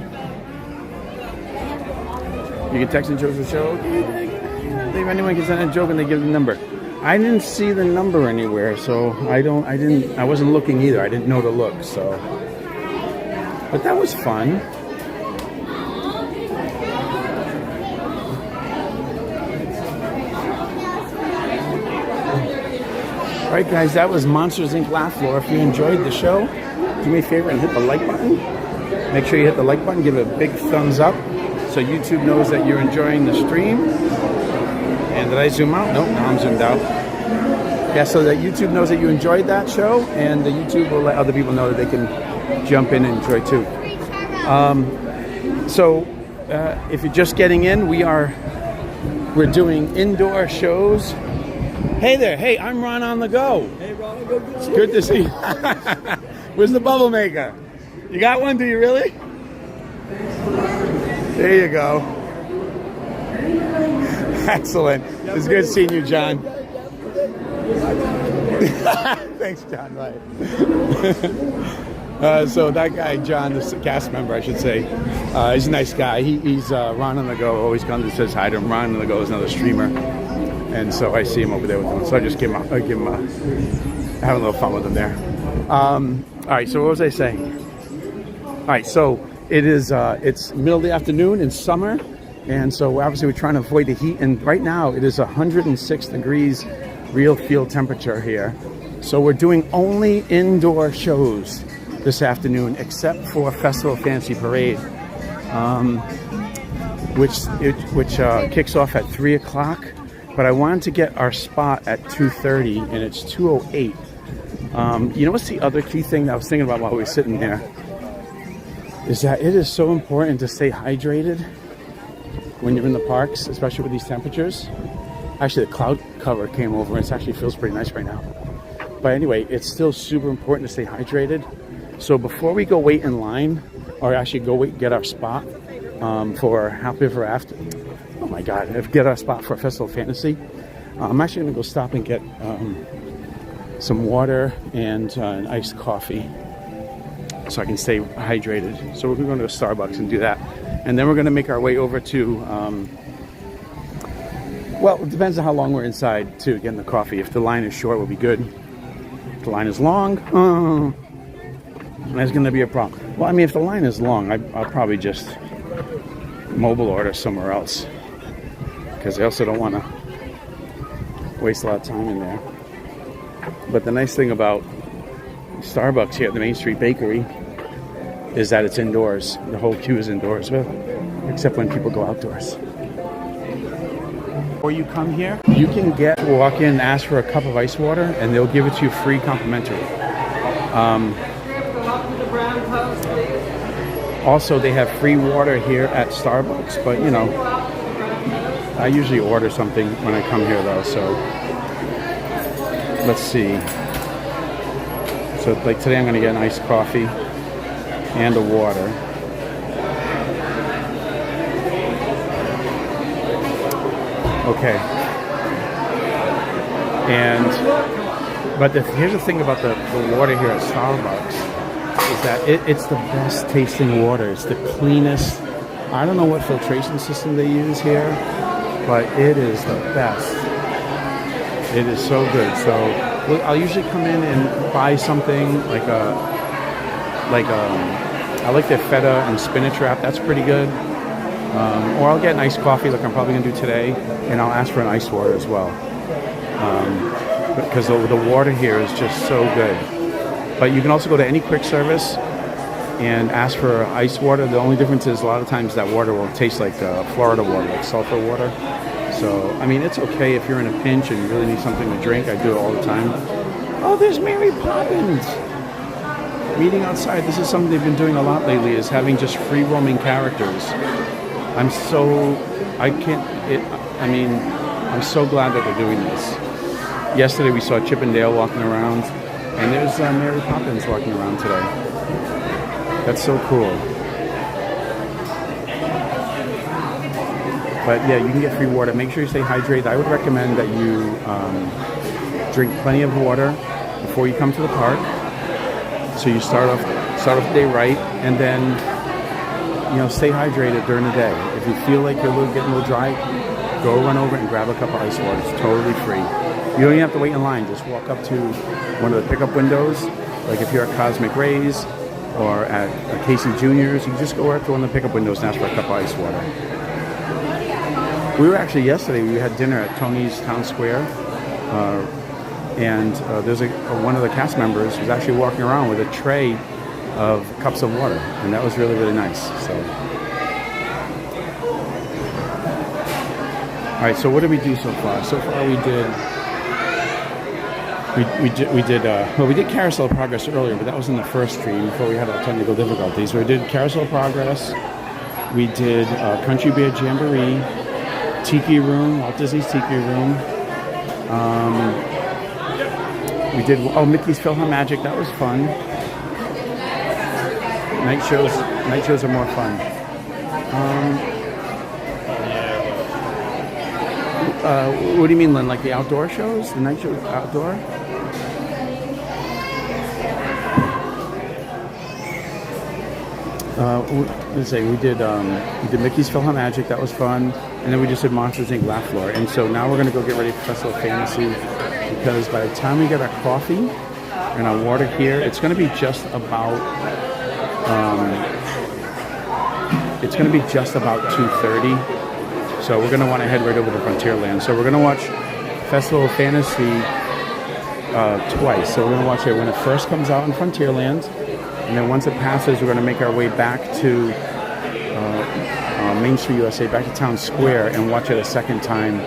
You can text and joke the show. If anyone can send a joke and they give the number. I didn't see the number anywhere, so I wasn't looking either. I didn't know to look, so. But that was fun. Alright guys, that was Monsters Inc. Laugh Floor. If you enjoyed the show, do me a favor and hit the like button. Make sure you hit the like button, give it a big thumbs up so YouTube knows that you're enjoying the stream. And did I zoom out? Nope, now I'm zoomed out. Yeah, so that YouTube knows that you enjoyed that show, and the YouTube will let other people know that they can jump in and enjoy too. If you're just getting in, we're doing indoor shows. Hey there, hey, I'm Ron on the Go. Hey Ron, it's good to see you. Where's the bubble maker? You got one, do you really? There you go. Excellent. It's good seeing you, John. Thanks, John. Bye. So that guy, John, the cast member, I should say, he's a nice guy. He's Ron on the Go. Always comes and says hi to him. Ron on the Go is another streamer, and so I see him over there with him. So I just give him having a little fun with him there. All right. So what was I saying? All right. So it's middle of the afternoon in summer. And so obviously we're trying to avoid the heat, and right now it is 106 degrees real field temperature here. So we're doing only indoor shows this afternoon, except for Festival Fantasy Parade, which kicks off at 3 o'clock. But I wanted to get our spot at 2:30, and it's 2:08. You know what's the other key thing that I was thinking about while we were sitting there? Is that it is so important to stay hydrated when you're in the parks, especially with these temperatures. Actually, the cloud cover came over and it actually feels pretty nice right now. But anyway, it's still super important to stay hydrated. So before we go wait in line, or actually go get our spot for Happy Ever After, oh my God, get our spot for Festival Fantasy, I'm actually going to go stop and get some water and an iced coffee so I can stay hydrated. So we're going to go to Starbucks and do that. And then we're going to make our way over to, well, it depends on how long we're inside to get the coffee. If the line is short, we'll be good. If the line is long, that's going to be a problem. Well, I mean, if the line is long, I'll probably just mobile order somewhere else, because I also don't want to waste a lot of time in there. But the nice thing about Starbucks here at the Main Street Bakery is that it's indoors. The whole queue is indoors, well, except when people go outdoors. Before you come here, you can walk in and ask for a cup of ice water, and they'll give it to you free complimentary. Also, they have free water here at Starbucks, but you know, I usually order something when I come here though, so let's see. So like today I'm going to get an iced coffee and a water. Okay. But here's the thing about the water here at Starbucks is that it's the best tasting water. It's the cleanest. I don't know what filtration system they use here, but it is the best. It is so good. So I'll usually come in and buy something like I like their feta and spinach wrap. That's pretty good. Or I'll get an iced coffee like I'm probably going to do today, and I'll ask for an iced water as well. Because the water here is just so good. But you can also go to any quick service and ask for ice water. The only difference is a lot of times that water will taste like Florida water, like sulfur water. So, I mean, it's okay if you're in a pinch and you really need something to drink. I do it all the time. Oh, there's Mary Poppins! Meeting outside. This is something they've been doing a lot lately, is having just free roaming characters. I'm so glad that they're doing this. Yesterday we saw Chip and Dale walking around, and there's Mary Poppins walking around today. That's so cool. But yeah, you can get free water. Make sure you stay hydrated. I would recommend that you drink plenty of water before you come to the park. So you start off the day right, and then stay hydrated during the day. If you feel like you're getting a little dry, go run over and grab a cup of ice water. It's totally free. You don't even have to wait in line. Just walk up to one of the pickup windows. Like if you're at Cosmic Rays or at Casey Jr.'s, you just go up to one of the pickup windows and ask for a cup of ice water. We were actually yesterday, we had dinner at Tony's Town Square, and there's one of the cast members who's actually walking around with a tray of cups of water, and that was really, really nice. So, all right. So what did we do so far? So far we did Carousel of Progress earlier, but that was in the first stream before we had our technical difficulties. So we did Carousel of Progress. We did Country Bear Jamboree, Tiki Room, Walt Disney's Tiki Room. We did Mickey's PhilharMagic. That was fun. Night shows are more fun. What do you mean, Lynn? Like the outdoor shows? The night shows outdoor? Let's say we did Mickey's PhilharMagic. That was fun, and then we just did Monsters Inc. Laugh Floor. And so now we're gonna go get ready for Festival of Fantasy, because by the time we get our coffee and our water here, it's gonna be just about 2:30. So we're gonna want to head right over to Frontierland. So we're gonna watch Festival of Fantasy twice. So we're gonna watch it when it first comes out in Frontierland, and then once it passes, we're gonna make our way back to Main Street, U.S.A., back to Town Square, and watch it a second time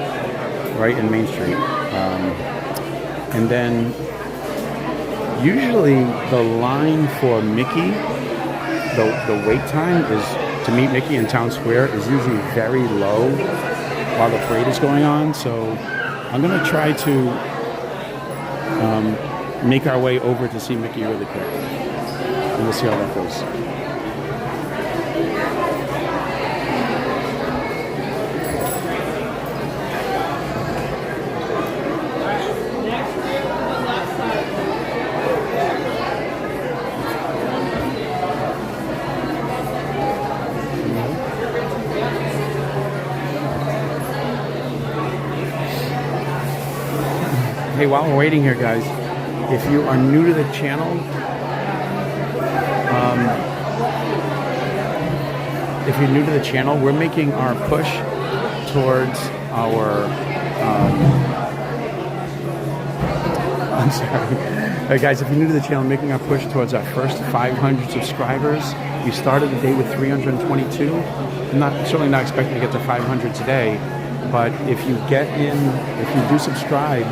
right in Main Street. And then usually the line for Mickey, the wait time is to meet Mickey in Town Square is usually very low while the parade is going on. So I'm going to try to make our way over to see Mickey really quick. And we'll see how that goes. Hey, while we're waiting here, guys, if you are new to the channel, we're making our push towards our. I'm sorry. Hey guys, if you're new to the channel, making our push towards our first 500 subscribers. We started the day with 322. I'm certainly not expecting to get to 500 today, but if you do subscribe,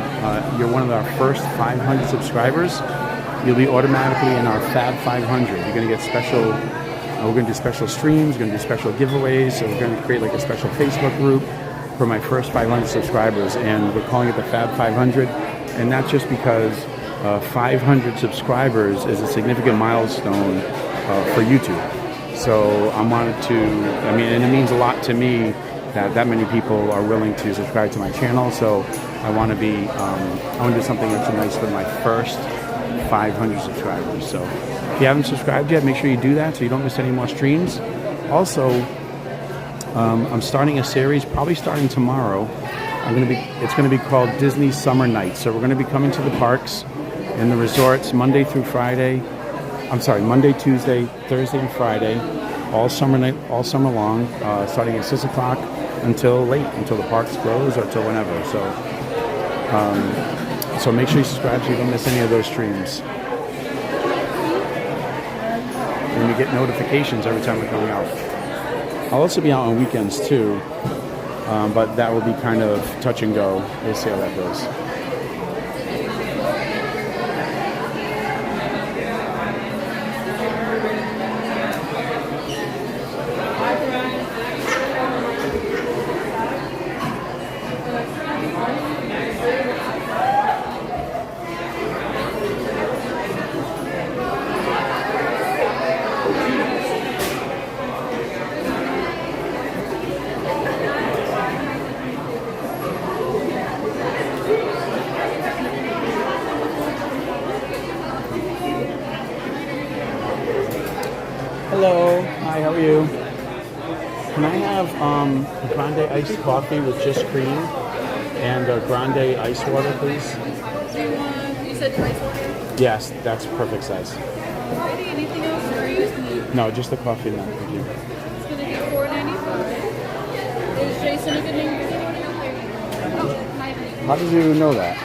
you're one of our first 500 subscribers. You'll be automatically in our Fab 500. You're going to get special. We're going to do special streams. We're going to do special giveaways. So we're going to create like a special Facebook group for my first 500 subscribers, and we're calling it the Fab 500. And that's just because 500 subscribers is a significant milestone for YouTube. So and it means a lot to me that many people are willing to subscribe to my channel. So I want to do something that's nice with my first 500 subscribers. So if you haven't subscribed yet, make sure you do that so you don't miss any more streams. Also, I'm starting a series, probably starting tomorrow. It's going to be called Disney Summer Nights. So we're going to be coming to the parks and the resorts Monday, Tuesday, Thursday, and Friday, all summer long, starting at 6 o'clock until the parks close or till whenever. So make sure you subscribe so you don't miss any of those streams. And you get notifications every time we're coming out. I'll also be out on weekends too, but that will be kind of touch and go. We'll see how that goes. Hello. Hi, how are you? Can I have grande iced coffee with just cream and grande ice water, please? Do you said ice water? Yes, that's perfect size. Alrighty, anything else or you just need? No, just the coffee now. Thank you. It's going to be $4.95. Is Jason a good name? How did you know that?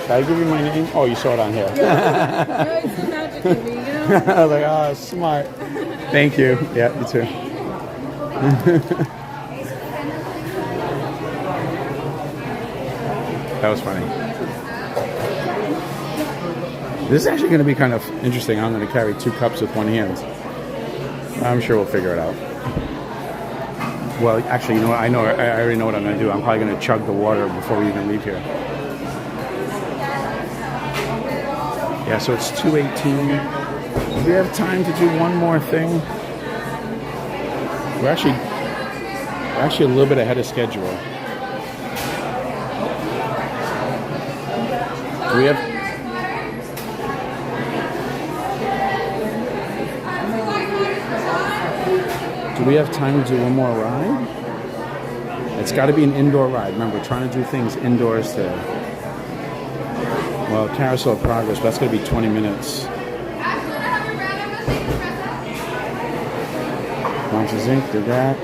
Did I give you my name? Oh, you saw it on here. Yeah, it's the magic in me, you know? I was like, oh, smart. Thank you. Yeah, you too. That was funny. This is actually going to be kind of interesting. I'm going to carry 2 cups with one hand. I'm sure we'll figure it out. Well, actually, you know what? I already know what I'm going to do. I'm probably going to chug the water before we even leave here. Yeah, so it's 2:18. Do we have time to do one more thing? We're actually a little bit ahead of schedule. Do we have time to do one more ride? It's got to be an indoor ride. Remember, we're trying to do things indoors today. Well, Carousel of Progress, but that's going to be 20 minutes. Monsters Inc. did that.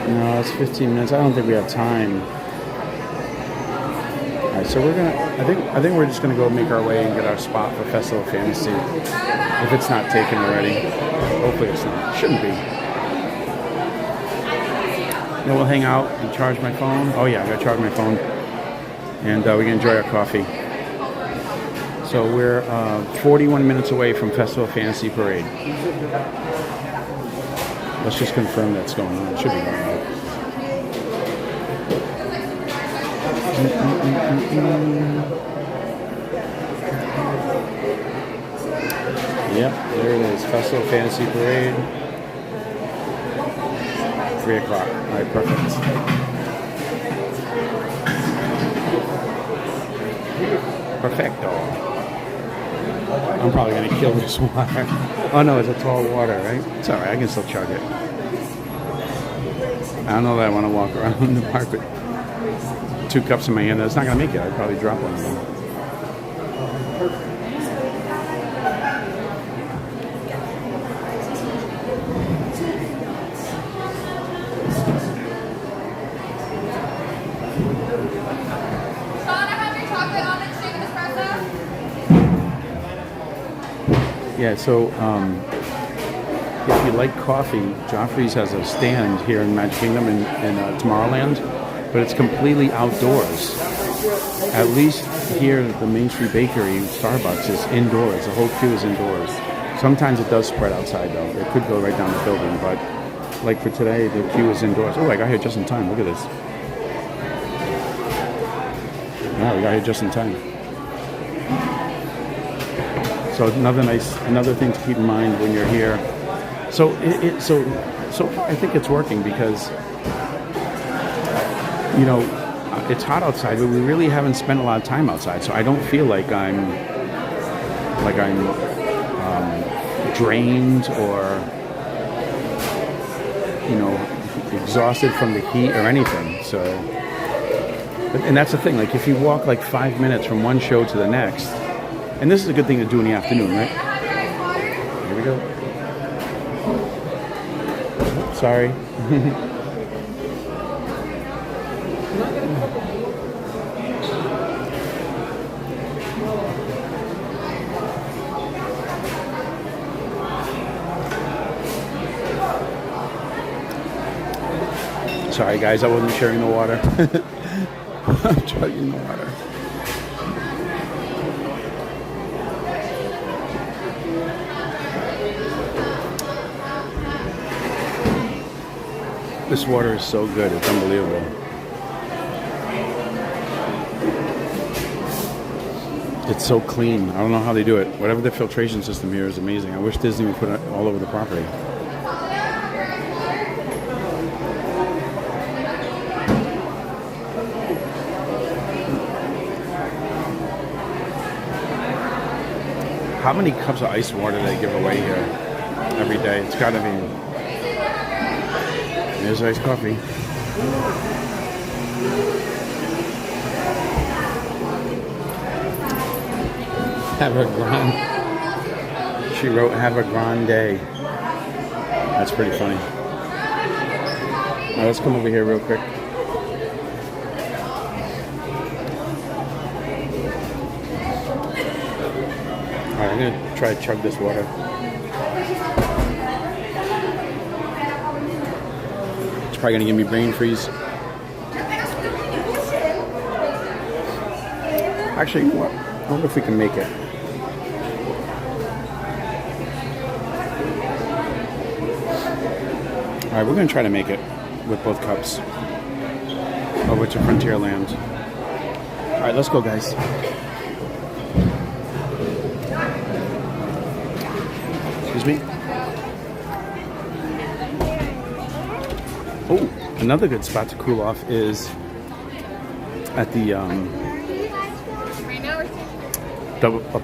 No, it's 15 minutes. I don't think we have time. All right, so we're gonna. I think we're just gonna go make our way and get our spot for Festival of Fantasy. If it's not taken already, hopefully it's not. Shouldn't be. Then we'll hang out and charge my phone. Oh yeah, I gotta charge my phone, and we can enjoy our coffee. So we're 41 minutes away from Festival of Fantasy Parade. Let's just confirm that's going on. It should be going on. Yep, there it is. Festival of Fantasy Parade. 3 o'clock. All right, perfect. Perfecto. I'm probably going to kill this water. Oh no, it's a tall water, right? It's alright, I can still chug it. I don't know that I want to walk around the park with 2 cups in my hand. That's not going to make it. I'd probably drop one of them. Yeah, so if you like coffee, Joffrey's has a stand here in Magic Kingdom in Tomorrowland, but it's completely outdoors. At least here, the Main Street Bakery, Starbucks, is indoors. The whole queue is indoors. Sometimes it does spread outside, though. It could go right down the building, but like for today, the queue is indoors. Oh, I got here just in time. Look at this. Yeah, we got here just in time. So another thing to keep in mind when you're here. So so far I think it's working because you know it's hot outside, but we really haven't spent a lot of time outside. So I don't feel like I'm drained or exhausted from the heat or anything. So, and that's the thing. Like if you walk like 5 minutes from one show to the next. And this is a good thing to do in the afternoon, right? Here we go. Sorry. Sorry, guys, I wasn't sharing the water. I'm chugging the water. This water is so good, it's unbelievable. It's so clean. I don't know how they do it. Whatever the filtration system here is amazing. I wish Disney would put it all over the property. How many cups of ice water do they give away here every day? It's gotta be. There's iced coffee. Have a grande. She wrote, "Have a grande day." That's pretty funny. Now let's come over here real quick. Alright, I'm gonna try to chug this water. Probably gonna give me brain freeze. Actually, what? I wonder if we can make it. All right, we're gonna try to make it with both cups over to Frontierland. All right, let's go, guys. Excuse me. Oh, another good spot to cool off is at the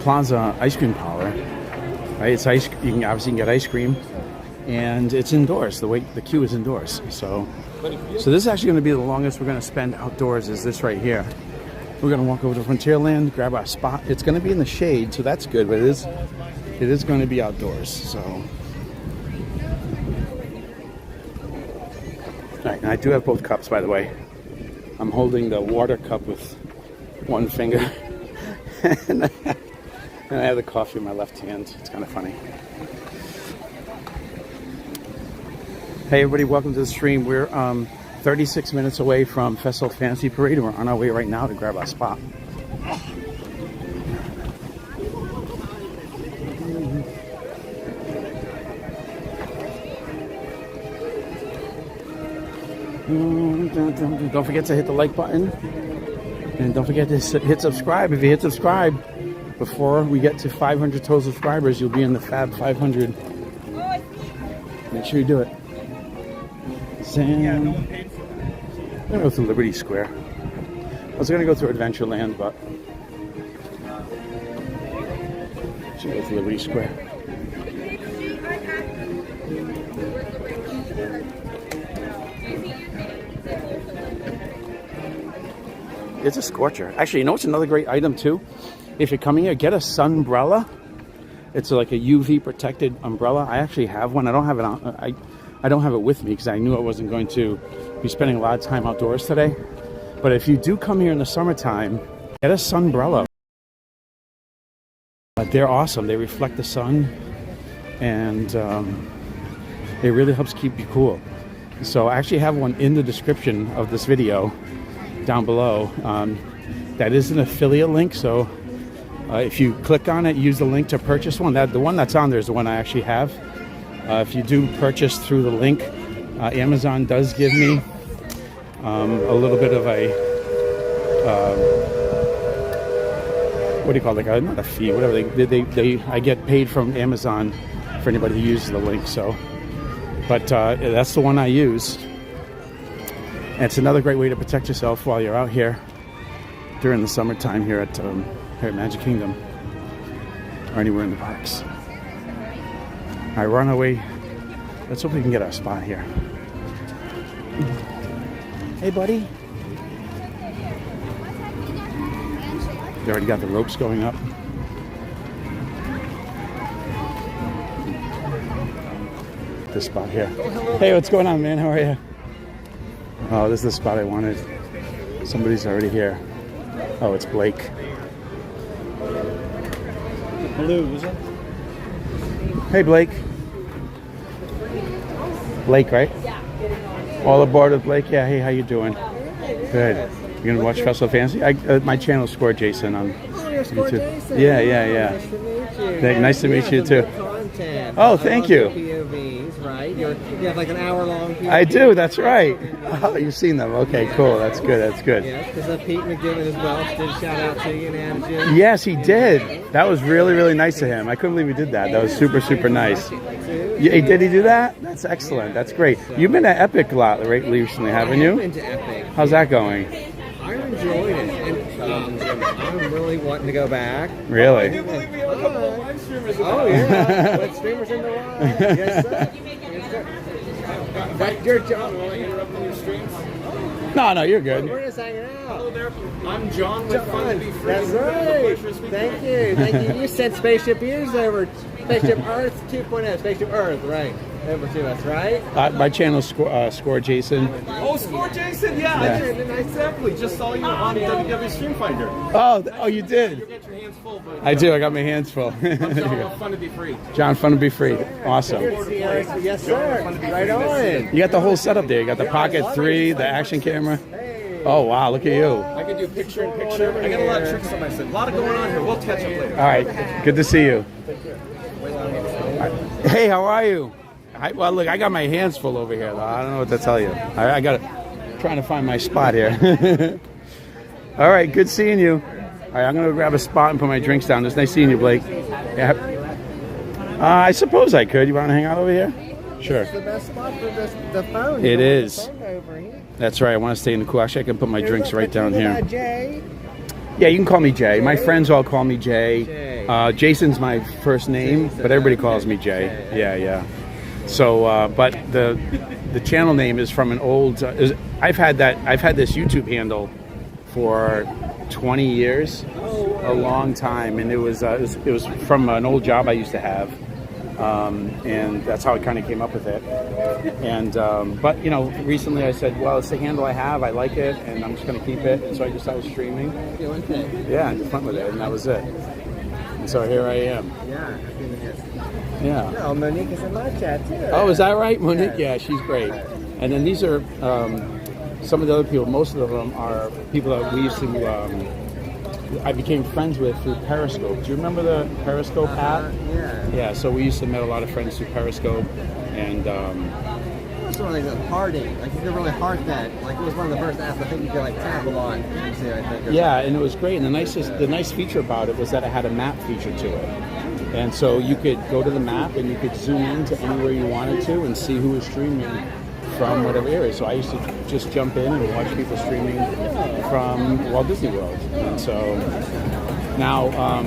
Plaza ice cream parlor. Right, it's ice. You can obviously get ice cream, and it's indoors. The queue is indoors. So this is actually going to be the longest we're going to spend outdoors. Is this right here? We're going to walk over to Frontierland, grab our spot. It's going to be in the shade, so that's good. But it is going to be outdoors. So. All right, and I do have both cups, by the way. I'm holding the water cup with one finger, and I have the coffee in my left hand. It's kind of funny. Hey, everybody, welcome to the stream. We're 36 minutes away from Festival Fantasy Parade, and we're on our way right now to grab our spot. Don't forget to hit the like button, and don't forget to hit subscribe. If you hit subscribe before we get to 500 total subscribers, you'll be in the Fab 500. Make sure you do it. Sam. I'm gonna go through Liberty Square. I was gonna go through Adventureland, but I should go through Liberty Square. it's a scorcher. Actually, you know what's another great item too? If you're coming here, get a sunbrella. It's like a UV protected umbrella. I actually have one. I don't have it on. I don't have it with me because I knew I wasn't going to be spending a lot of time outdoors today. But if you do come here in the summertime, get a sunbrella. They're awesome. They reflect the sun, and it really helps keep you cool. So I actually have one in the description of this video down below. That is an affiliate link, so if you click on it, use the link to purchase one. The one that's on there is the one I actually have. If you do purchase through the link, Amazon does give me a little bit of a what do you call it? Like not a fee, whatever. I get paid from Amazon for anybody who uses the link. So, but that's the one I use, and it's another great way to protect yourself while you're out here during the summertime here at Magic Kingdom or anywhere in the parks. All right, we're on our way. Let's hope we can get our spot here. Hey, buddy. They already got the ropes going up. This spot here. Hey, what's going on, man? How are you? Oh, this is the spot I wanted. Somebody's already here. Oh, it's Blake. Hello, is it? Hey, Blake. Blake, right? All aboard with Blake? Yeah, hey, how you doing? Good. You gonna watch Festival of Fantasy? My channel is ScoreJason on YouTube. Yeah. Nice to meet you too. Oh, thank you. POVs, right? You have like an hour-long POV. I do. That's right. Oh, you've seen them. Okay, cool. That's good. That's good. Yes, because Pete McGibbon as well did a shout out to you and added you. Yes, he did. That was really, really nice of him. I couldn't believe he did that. That was super, super nice. Yeah, did he do that? That's excellent. That's great. You've been to Epic a lot recently, haven't you? I've been to Epic. How's that going? I enjoyed it, and I'm really wanting to go back. Really? I do believe we have a couple of live streamers. Oh yeah, with streamers in the live. Yes, sir. Yes, sir. That's your job. Want to interrupt on your streams? No, you're good. We're just hanging out. Hello there. I'm John with Fun to Be Free. That's right. Thank you. You sent Spaceship Ears over. Spaceship Earth 2.0. Spaceship Earth, right? Over to us, right? My channel is ScoreJason. Oh, ScoreJason? Yeah. I simply just saw you on WWE Stream Finder. Oh, you did? You get your hands full, but I do. I got my hands full. I'm John with Fun to Be Free. John, Fun to Be Free. Awesome. Yes, sir. Right on. You got the whole setup there. You got the Pocket 3, the action camera. Oh, wow. Look at you. I can do picture-in-picture. I got a lot of tricks on my set. A lot going on here. We'll catch up later. All right. Good to see you. Hey, how are you? Well, look, I got my hands full over here, though. I don't know what to tell you. I got trying to find my spot here. All right, good seeing you. All right, I'm going to grab a spot and put my drinks down. It's nice seeing you, Blake. Yeah. I suppose I could. You want to hang out over here? Sure. It's the best spot for the phone. It is. That's right. I want to stay in the cool. Actually, I can put my drinks right down here. Jay. Yeah, you can call me Jay. My friends all call me Jay. Jason's my first name, but everybody calls me Jay. Yeah. So, but the channel name is from an old. I've had this YouTube handle for 20 years, a long time, and it was from an old job I used to have, and that's how I kind of came up with it. And but recently I said, well, it's the handle I have. I like it, and I'm just going to keep it. And so I just started streaming. Yeah, and just went with it, and that was it. And so here I am. Yeah. Oh, Monique is in my chat too. Oh, is that right? Monique? Yeah, she's great. And then these are some of the other people. Most of them are people that we used to. I became friends with through Periscope. Do you remember the Periscope app? Yeah. So we used to meet a lot of friends through Periscope, and. It was sort of like a hearting. Like you could really heart that. Like it was one of the first apps I think you could like tap a lot. I think. Yeah, and it was great. And the nice feature about it was that it had a map feature to it. And so you could go to the map and you could zoom in to anywhere you wanted to and see who was streaming from whatever area. So I used to just jump in and watch people streaming from Walt Disney World. And so now, I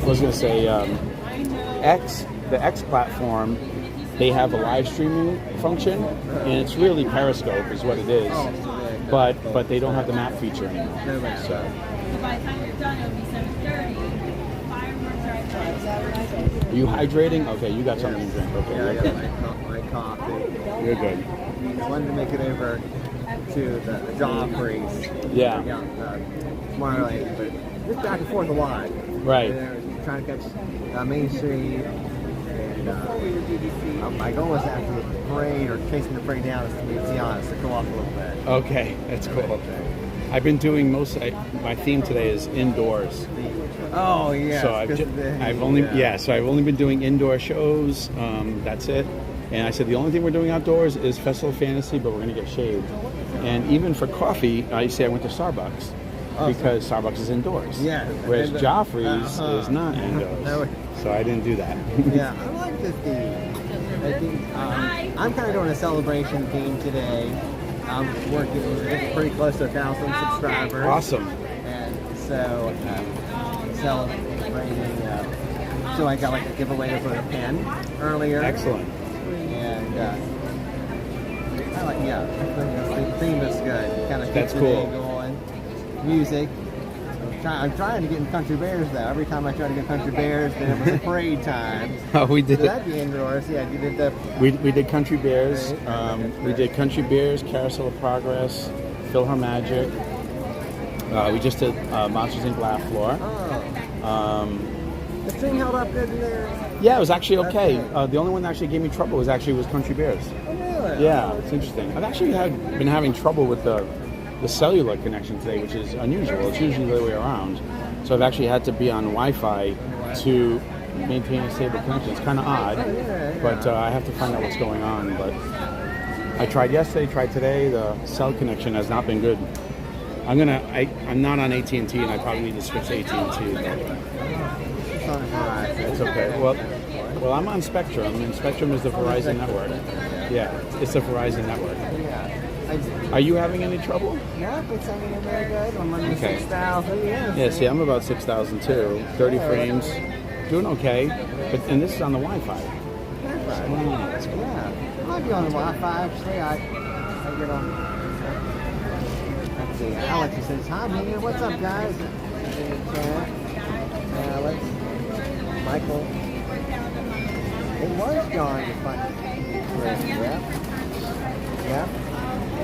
was going to say, the X platform, they have a live streaming function, and it's really Periscope is what it is. but they don't have the map feature anymore. So by the time you're done, it'll be 7:30. Fireworks are at 5. Are you hydrating? Okay, you got something to drink. Okay, Yeah, I you're got good. my coffee. You're good. I wanted to make it over to the Jamborees. Yeah. Tomorrow, but just back and forth a lot. Right. Trying to catch Main Street. And my goal is after the parade or chasing the parade down is to be honest, to go off a little bit. Okay, that's cool. I've been doing my theme today is indoors. Oh yeah. So I've only been doing indoor shows. That's it. And I said the only thing we're doing outdoors is Festival Fantasy, but we're going to get shaved. And even for coffee, I say I went to Starbucks because Starbucks is indoors. Yeah. Whereas Joffrey's is not indoors. So I didn't do that. Yeah, I like the theme. I think I'm kind of doing a celebration theme today. I'm working pretty close to 1,000 subscribers. Awesome. And so celebrating. So I got like a giveaway for a pen earlier. Excellent. And I like, the theme is good. Kind of keeps the day going. Music. I'm trying to get in Country Bears though. Every time I try to get Country Bears, then it was a parade time. Oh, we did. So that'd be indoors. Yeah, you did the. We did Country Bears. We did Country Bears, Carousel of Progress, PhilharMagic. We just did Monsters Inc. Laugh Floor. The thing held up good in there. Yeah, it was actually okay. The only one that actually gave me trouble was Country Bears. Oh, really? Yeah, it's interesting. I've actually been having trouble with the cellular connection today, which is unusual. It's usually the other way around. So I've actually had to be on Wi-Fi to maintain a stable connection. It's kind of odd, but I have to find out what's going on. But I tried yesterday, tried today. The cell connection has not been good. I'm not on AT&T, and I probably need to switch to AT&T. It's okay. Well, I'm on Spectrum, and Spectrum is the Verizon network. Yeah, it's the Verizon network. Are you having any trouble? Yeah, it's hanging in there good. I'm on 6,000. Yeah, see, I'm about 6,000 too. 30 frames. Doing okay. And this is on the Wi-Fi. Yeah. I might be on the Wi-Fi actually. I get on. Let's see. Alex says, "Hi, man. What's up, guys?" Alex. Michael. It was John. Yep.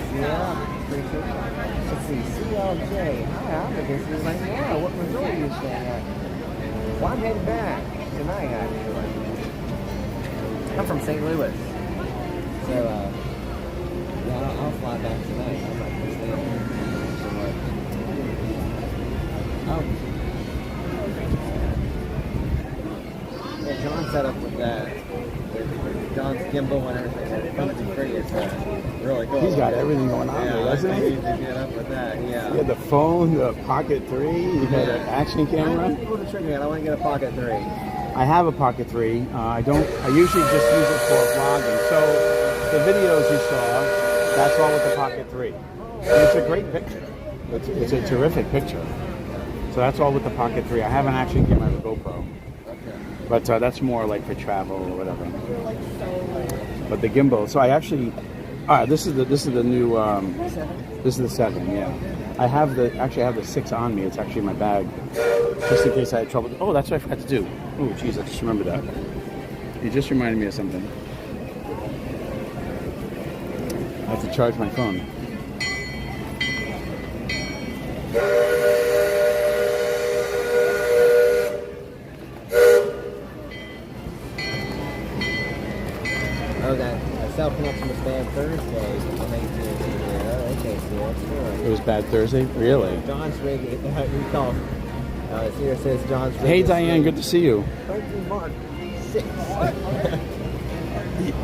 Yeah, appreciate it. Let's see, CLJ. Hi, I'm the business right now. What resort are you staying at? Well, I'm heading back tonight, actually. I'm from St. Louis. So, yeah, I'll fly back tonight. I'm not going to stay here so much. Oh. Yeah, John set up with that. John's gimbal and everything. It's pretty. It's really cool. He's got everything going on there, doesn't he? To get up with that, yeah. You had the phone, the Pocket 3, you got an action camera. I pull the trigger and I want to get a Pocket 3. I have a Pocket 3. I usually just use it for vlogging. So the videos you saw, that's all with the Pocket 3. And it's a great picture. It's a terrific picture. So that's all with the Pocket 3. I have an action camera, I have a GoPro. But that's more like for travel or whatever. But the gimbal. So I actually, this is the new. This is the 7. Yeah, I have the 6 on me. It's actually in my bag, just in case I had trouble. Oh, that's what I forgot to do. Oh, geez, I just remembered that. You just reminded me of something. I have to charge my phone. Oh, that cell connection was bad Thursday. Okay, so that's good. It was bad Thursday? Really? John's rig, we call here it says John's rig. Hey, Diane, good to see you. Mark 6.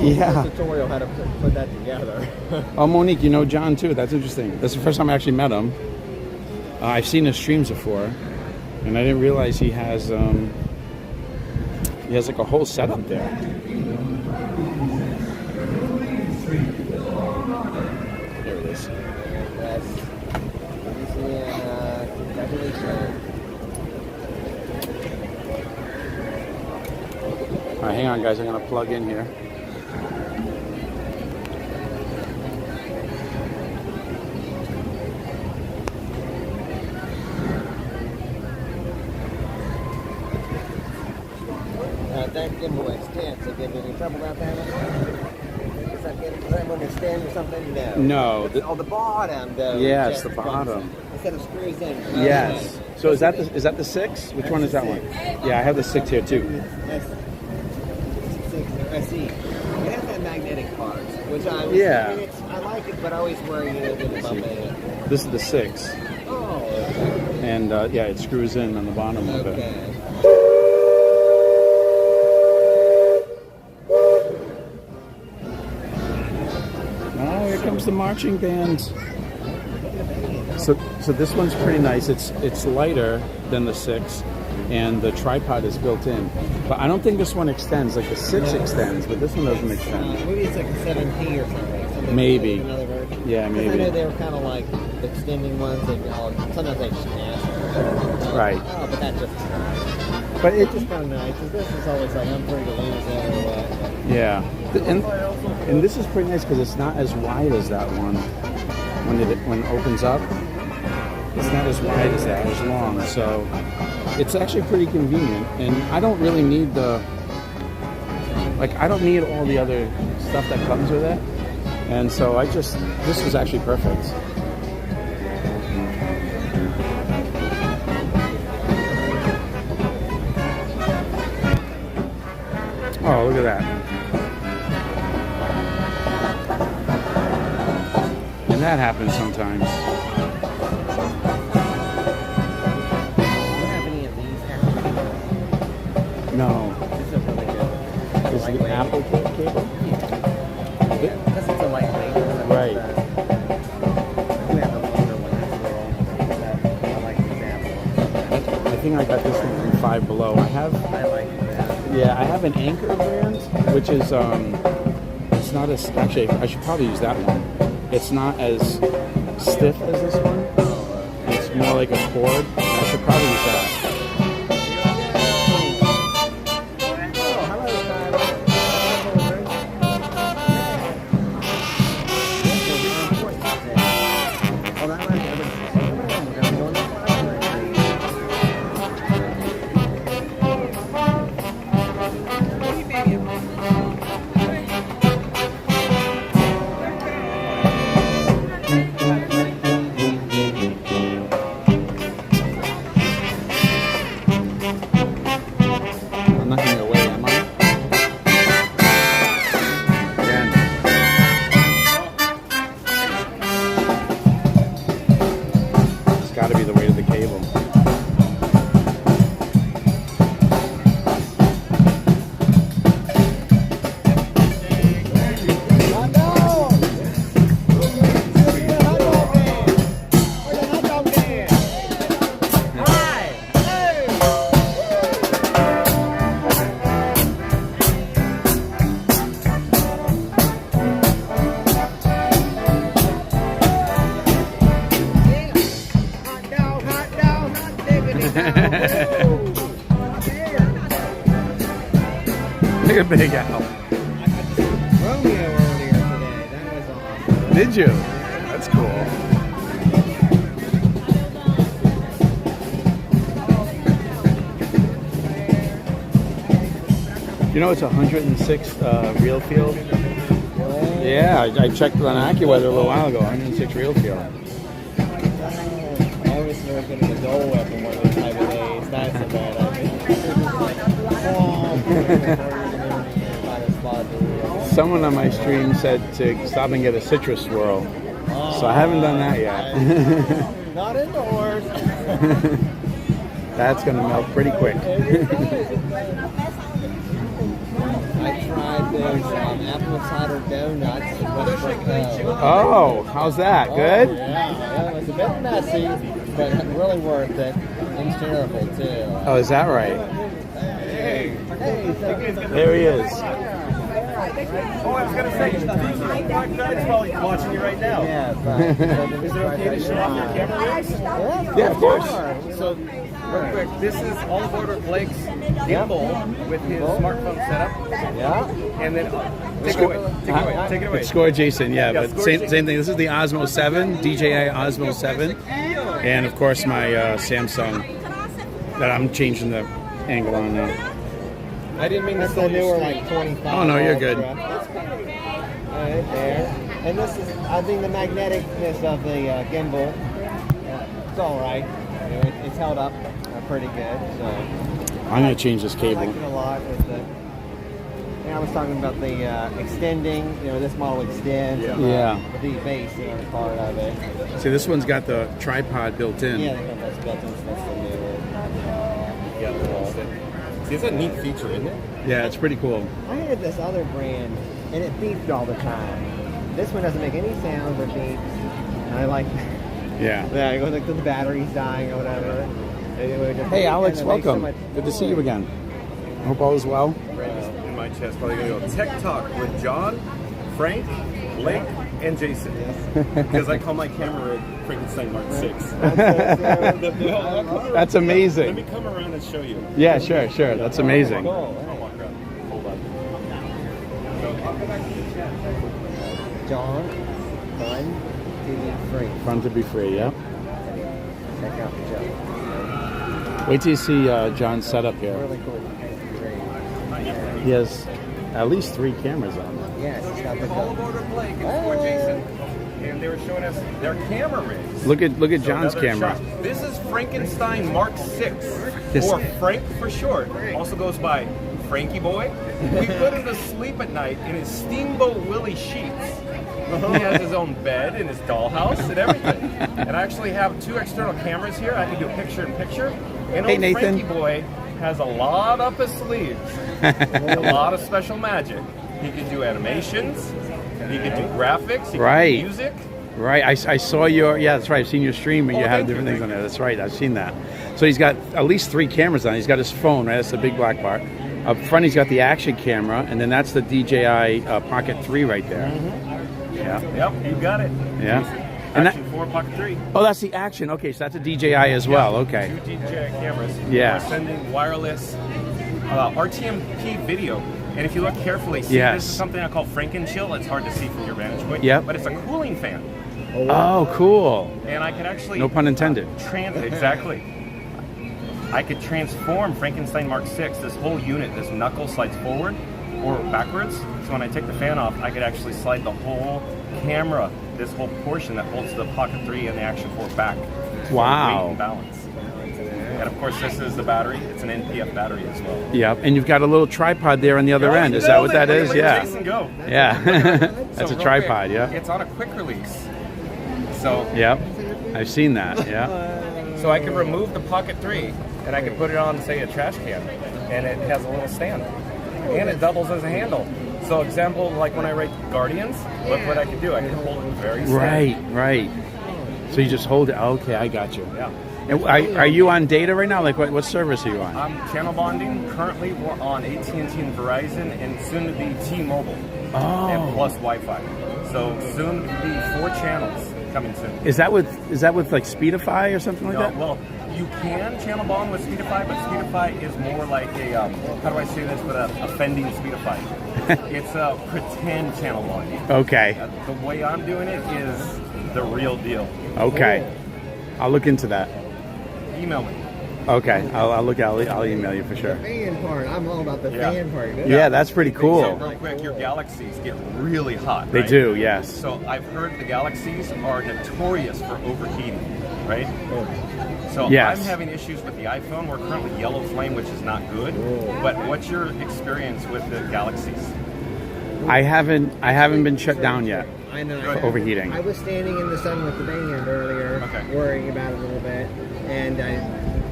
Yeah. Tutorial how to put that together. Oh, Monique, you know John too. That's interesting. That's the first time I actually met him. I've seen his streams before, and I didn't realize he has like a whole setup there. There it is. All right, hang on, guys. I'm gonna plug in here. extend or something? No. No. The bottom, though. Yeah, it's the bottom. Instead of screws in. Yes. So is that the 6? Which one is that one? Yeah, I have the 6 here too. That's 6. I see. It has that magnetic part, which I like it, but I always worry that it's bumping it. This is the 6. Oh. Okay. And yeah, it screws in on the bottom of it. Oh, here comes the marching band. So this one's pretty nice. It's lighter than the 6, and the tripod is built in. But I don't think this one extends. Like the 6 extends, but this one doesn't extend. Maybe it's like a 7P or something. Maybe. Another version. Yeah, maybe. I know they were kind of like extending ones. Sometimes they just ask. Right. Oh, but that just. But it's just kind of nice. This is always like I'm free to lose that or what. Yeah, and this is pretty nice because it's not as wide as that one. When it opens up, it's not as wide as that, as long. So it's actually pretty convenient. And I don't really need I don't need all the other stuff that comes with it. And so this is actually perfect. Oh, look at that. And that happens sometimes. Do you have any of these? No. This is really good. Is it the Apple cable? Yeah, this is a lightweight. Right. We have a longer one as well. I like these Apple. I think I got this one from Five Below. I like that. Yeah, I have an Anchor brand, which is it's not as actually I should probably use that one. It's not as stiff as this one. It's more like a cord. I should probably use that. Look at Big Al. Romeo earlier today. That was awesome. Did you? That's cool. You know it's 106 real field? Yeah, I checked it on AccuWeather a little while ago. 106 real field. I was working in the Dole Whip on one of those type of days. That's so bad. Someone on my stream said to stop and get a citrus swirl. So I haven't done that yet. Not indoors. That's going to melt pretty quick. I tried those apple cider donuts. Oh, how's that? Good? Yeah, it was a bit messy, but really worth it. And terrible, too. Oh, is that right? There he is. Oh, I was going to say, it's probably watching you right now. Yeah, is it okay to show off your camera? Yeah, of course. So, real quick, this is all aboard with Blake's gimbal with his smartphone setup. Yeah. And then, take it away. Take it away. It's ScoreJason, yeah, but ScoreJason. same thing. This is the Osmo 7, DJI Osmo 7. And, of course, my Samsung that I'm changing the angle on now. I didn't mean to say they were like 25. Oh, no, you're good. Right there. And this is, I think, the magneticness of the gimbal. It's all right. You know, it's held up pretty good. So I'm going to change this I cable. like it a lot. With the, I was talking about the extending. You know, this model extends. Yeah. The base, you know, part of it. See, this one's got the tripod built in. Yeah, they got that built in. So that's the new one. See, it's a neat feature, isn't it? Yeah, it's pretty cool. I had this other brand, and it beeped all the time. This one doesn't make any sounds or beeps. I like. Yeah. Yeah, it goes like the battery's dying or whatever. Hey, Alex, welcome. Good to see you again. Hope all is well. In my chest, probably gonna go Tech Talk with John, Frank, Blake, and Jason. Because I call my camera Frankenstein Mark 6. That's amazing. Let me come around and show you. Yeah, sure. That's amazing. I'll walk around. Hold on. John, fun to be free. Fun to be free, yeah. Check out the John. Wait till you see John's setup here. Really cool. He has at least 3 cameras on. Yes, it's got the All aboard our Blake and ScoreJason. And they were showing us their camera rigs. Look at John's camera. Shot. This is Frankenstein Mark 6, Yes. or Frank for short. Also goes by Frankie Boy. We put him to sleep at night in his Steamboat Willie sheets. He has his own bed and his dollhouse and everything. And I actually have 2 external cameras here. I can do picture-in-picture. And Hey, old Nathan. Frankie Boy has a lot up his sleeves. A lot of special magic. He can do animations. He can do graphics. He can do music. Right, I saw your, yeah, that's right, I've seen your stream and you have thank different you, things on there. That's right, I've seen that. So he's got at least 3 cameras on. He's got his phone, right? That's the big black part. Up front, he's got the action camera, and then that's the DJI Pocket 3 right there. Yeah. Yep, you got it. Yeah. And Action 4 Pocket 3. Oh, that's the action. Okay, so that's a DJI as well. Okay. 2 DJI cameras. Yeah. We're sending wireless RTMP video. And if you look carefully, see Yes. this is something I call Franken-chill. It's hard to see from your vantage point. Yep. But it's a cooling fan. Oh, cool. And I could actually... No pun intended. Exactly. I could transform Frankenstein Mark 6, this whole unit, this knuckle slides forward or backwards. So when I take the fan off, I could actually slide the whole camera, this whole portion that holds the Pocket 3 and the Action 4 back. Wow. Weight and balance. And of course, this is the battery. It's an NPF battery as well. Yeah, and you've got a little tripod there on the other end. Is that what that is? Look at Yeah. Jason go. Yeah. That's So a real tripod, quick, yeah. It's on a quick release. So Yep. I've seen that, yeah. So I can remove the Pocket 3 and I can put it on, say, a trash can, and it has a little stand. And it doubles as a handle. So example, like when I write Guardians, look what I can do. I can hold it very steady. Right. So you just hold it. Okay, I got you. Yeah. And are you on data right now? Like what service are you on? I'm channel bonding. Currently, we're on AT&T and Verizon, and soon to be T-Mobile. Oh. And plus Wi-Fi. So soon to be 4 channels coming soon. Is that with like Speedify or something like that? Well, you can channel bond with Speedify, but Speedify is more like a, how do I say this, but offending Speedify. It's a pretend channel bonding. Okay. The way I'm doing it is the real deal. Okay. I'll look into that. Email me. Okay. I'll email you for sure. The fan part. I'm all about the fan part. Yeah, that's pretty cool. So real quick, your galaxies get really hot. They right? do, yes. So I've heard the galaxies are notorious for overheating, right? So Yes. I'm having issues with the iPhone. We're currently yellow flame, which is not good. But what's your experience with the galaxies? I haven't been shut down yet. I know. For overheating. I was standing in the sun with the band earlier, worrying about it a little bit, and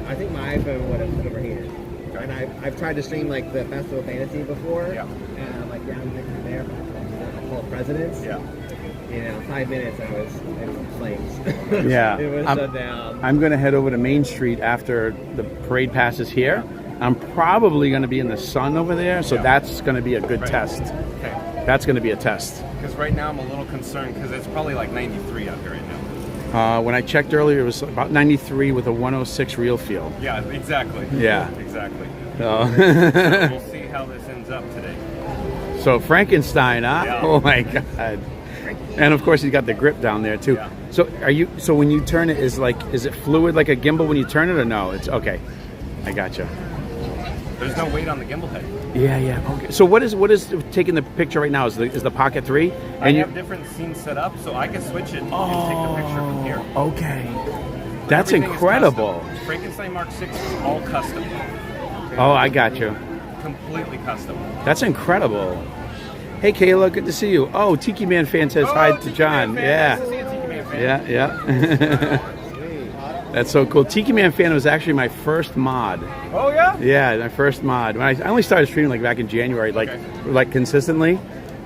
I think my iPhone would have overheated. And I've tried to stream like the Festival of Fantasy before, like down there, called Presidents. Yeah. You know, 5 minutes I was in flames. Yeah. It was shut down. I'm going to head over to Main Street after the parade passes here. I'm probably going to be in the sun over there, so that's going to be a good test. Okay. That's going to be a test. Because right now I'm a little concerned because it's probably like 93 out here right now. When I checked earlier, it was about 93 with a 106 real feel. Yeah, exactly. Yeah. Exactly. So We'll see how this ends up today. So Frankenstein, huh? Yeah. Oh my God! And of course, he's got the grip down there too. Yeah. So So when you turn it, is it fluid like a gimbal when you turn it, or no? It's okay. I gotcha. There's no weight on the gimbal head. Yeah, yeah. Okay. So what is taking the picture right now? Is the Pocket 3? I have different scenes set up, so I can switch it and take the picture from here. Okay. That's Everything is incredible. custom. Frankenstein Mark 6 is all custom. Oh, I got you. Completely custom. That's incredible. Hey, Kayla, good to see you. Oh, Tiki Man fan says hi to John. Nice to see you, Tiki Man fan. Yeah. That's so cool. Tiki Man fan was actually my first mod. Oh yeah? Yeah, my first mod. When I only started streaming like back in January, like consistently,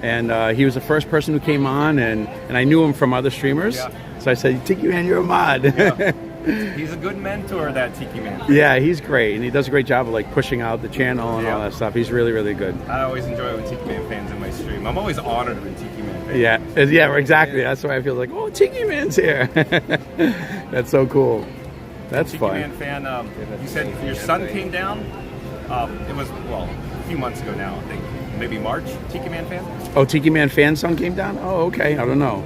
and he was the first person who came on, and I knew him from other streamers. Yeah. So I said, Tiki Man, you're a mod. Yeah. He's a good mentor, that Tiki Man. Yeah, he's great, and he does a great job of like pushing out the channel and all that stuff. He's really, really good. I always enjoy it when Tiki Man fans in my stream. I'm always honored when Tiki Man fans. Yeah, exactly. That's why I feel like, oh, Tiki Man's here. That's so cool. That's Tiki fun. Man fan, you said your son came down. It was, well, a few months ago now, I think. Maybe March. Tiki Man fan? Oh, Tiki Man fan son came down? Oh, okay. I don't know.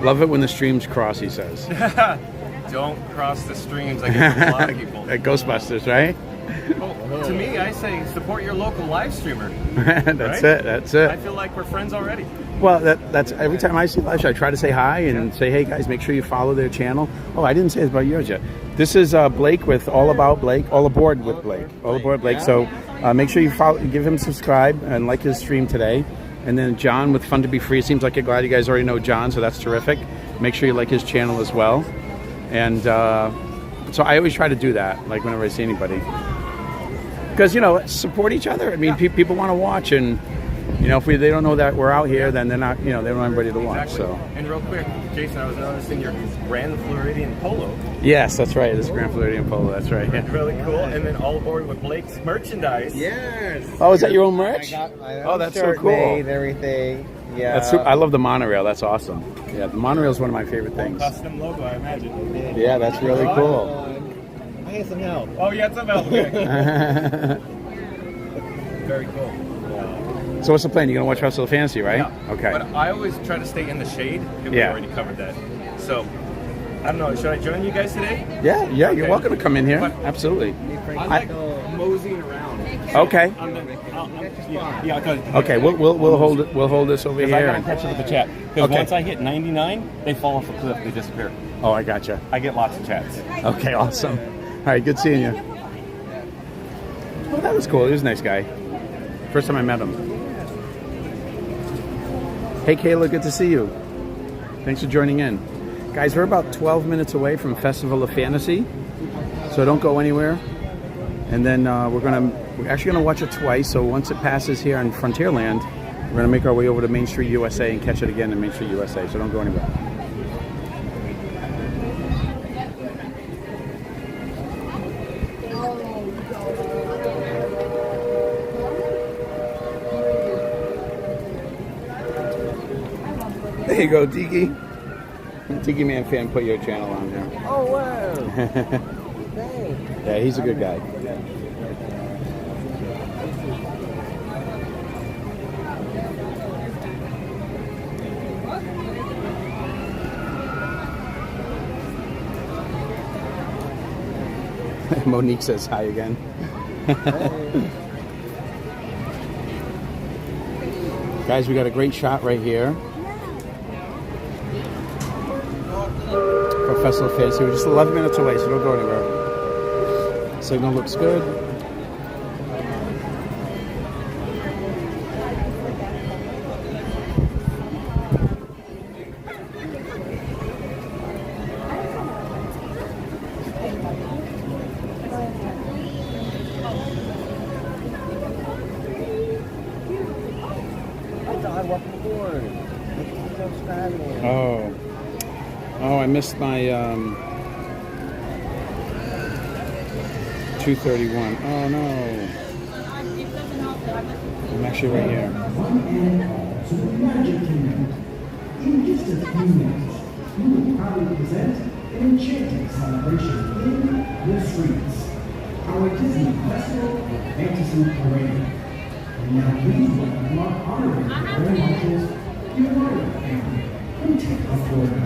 Love it when the streams cross, he says. Don't cross the streams. I guess a lot of people. At Ghostbusters, right? Well, to me, I say support your local live streamer. That's right? it. That's it. I feel like we're friends already. Well, that's every time I see live show, I try to say hi and say, hey guys, make sure you follow their channel. Oh, I didn't say this about yours yet. This is Blake with All Aboard Blake. All Aboard Blake. So make sure you follow, give him a subscribe and like his stream today. And then John with Fun to Be Free. It seems like you're glad you guys already know John, so that's terrific. Make sure you like his channel as well. And so I always try to do that, like whenever I see anybody. Because, support each other. I mean, people want to watch, and, if they don't know that we're out here, then they're not, they don't have anybody to watch. Exactly. So. And real quick, Jason, I was noticing your Grand Floridian polo. Yes, that's right. This is Grand Floridian polo. That's right. Yeah. Really cool. And then All Aboard with Blake's merchandise. Yes. Oh, is that your own merch? I got my own that's so shirt cool. made and everything. Yeah. I love the monorail. That's awesome. Yeah, the monorail is one of my favorite things. Custom logo, I imagine. Yeah, that's really cool. I need some help. Oh, you had some help. Okay. Very cool. So what's the plan? You're going to watch Carousel of Fantasy, right? Yeah. Okay. But I always try to stay in the shade. We already covered that. So, I don't know. Should I join you guys today? Yeah, Okay. You're welcome to come in here. But Absolutely. I like moseying around. Okay. Okay, we'll hold it. We'll hold this over here. I gotta catch up with the chat. Because Okay. once I hit 99, they fall off a cliff. They disappear. Oh, I gotcha. I get lots of chats. Okay, awesome. All right, good seeing you. Oh, that was cool. He was a nice guy. First time I met him. Hey, Kayla, good to see you. Thanks for joining in. Guys, we're about 12 minutes away from Festival of Fantasy, so don't go anywhere. And then we're actually gonna watch it twice. So once it passes here in Frontierland, we're gonna make our way over to Main Street USA and catch it again in Main Street USA. So don't go anywhere. There you go, Tiki. Tiki Man fan put your channel on there. Oh, wow. Thanks. Yeah, he's a good guy. Monique says hi again. Guys, we got a great shot right here for Festival of Fantasy. We're just 11 minutes away, so don't go anywhere. Signal looks good. Oh, I missed my 231. Oh no. I'm actually right here. In just a few minutes, we will proudly present an Enchanted celebration in the streets. Our Disney Festival of Fantasy Parade. And now please welcome our honorary Grand Marshals, PhilharMagic family, from Tampa, Florida.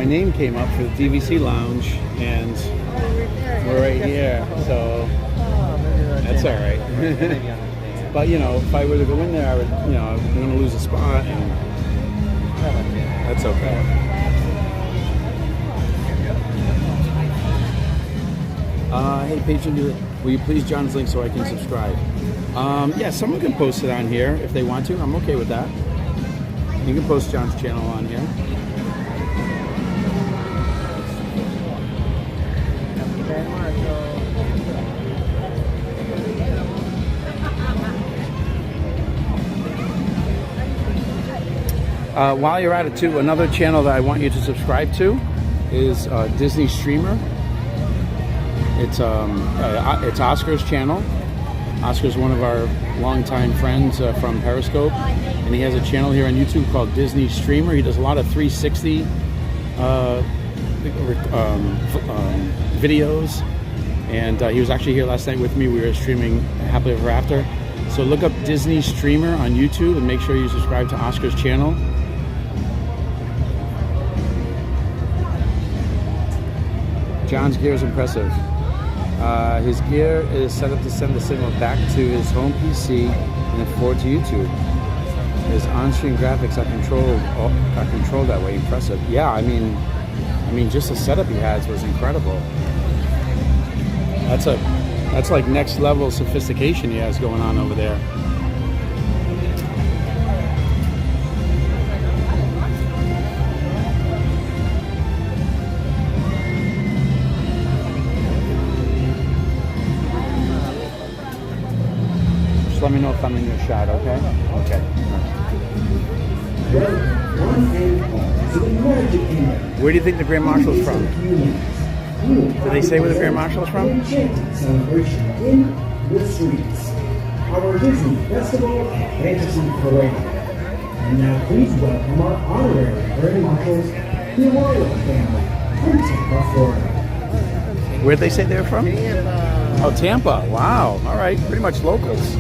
my name came up for the DVC Lounge, and we're right here, so that's all right. But you know, if I were to go in there, I would, you know, I'm going to lose a spot, and that's okay. Hey, patron, will you please John's link so I can subscribe? Yeah, someone can post it on here if they want to. I'm okay with that. You can post John's channel on here. While you're at it too, another channel that I want you to subscribe to is Disney Streamer. It's Oscar's channel. Oscar's one of our longtime friends from Periscope, and he has a channel here on YouTube called Disney Streamer. He does a lot of 360 videos, and he was actually here last night with me. We were streaming Happily Ever After. So look up Disney Streamer on YouTube and make sure you subscribe to Oscar's channel. John's gear is impressive. His gear is set up to send the signal back to his home PC and then forward to YouTube. His on-screen graphics are controlled that way. Impressive. Yeah, I mean, just the setup he has was incredible. That's like next level sophistication he has going on over there. Let me know if I'm in your shot, okay? Okay. Where do you think the Grand Marshal's from? Did they say where the Grand Marshal's from? Enchanted celebration in the streets. Our Disney Festival and Fantasy Parade. And now please welcome our honorary Grand Marshals, the royal family from Tampa, Florida. Where'd they say they're from? Tampa. Oh, Tampa. Wow. All right. Pretty much locals.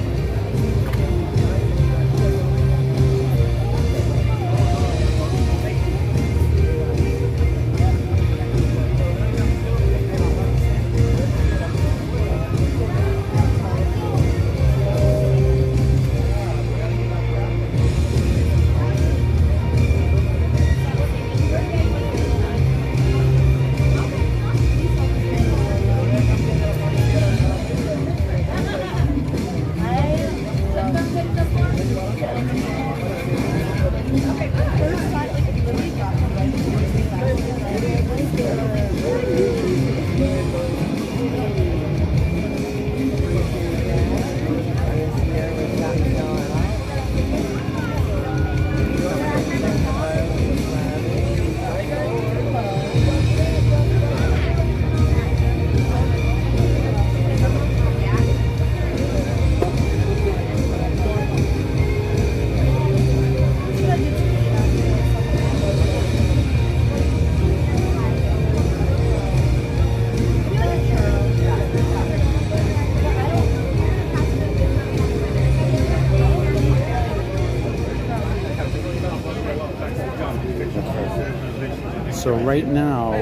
So right now,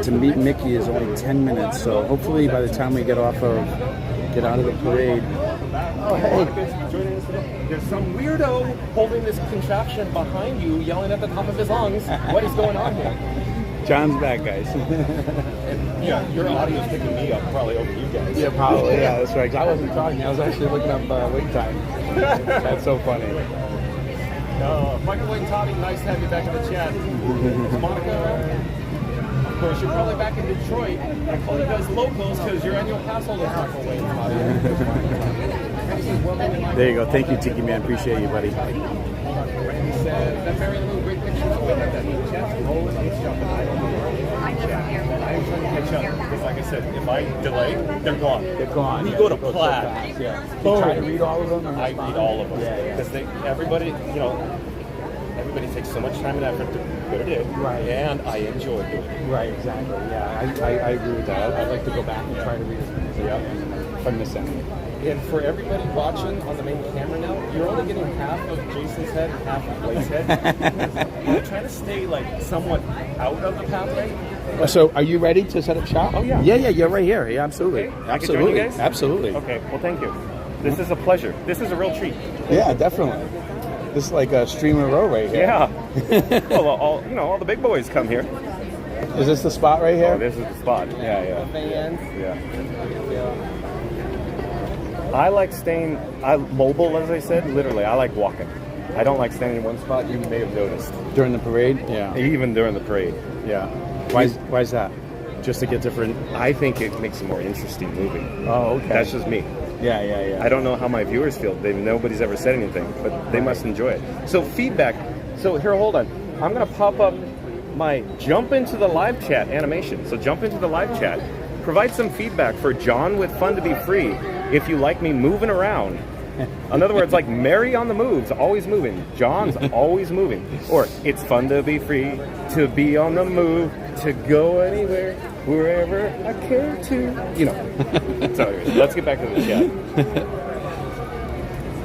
to meet Mickey is only 10 minutes. So hopefully by the time we get out of the parade. Oh, hey. There's some weirdo holding this contraption behind you, yelling at the top of his lungs. What is going on here? John's back, guys. Yeah, your audio's picking me up probably over you guys. Yeah, probably. Yeah, that's right. 'Cause I wasn't talking. I was actually looking up wait time. That's so funny. Michael Wayne Toddy, nice to have you back in the chat. Monica, of course, you're probably back in Detroit. I call you guys locals because your annual pass holder is Michael Wayne Toddy. There you go. Thank you, Tiki Man. Appreciate you, buddy. Randy said, that Mary Lou, great picture. We have that chat rolling. It's jumping. I am trying to catch up because, like I said, if I delay, they're gone. They're gone. We go to Plaid. Yeah. You try to read all of them? I read all of them. Yeah. Because everybody, you know, everybody takes so much time and effort to go to do. Right. And I enjoy doing it. Right, exactly. Yeah, I agree with that. I'd like to go back and try to read as many if I miss any. And for everybody watching on the main camera now, you're only getting half of Jason's head and half of Blake's head. I'm trying to stay like somewhat out of the pathway. So, are you ready to set up shop? Oh yeah. Yeah, you're right here. Yeah, absolutely. Okay. Absolutely. I can join you guys? Absolutely. Okay. Well, thank you. This is a pleasure. This is a real treat. Yeah, definitely. This is like a streamer row right here. Yeah. Well, all the big boys come here. Is this the spot right here? Oh, this is the spot. Yeah. Fans. Yeah. I like staying mobile, as I said. Literally, I like walking. I don't like standing in one spot. You may have noticed. During the parade? Yeah. Even during the parade. Yeah. Why is that? Just to get different... I think it makes a more interesting movie. Oh, okay. That's just me. Yeah. I don't know how my viewers feel. Nobody's ever said anything, but they must enjoy it. So feedback. So here, hold on. I'm going to pop up my jump into the live chat animation. So jump into the live chat. Provide some feedback for John with Fun to Be Free if you like me moving around. In other words, like Mary on the moves, always moving. John's always moving. Or it's fun to be free, to be on the move, to go anywhere, wherever I care to. You know. So anyways, let's get back to the chat.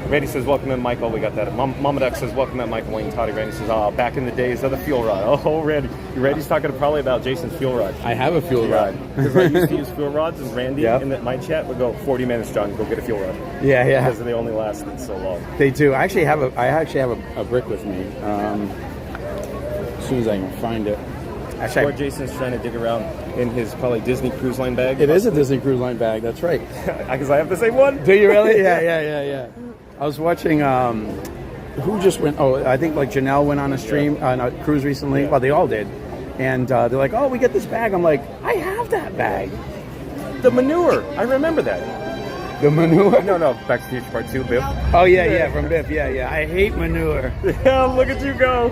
Randy says, welcome in, Michael. We got that. Mama Duck says, welcome in, Michael Wayne Toddy. Randy says, back in the days of the fuel rod. Oh, Randy. Randy's talking probably about Jason's fuel rod. I have a fuel rod. Because I used to use fuel rods, and Randy in my chat would go, 40 minutes, John, go get a fuel rod. Yeah. Because they only lasted so long. They do. I actually have a brick with me. As soon as I can find it. Actually, Jason's trying to dig around in his probably Disney Cruise Line bag. It is a Disney Cruise Line bag. That's right. Because I have the same one. Do you really? Yeah. I was watching, who just went, I think like Janelle went on a stream, on a cruise recently. Well, they all did. And they're like, we get this bag. I'm like, I have that bag. The manure. I remember that. The manure? No. Back to the Future Part 2, Biff. Oh, yeah, from Biff. Yeah. I hate manure. Yeah, look at you go.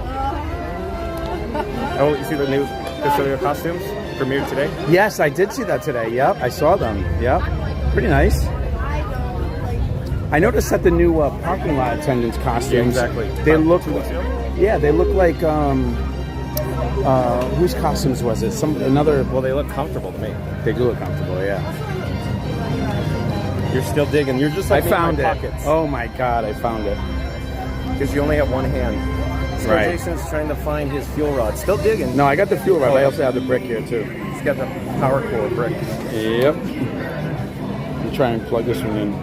Oh, you see the new Custodial costumes premiered today? Yes, I did see that today. Yep, I saw them. Yep. Pretty nice. I noticed that the new parking lot attendants costumes. Yeah, exactly. They look like whose costumes was it? Another. Well, they look comfortable to me. They do look comfortable, yeah. You're still digging. You're just like I found in it. my pockets. Oh my God, I found it. Because you only have one hand. So right. Jason's trying to find his fuel rod. Still digging. No, I got the fuel rod. I also have the brick here too. He's got the power core brick. Yep. I'm trying to plug this one in.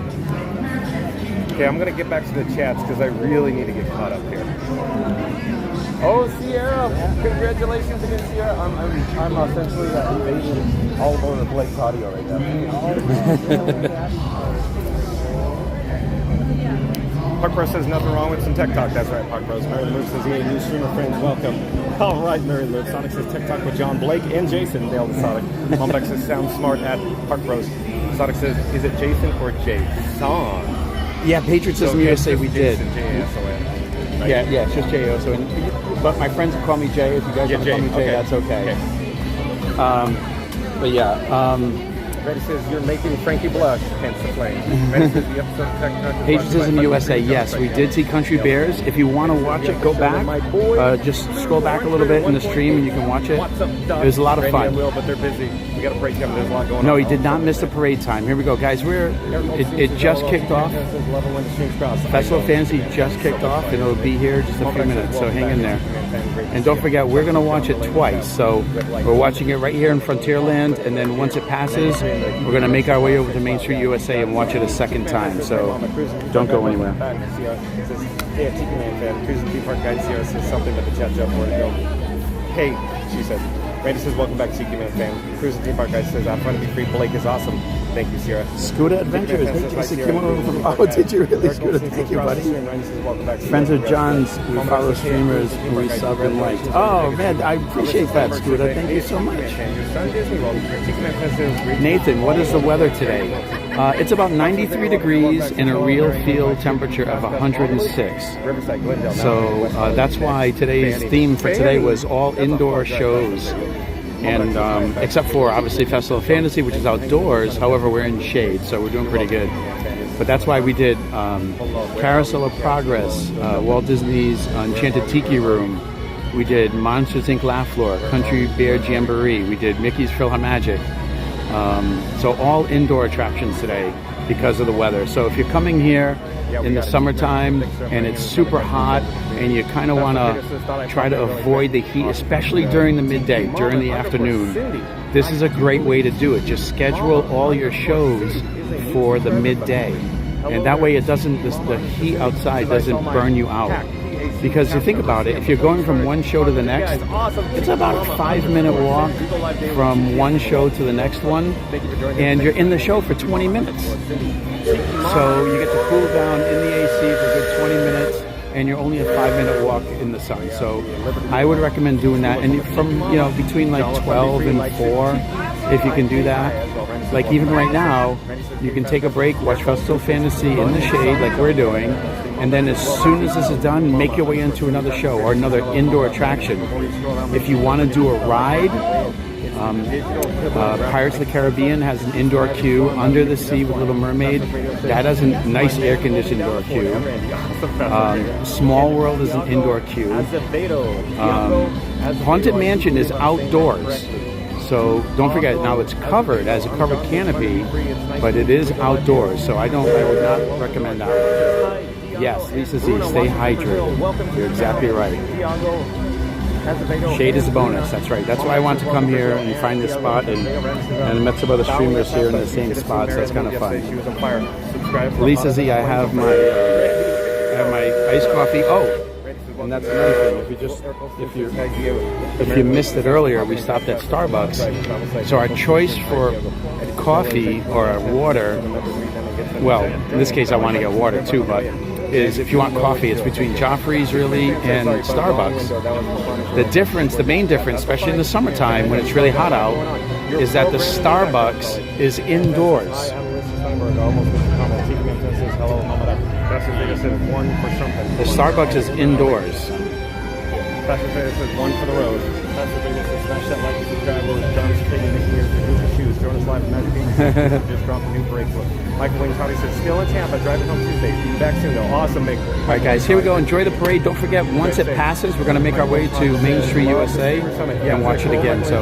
Okay, I'm going to get back to the chats because I really need to get caught up here. Oh, Sierra! Congratulations again, Sierra. I'm essentially invading all over the Blake's audio right now. Park Bros says nothing wrong with some tech talk. That's right, Park Bros. Mary Lou says, hey, new streamer friends, welcome. All right, Mary Lou. Sonic says tech talk with John Blake and Jason. Nailed it, Sonic. Mom Beck says sounds smart at Park Bros. Sonic says, is it Jason or Jason? Yeah, Patriotism USA we did. J-A-S-O-N, right? Yeah, it's just J-O-S-O-N. But my friends will call me Jay. If you guys want to call me Jay, that's okay. But yeah. Reddy says you're making Frankie blush, hence the flame. Reddy says the episode of Tech Talk is Patriotism USA, yes, we did see Country Bears. If you want to watch it, go back. Just scroll back a little bit in the stream and you can watch it. It was a lot of fun. Will, but they're busy. We got a break them. There's a lot going on. No, he did not miss the parade time. Here we go, guys. It just kicked off. Festival of Fantasy just kicked off, and it'll be here just a few minutes. So hang in there. And don't forget, we're going to watch it twice. So we're watching it right here in Frontierland, and then once it passes, we're going to make our way over to Main Street USA and watch it a second time. So don't go anywhere. Yeah, Tiki Man fan. Cruising Theme Park Guide Sierra says something but the chat jump where to go. Hey, she said. Randy says, welcome back, Tiki Man fan. Cruising Theme Park Guide says, I'm trying to be free. Blake is awesome. Thank you, Sierra. Scooter Adventures. Hey, Jason, came over from... Oh, did you really, Scooter? Thank you, buddy. Friends of John's who follow streamers who we sub and liked. Oh, man, I appreciate that, Scooter. Thank you so much. Nathan, what is the weather today? It's about 93 degrees and a real field temperature of 106. So that's why today's theme for today was all indoor shows. And except for obviously Festival of Fantasy, which is outdoors. However, we're in shade, so we're doing pretty good. But that's why we did Carousel of Progress, Walt Disney's Enchanted Tiki Room. We did Monsters Inc. Laugh Floor, Country Bear Jamboree. We did Mickey's PhilharMagic. So all indoor attractions today because of the weather. So if you're coming here in the summertime and it's super hot and you kind of want to try to avoid the heat, especially during the midday, during the afternoon, this is a great way to do it. Just schedule all your shows for the midday. And that way it doesn't, the heat outside doesn't burn you out. Because you think about it, if you're going from one show to the next, it's about a 5-minute walk from one show to the next one, and you're in the show for 20 minutes. So you get to cool down in the AC for a good 20 minutes, and you're only a 5-minute walk in the sun. So I would recommend doing that. And from, you know, between like 12 and 4, if you can do that. Like even right now, you can take a break, watch Festival Fantasy in the shade like we're doing, and then as soon as this is done, make your way into another show or another indoor attraction. If you want to do a ride, Pirates of the Caribbean has an indoor queue. Under the Sea with Little Mermaid, that has a nice air-conditioned indoor queue. Small World is an indoor queue. Haunted Mansion is outdoors. So don't forget, now it's covered as a covered canopy, but it is outdoors. So I would not recommend that. Yes, Lisa Z, stay hydrated. You're exactly right. Shade is a bonus, that's right. That's why I want to come here and find this spot, and I met some other streamers here in the same spot, so it's kind of fun. Lisa Z, I have my iced coffee. Oh, and that's another thing. If you missed it earlier, we stopped at Starbucks. So our choice for coffee or water, well, in this case I want to get water too, but is if you want coffee, it's between Joffrey's really and Starbucks. The difference, the main difference, especially in the summertime when it's really hot out, is that the Starbucks is indoors. The Starbucks is indoors. Pastor Vader says one for the road. Pastor Vader says smash that like and subscribe. John's taking Nick here for Goofy Shoes. Join us live at Magic Beans. Just dropped a new bracelet. Michael Wayne Toddy says still in Tampa, driving home Tuesday. Be back soon though. Awesome, Mick. All right, guys, here we go. Enjoy the parade. Don't forget, once it passes, we're going to make our way to Main Street, USA, and watch it again. So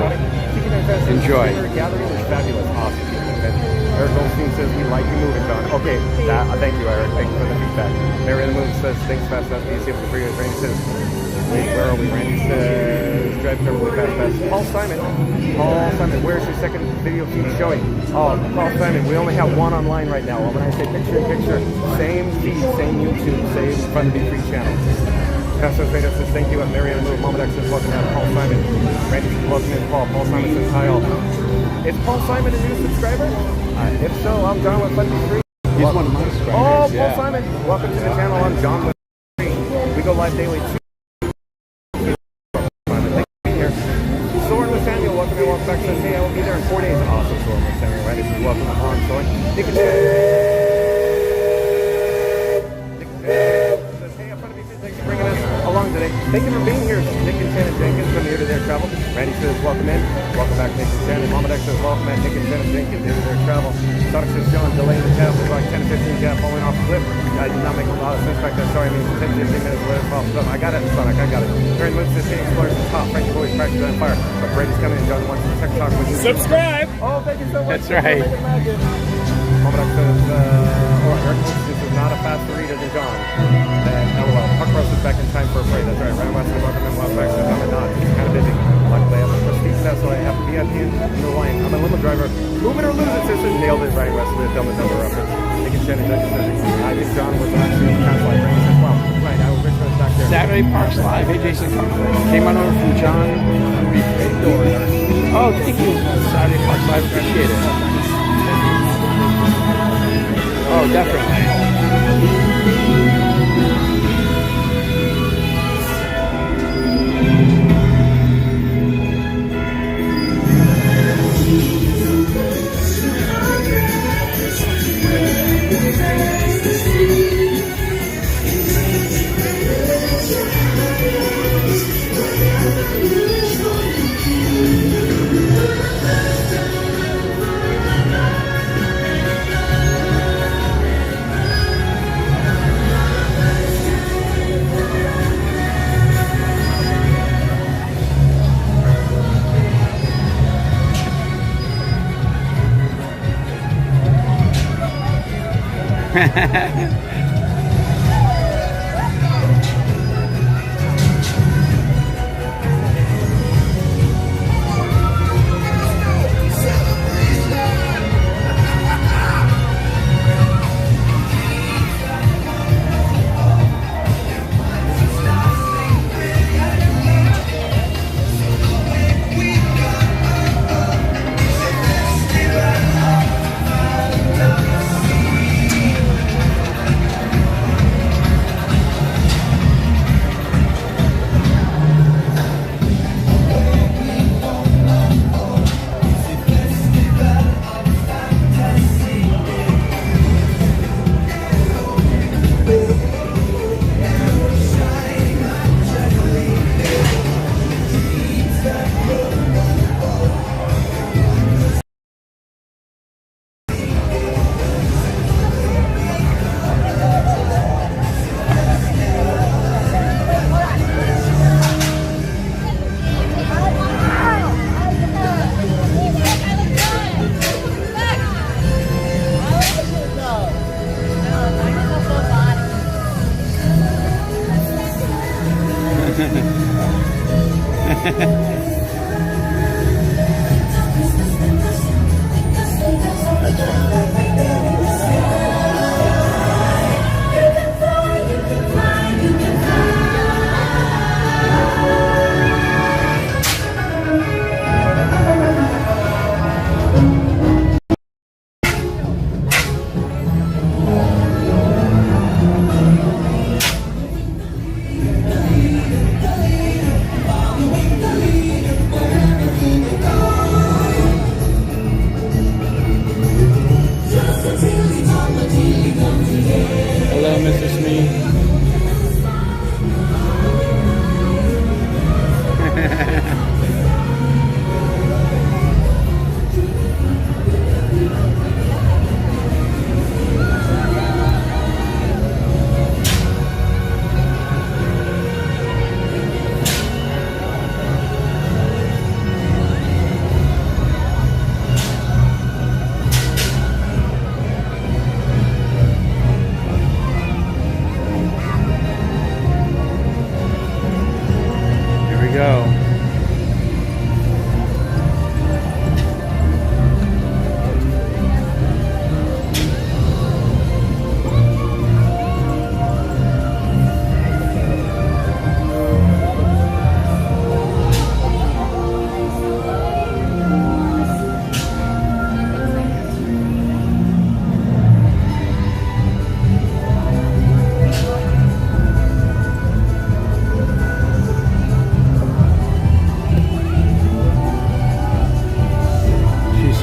enjoy. Gathering was fabulous. Awesome. Eric Goldstein says, we like you moving, John. Okay, thank you, Eric. Thank you for the feedback. Mary in the Moon says, thanks, fast, fast, easy for the free. Randy says, wait, where are we? Randy says, drive carefully, fast, fast. Paul Simon, where's your second video feed showing? Oh, Paul Simon, we only have one online right now. When I say picture in picture, same feed, same YouTube, same Fun to Be Free channel. Pastor Vader says, thank you. Mary in the Moon, Mama X says, welcome out. Paul Simon. Randy says, welcome in, Paul. Paul Simon says, hi all. Is Paul Simon a new subscriber? If so, I'm John with Fun to Be Free. He's one of my subscribers. Oh, Paul Simon, welcome to the channel. I'm John with Free. We go live daily. Thank you for being here. Soren with Samuel, welcome and welcome back to the day. I will be there in 4 days. Awesome, Soren with Samuel. Right, this is welcome on Soren. Nick and thanks for bringing us along today. Thank you for being here, Nick and Shannon Jenkins from Here to There Travel. Randy says, welcome in. Welcome back, Nick and Shannon. Mama Dex says, welcome at Nick and Shannon Jenkins, Here to There Travel. Sonic says, John, delaying the tap was like 10 to 15 gap falling off the cliff. I did not make a lot of sense back there. Sorry, I mean 10 to 15 minutes later, pops up. I got it, Sonic, I got it. During the says, King Explorers at the top. Frank always practice on fire. But Brady's coming in. John wants to tech talk with you. Subscribe! Oh, thank you so much. That's right. Mama Dex says, Eric, this is not a faster reader than John. LOL. Puck Ross is back in time for a parade. That's right. Ryan West and welcome in. Welcome back to I'm not. It's kind of busy. Luckily, I have a prestige test, so I have to be at the end of the line. I'm a limo driver. Move it or lose it, sister. Nailed it. Ryan West with a dumb number reference. Nick and Shannon Judges says, I think John was actually past life. Randy says, well, right. I will wish for back there. Saturday Parks Live. Hey, Jason. Came on over from John. Oh, thank you. Saturday Parks Live. Appreciate it. Oh, definitely.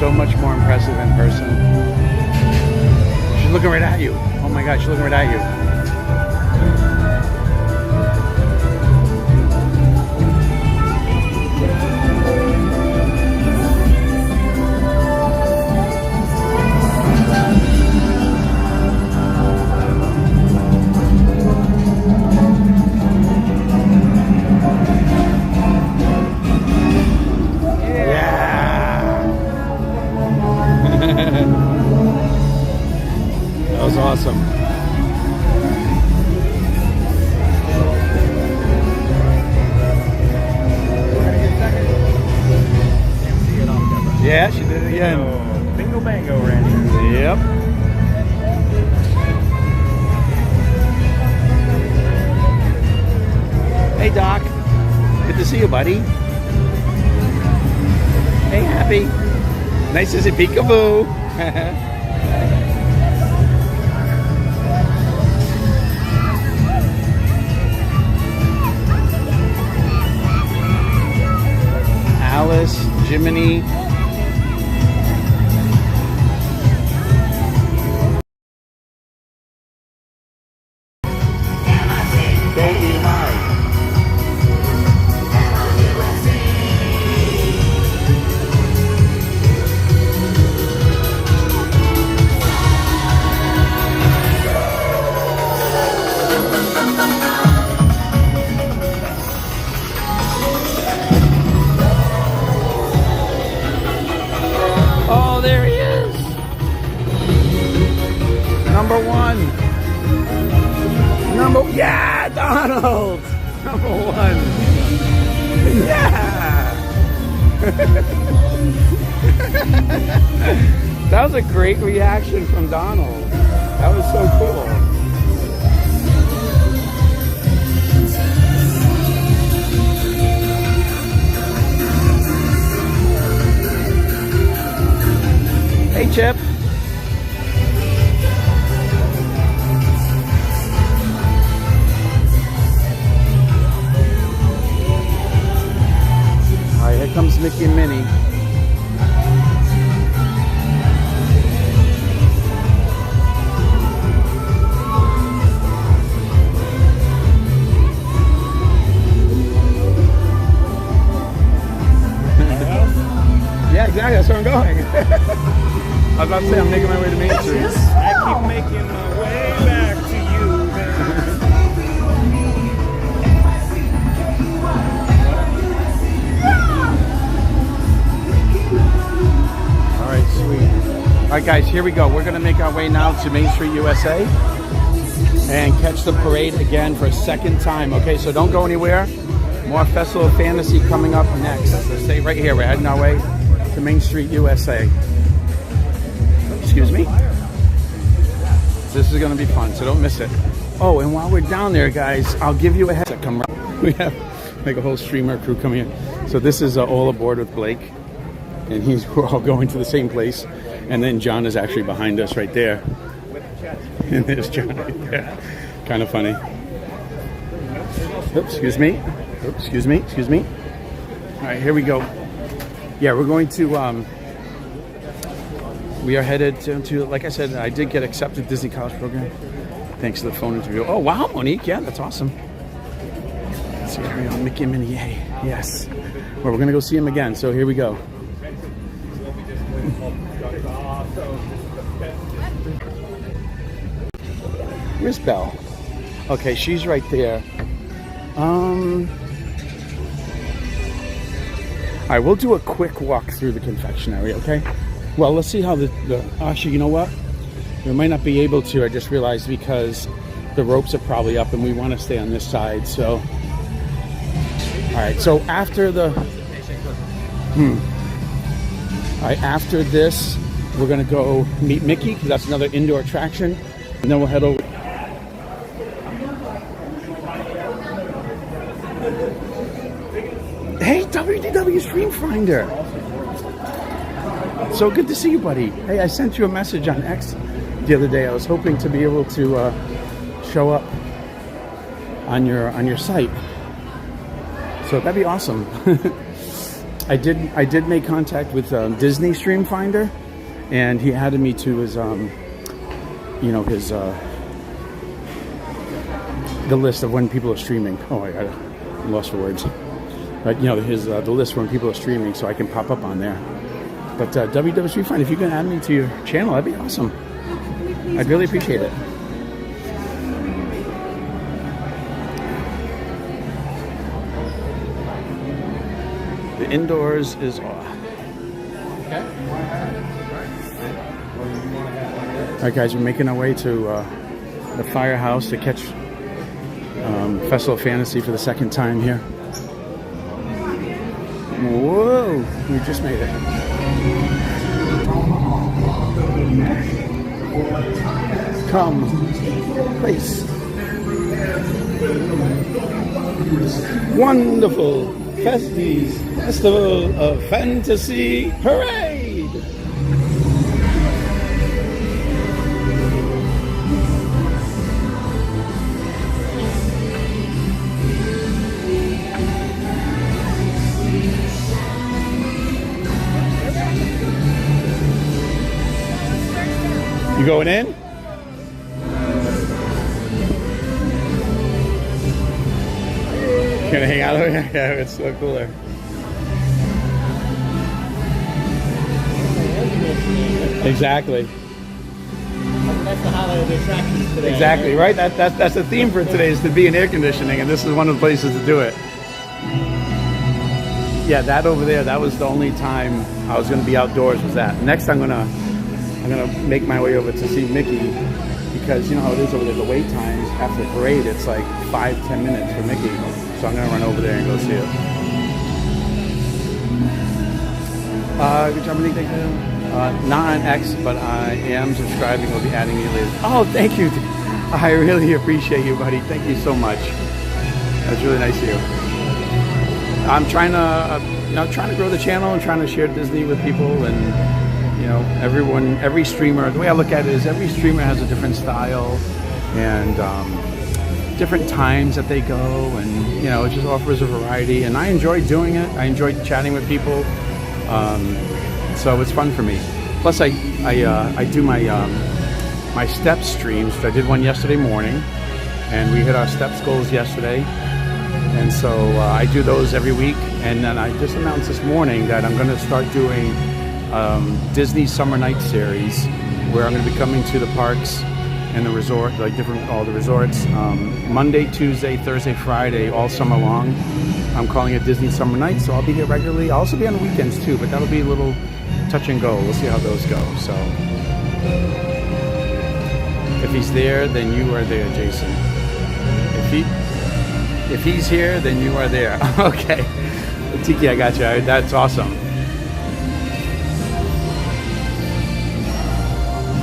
so much more impressive in person. She's looking right at you. Oh my God, she's looking right at you. That was awesome. Yeah, she did it again. Bingo bango, Randy. Yep. Hey, Doc. Good to see you, buddy. Hey, Happy. Nice to see Peekaboo. Alice, Jiminy. Number one. Yeah, Donald. Number one. Yeah. That was a great reaction from Donald. That was so cool. Hey, Chip. All right, here comes Mickey and Minnie. Yeah, exactly. That's where I'm going. I was about to say I'm making my way to Main Street. I keep making my way back to you. All right, sweet. All right, guys, here we go. We're going to make our way now to Main Street, USA, and catch the parade again for a second time. Okay, so don't go anywhere. More Festival of Fantasy coming up next. So stay right here. We're heading our way to Main Street, USA. Excuse me. This is going to be fun, so don't miss it. Oh, and while we're down there, guys, I'll give you a heads up. Come right. We have like a whole streamer crew coming in. So this is All Aboard with Blake, and we're all going to the same place. And then John is actually behind us right there. And there's John right there. Kind of funny. Oops, excuse me. Oops, excuse me. Excuse me. All right, here we go. Yeah, we're going to, we are headed to, like I said, I did get accepted Disney College program. Thanks to the phone interview. Oh, wow, Monique. Yeah, that's awesome. Let's see, here we go. Mickey and Minnie. Yay. Yes. Well, we're going to go see him again. So here we go. Where's Belle? Okay, she's right there. All right, we'll do a quick walk through the confectionery, okay? Well, let's see how actually, you know what? We might not be able to, I just realized, because the ropes are probably up and we want to stay on this side, so. All right, so after all right, after this, we're gonna go meet Mickey, because that's another indoor attraction, and then we'll head over. Hey, WDW Stream Finder. So good to see you, buddy. Hey, I sent you a message on X the other day. I was hoping to be able to show up on your site. So that'd be awesome. I did make contact with Disney Stream Finder, and he added me to his the list of when people are streaming. Oh, I lost for words. But the list when people are streaming, so I can pop up on there. But WW Stream Finder, if you can add me to your channel, that'd be awesome. I'd really appreciate it. The indoors is off. Okay. All right, guys, we're making our way to the firehouse to catch Festival of Fantasy for the second time here. Whoa, we just made it. Come, place. Wonderful Festival of Fantasy Parade. You going in? Gonna hang out over here? Yeah, it's so cooler. Exactly. That's the highlight of the attractions today. Exactly, right? That's the theme for today, is to be in air conditioning, and this is one of the places to do it. Yeah, that over there, that was the only time I was gonna be outdoors, was that. Next I'm gonna make my way over to see Mickey because you know how it is over there. The wait times after the parade, it's like 5-10 minutes for Mickey. So I'm gonna run over there and go see it. Good job, Monique. Thank you. Not on X, but I am subscribing. We'll be adding you later. Oh, thank you. I really appreciate you, buddy. Thank you so much. That's really nice of you. I'm trying to grow the channel and trying to share Disney with people, and you know, every streamer. The way I look at it is every streamer has a different style and different times that they go, and you know, it just offers a variety. And I enjoy doing it. I enjoy chatting with people. So it's fun for me. Plus, I do my steps streams. I did one yesterday morning, and we hit our steps goals yesterday. And so I do those every week. And then I just announced this morning that I'm going to start doing Disney Summer Night Series, where I'm going to be coming to the parks and the resort, like all the resorts, Monday, Tuesday, Thursday, Friday, all summer long. I'm calling it Disney Summer Night, so I'll be here regularly. I'll also be on the weekends too, but that'll be a little touch and go. We'll see how those go. So if he's there, then you are there, Jason. If he's here, then you are there. Okay, Tiki, I got you. That's awesome.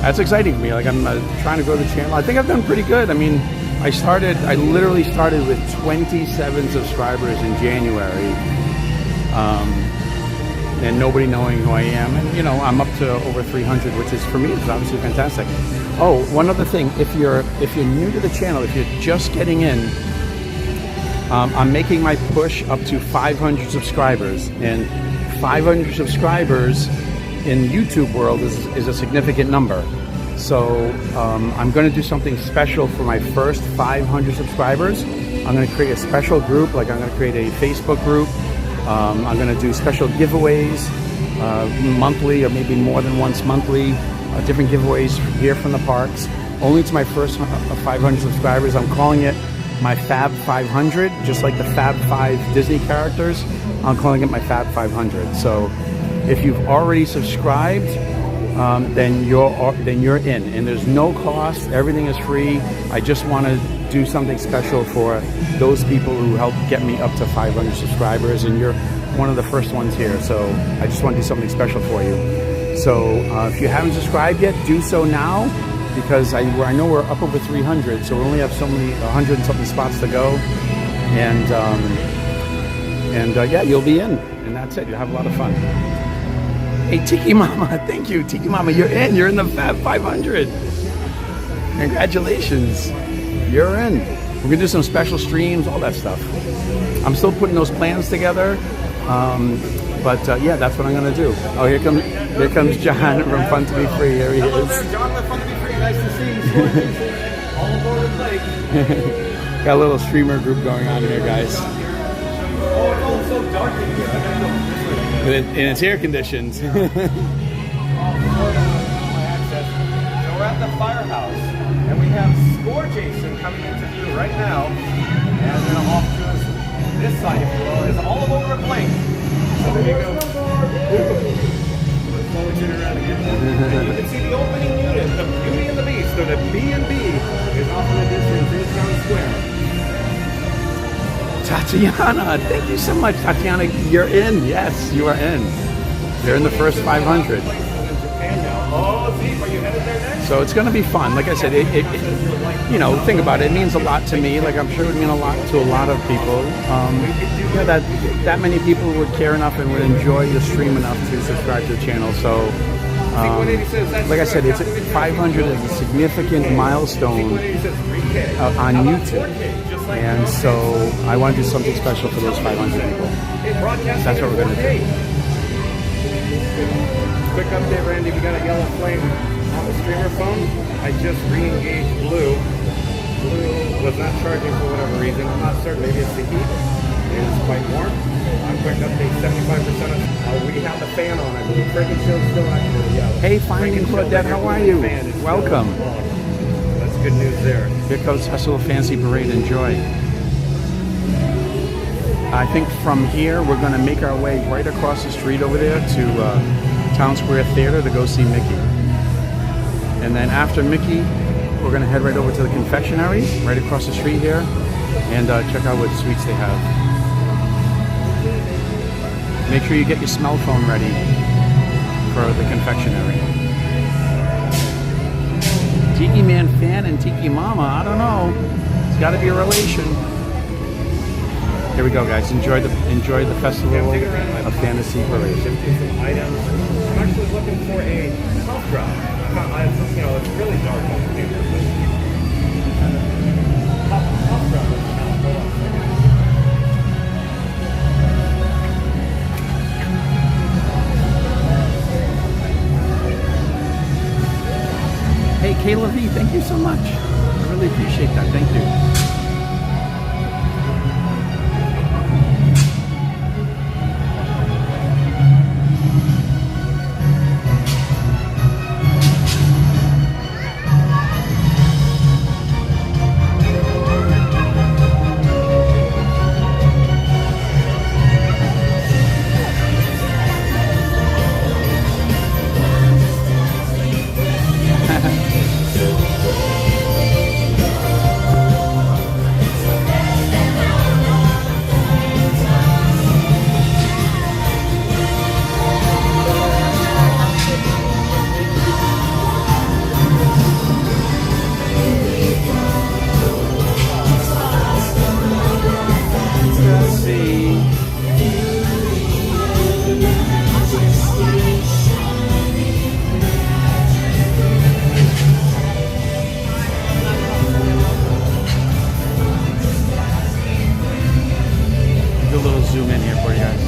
That's exciting for me. Like, I'm trying to grow the channel. I think I've done pretty good. I mean, I literally started with 27 subscribers in January, and nobody knowing who I am. And you know, I'm up to over 300, which is, for me, it's obviously fantastic. Oh, one other thing: if you're new to the channel, if you're just getting in, I'm making my push up to 500 subscribers, and 500 subscribers in YouTube world is a significant number. So I'm going to do something special for my first 500 subscribers. I'm going to create a special group, like I'm going to create a Facebook group. I'm going to do special giveaways monthly, or maybe more than once monthly, different giveaways here from the parks, only to my first 500 subscribers. I'm calling it my Fab 500, just like the Fab 5 Disney characters. I'm calling it my Fab 500. So if you've already subscribed, then you're in, and there's no cost. Everything is free. I just want to do something special for those people who helped get me up to 500 subscribers, and you're one of the first ones here. So I just want to do something special for you. So if you haven't subscribed yet, do so now, because I know we're up over 300, so we only have so many 100 and something spots to go, and yeah, you'll be in, and that's it. You'll have a lot of fun. Hey, Tiki Mama, thank you. Tiki Mama, you're in. You're in the Fab 500. Congratulations. You're in. We're going to do some special streams, all that stuff. I'm still putting those plans together. But yeah, that's what I'm going to do. Oh, here comes John from Fun to Be Free. Here he Hello is. there, John with Fun to Be Free. Nice to see you. All aboard the plane. Got a little streamer group going on here, guys. Oh, it's so dark in here. I gotta go this way. And it's air conditioned. So we're at the firehouse, and we have ScoreJason coming into view right now, and then off to this side, if you will, is all over a plane. So there you go. We're slowly turning around again. And you can see the opening unit, the Beauty and the Beast, or the B&B, is off in the distance in Town Square. Tatiana, thank you so much, Tatiana. You're in. Yes, you are in. You're in the first 500. Oh, see, are you headed there next? So it's going to be fun. Like I said, you know, think about it. It means a lot to me. Like I'm sure it would mean a lot to a lot of people. Yeah, that many people would care enough and would enjoy the stream enough to subscribe to the channel. So, like I said, it's 500 is a significant milestone on YouTube. And so I want to do something special for those 500 people. That's what we're going to do. Quick update, Randy. We got a yellow flame on the streamer phone. I just re-engaged Blue. Blue was not charging for whatever reason. I'm not certain. Maybe it's the heat. It is quite warm. Quick update, 75% of we have the fan on. I believe Frankie Show's still active. Yeah. Hey, Finding Claudette, how are you? Welcome. That's good news there. Here comes Festival Fancy Parade. Enjoy. I think from here we're going to make our way right across the street over there to Town Square Theater to go see Mickey. And then after Mickey, we're gonna head right over to the Confectionary, right across the street here, and check out what sweets they have. Make sure you get your smell phone ready for the Confectionary. Tiki Man fan and Tiki Mama, I don't know. It's gotta be a relation. Here we go, guys. Enjoy the festival of fantasy parade. Some items. I'm actually looking for a cough drop. You know, it's really dark on the paper. Cough drop. Hold on a second. Hey, Kayla V, thank you so much. I really appreciate that. Thank you. Zoom in here for you guys.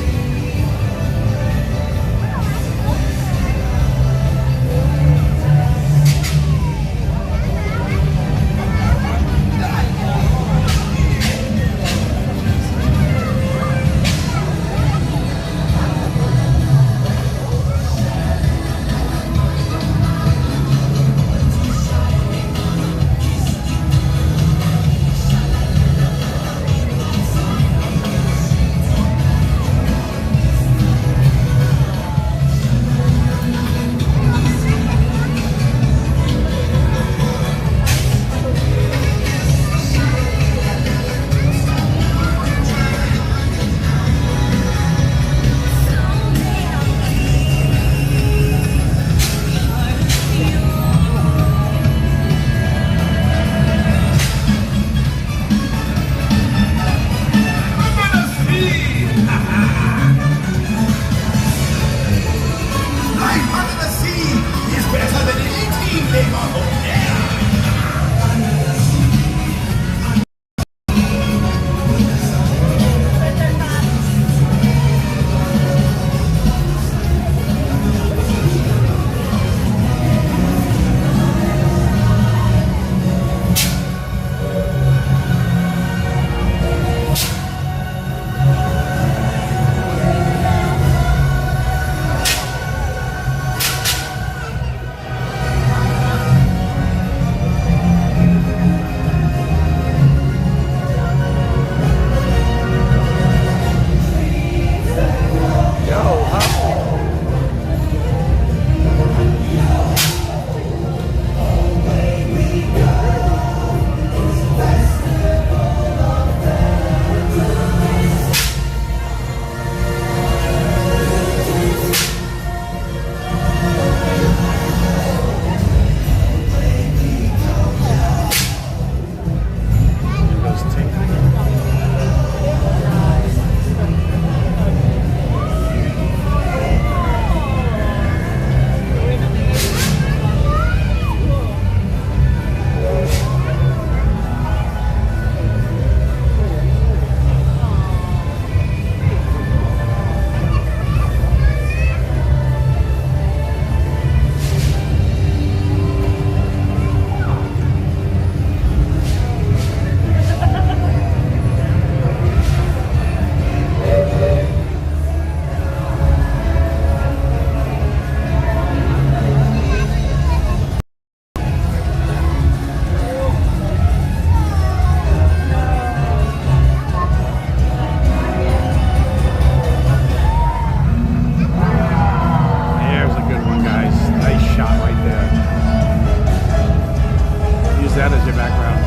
that as your background.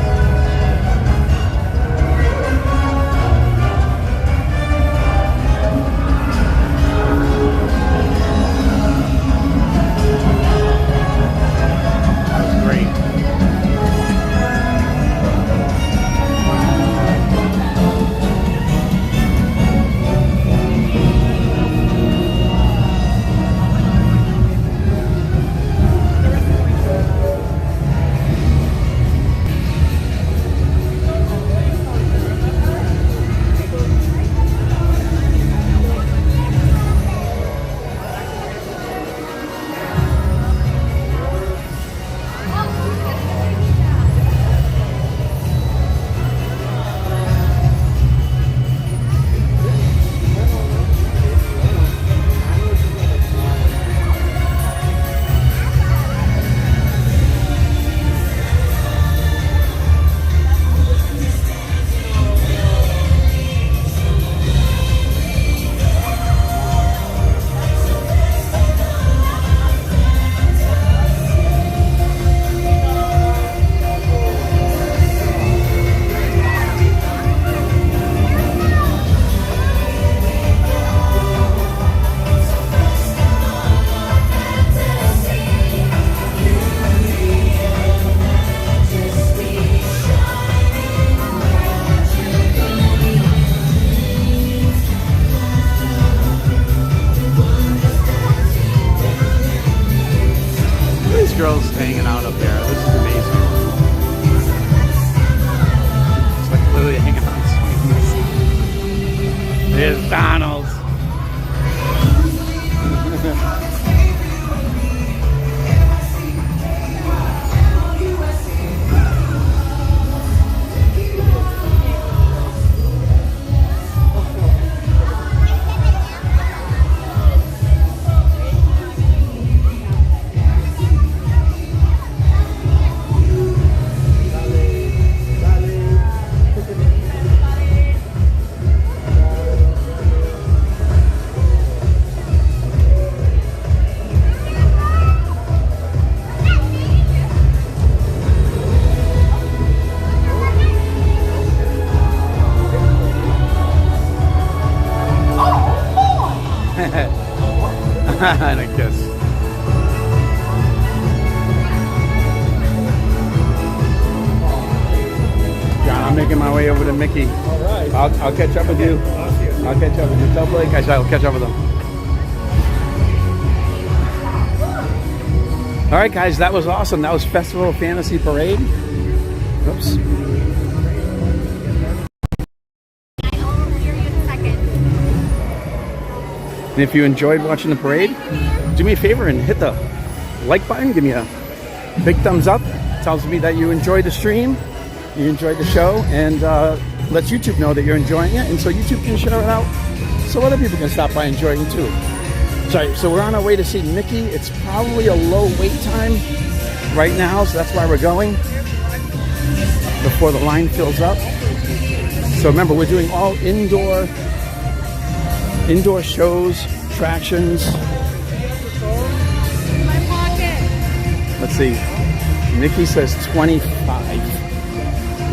Girls hanging out up there. This is amazing. It's like literally hanging out in swings. There's Donald. And a kiss. John, I'm making my way over to Mickey. All right. I'll catch up with you. I'll catch up with you. Tell Blake I'll catch up with him. All right, guys, that was awesome. That was Festival of Fantasy Parade. Oops. And if you enjoyed watching the parade, do me a favor and hit the like button. Give me a big thumbs up. It tells me that you enjoyed the stream, you enjoyed the show, and lets YouTube know that you're enjoying it. And so YouTube can share it out so other people can stop by enjoying it too. So we're on our way to see Mickey. It's probably a low wait time right now, so that's why we're going before the line fills up. So remember, we're doing all indoor shows, attractions. Let's see. Nikki says 25.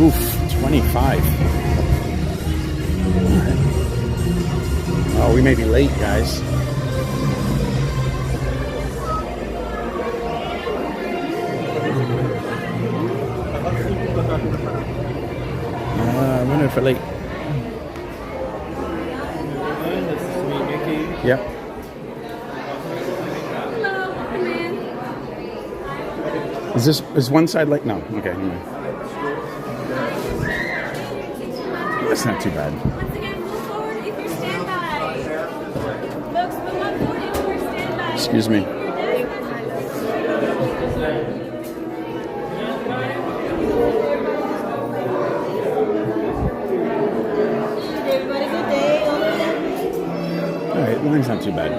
Oof, 25. Oh, we may be late, guys. I wonder if we're late. Yep. Is one side like no? Okay. Anyway. That's not too bad. Once again, move forward if you're standby. Folks, move on forward if you're standby. Excuse me. Everybody, good day. All right, the line's not too bad.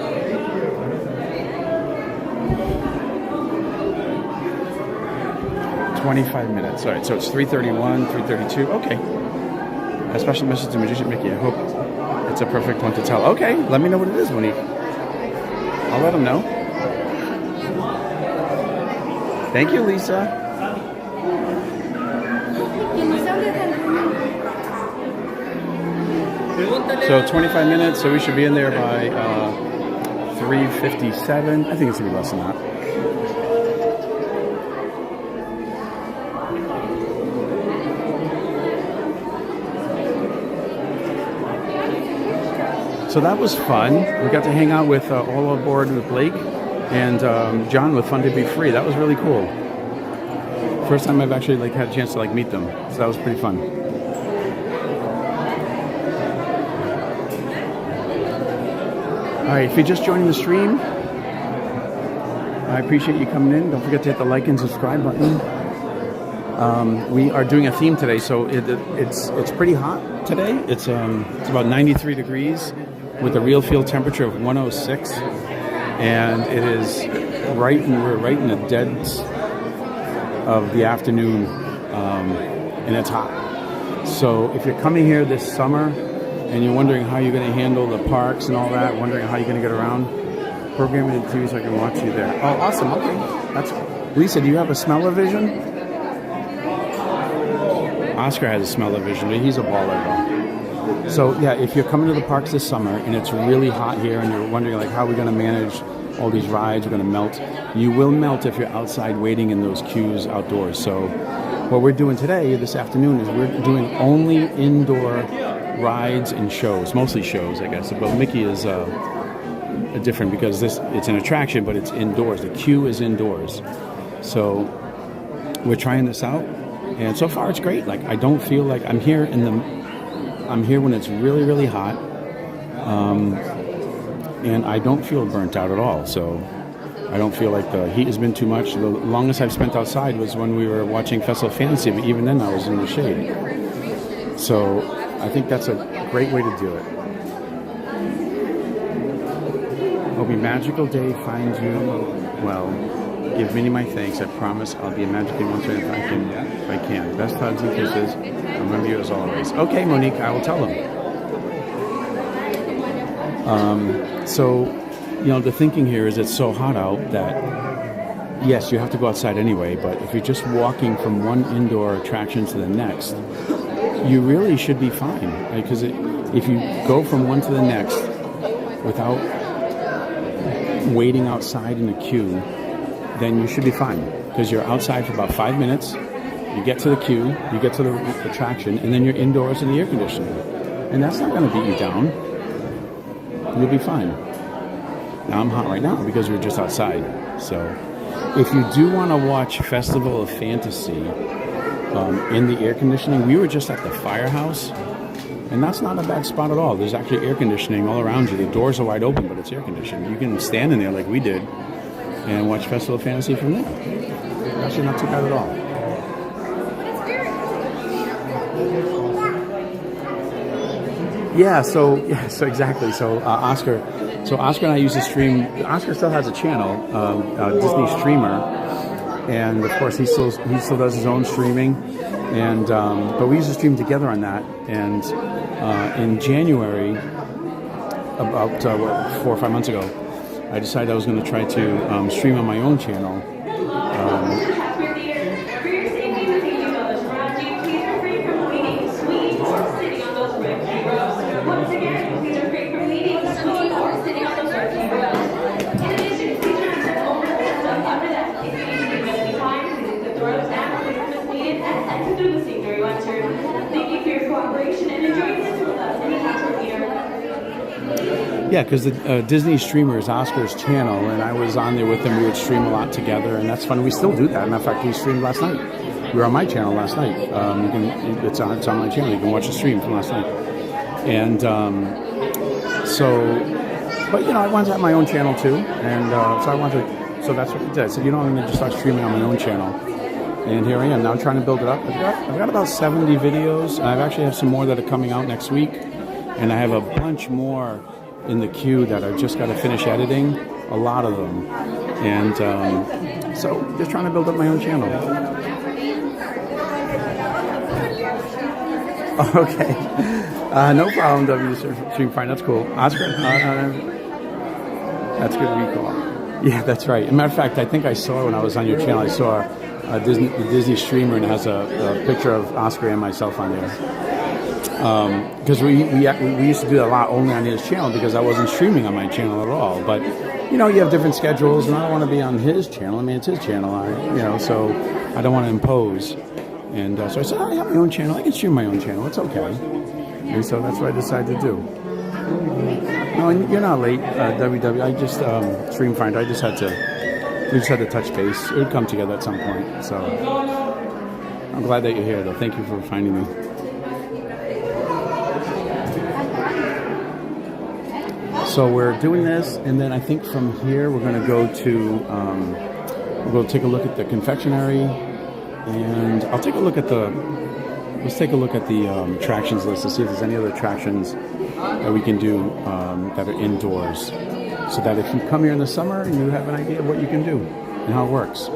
$25 minutes. All right, so it's 3:31, 3:32. Okay. A special message to Magician Mickey. I hope it's a perfect one to tell. Okay, let me know what it is, Monique. I'll let him know. Thank you, Lisa. So 25 minutes, so we should be in there by 3:57. I think it's going to be less than that. So that was fun. We got to hang out with all aboard with Blake and John with Fun to Be Free. That was really cool. First time I've actually had a chance to meet them. So that was pretty fun. All right, if you're just joining the stream, I appreciate you coming in. Don't forget to hit the like and subscribe button. We are doing a theme today, so it's pretty hot today. It's about 93 degrees with a real field temperature of 106, and it is we're right in the dead of the afternoon, and it's hot. So if you're coming here this summer and you're wondering how you're going to handle the parks and all that, wondering how you're going to get around, program it in TV so I can watch you there. Oh, awesome. Okay. That's Lisa, do you have a smell-o-vision? Oscar has a smell-o-vision, but he's a baller though. So yeah, if you're coming to the parks this summer and it's really hot here and you're wondering how are we going to manage all these rides, we're going to melt. You will melt if you're outside waiting in those queues outdoors. So what we're doing today, this afternoon, is we're doing only indoor rides and shows, mostly shows, I guess. But Mickey is different because it's an attraction, but it's indoors. The queue is indoors. So we're trying this out, and so far it's great. I don't feel like I'm here when it's really, really hot, and I don't feel burnt out at all. So I don't feel like the heat has been too much. The longest I've spent outside was when we were watching Festival of Fantasy, but even then I was in the shade. So I think that's a great way to do it. Hope a magical day finds you well. Give Minnie my thanks. I promise I'll be a magical once if I can. Best hugs and kisses. Remember you as always. Okay, Monique, I will tell them. So, the thinking here is it's so hot out that, yes, you have to go outside anyway, but if you're just walking from one indoor attraction to the next, you really should be fine. Because if you go from one to the next without waiting outside in a queue, then you should be fine. Because you're outside for about 5 minutes, you get to the queue, you get to the attraction, and then you're indoors in the air conditioning. And that's not going to beat you down. You'll be fine. Now I'm hot right now because we're just outside. So if you do want to watch Festival of Fantasy in the air conditioning, we were just at the Firehouse, and that's not a bad spot at all. There's actually air conditioning all around you. The doors are wide open, but it's air conditioned. You can stand in there like we did and watch Festival of Fantasy from there. Actually not too bad at all. Yeah, so exactly. So Oscar and I used to stream. Oscar still has a channel, Disney Streamer, and of course he still does his own streaming. And but we used to stream together on that. And in January, about 4 or 5 months ago, I decided I was going to try to stream on my own channel. Yeah, because the Disney Streamer is Oscar's channel, and I was on there with him. We would stream a lot together, and that's fun. We still do that. Matter of fact, we streamed last night. We were on my channel last night. It's on my channel. You can watch the stream from last night. And but I wanted to have my own channel too, and so that's what we did. I said, I'm going to just start streaming on my own channel. And here I am now trying to build it up. I've got about 70 videos. I actually have some more that are coming out next week, and I have a bunch more in the queue that I've just got to finish editing, a lot of them. And so just trying to build up my own channel. Okay. No problem, W Stream Fine. That's cool. Oscar, that's good recall. Yeah, that's right. As a matter of fact, I think I saw when I was on your channel, I saw the Disney Streamer, and it has a picture of Oscar and myself on there. because we used to do that a lot only on his channel because I wasn't streaming on my channel at all. But you know, you have different schedules, and I don't want to be on his channel. I mean, it's his channel, so I don't want to impose. And so I said, I have my own channel. I can stream my own channel. It's okay. And so that's what I decided to do. No, and you're not late, WW. I just Stream Finder. We just had to touch base. It would come together at some point. So I'm glad that you're here, though. Thank you for finding me. So we're doing this, and then I think from here we're going to go to we'll take a look at the confectionery, and I'll take a look at let's take a look at the attractions list to see if there's any other attractions that we can do that are indoors, so that if you come here in the summer, you have an idea of what you can do and how it works.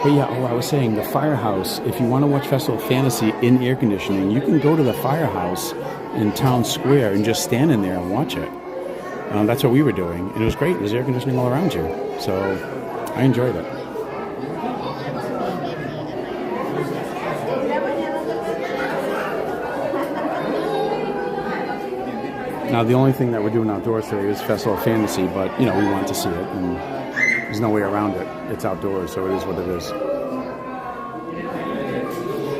But yeah, I was saying the firehouse, if you want to watch Festival of Fantasy in air conditioning, you can go to the firehouse in Town Square and just stand in there and watch it. That's what we were doing, and it was great. There's air conditioning all around you, so I enjoyed it. Now, the only thing that we're doing outdoors today is Festival of Fantasy, but, you know, we want to see it, and there's no way around it. It's outdoors, so it is what it is.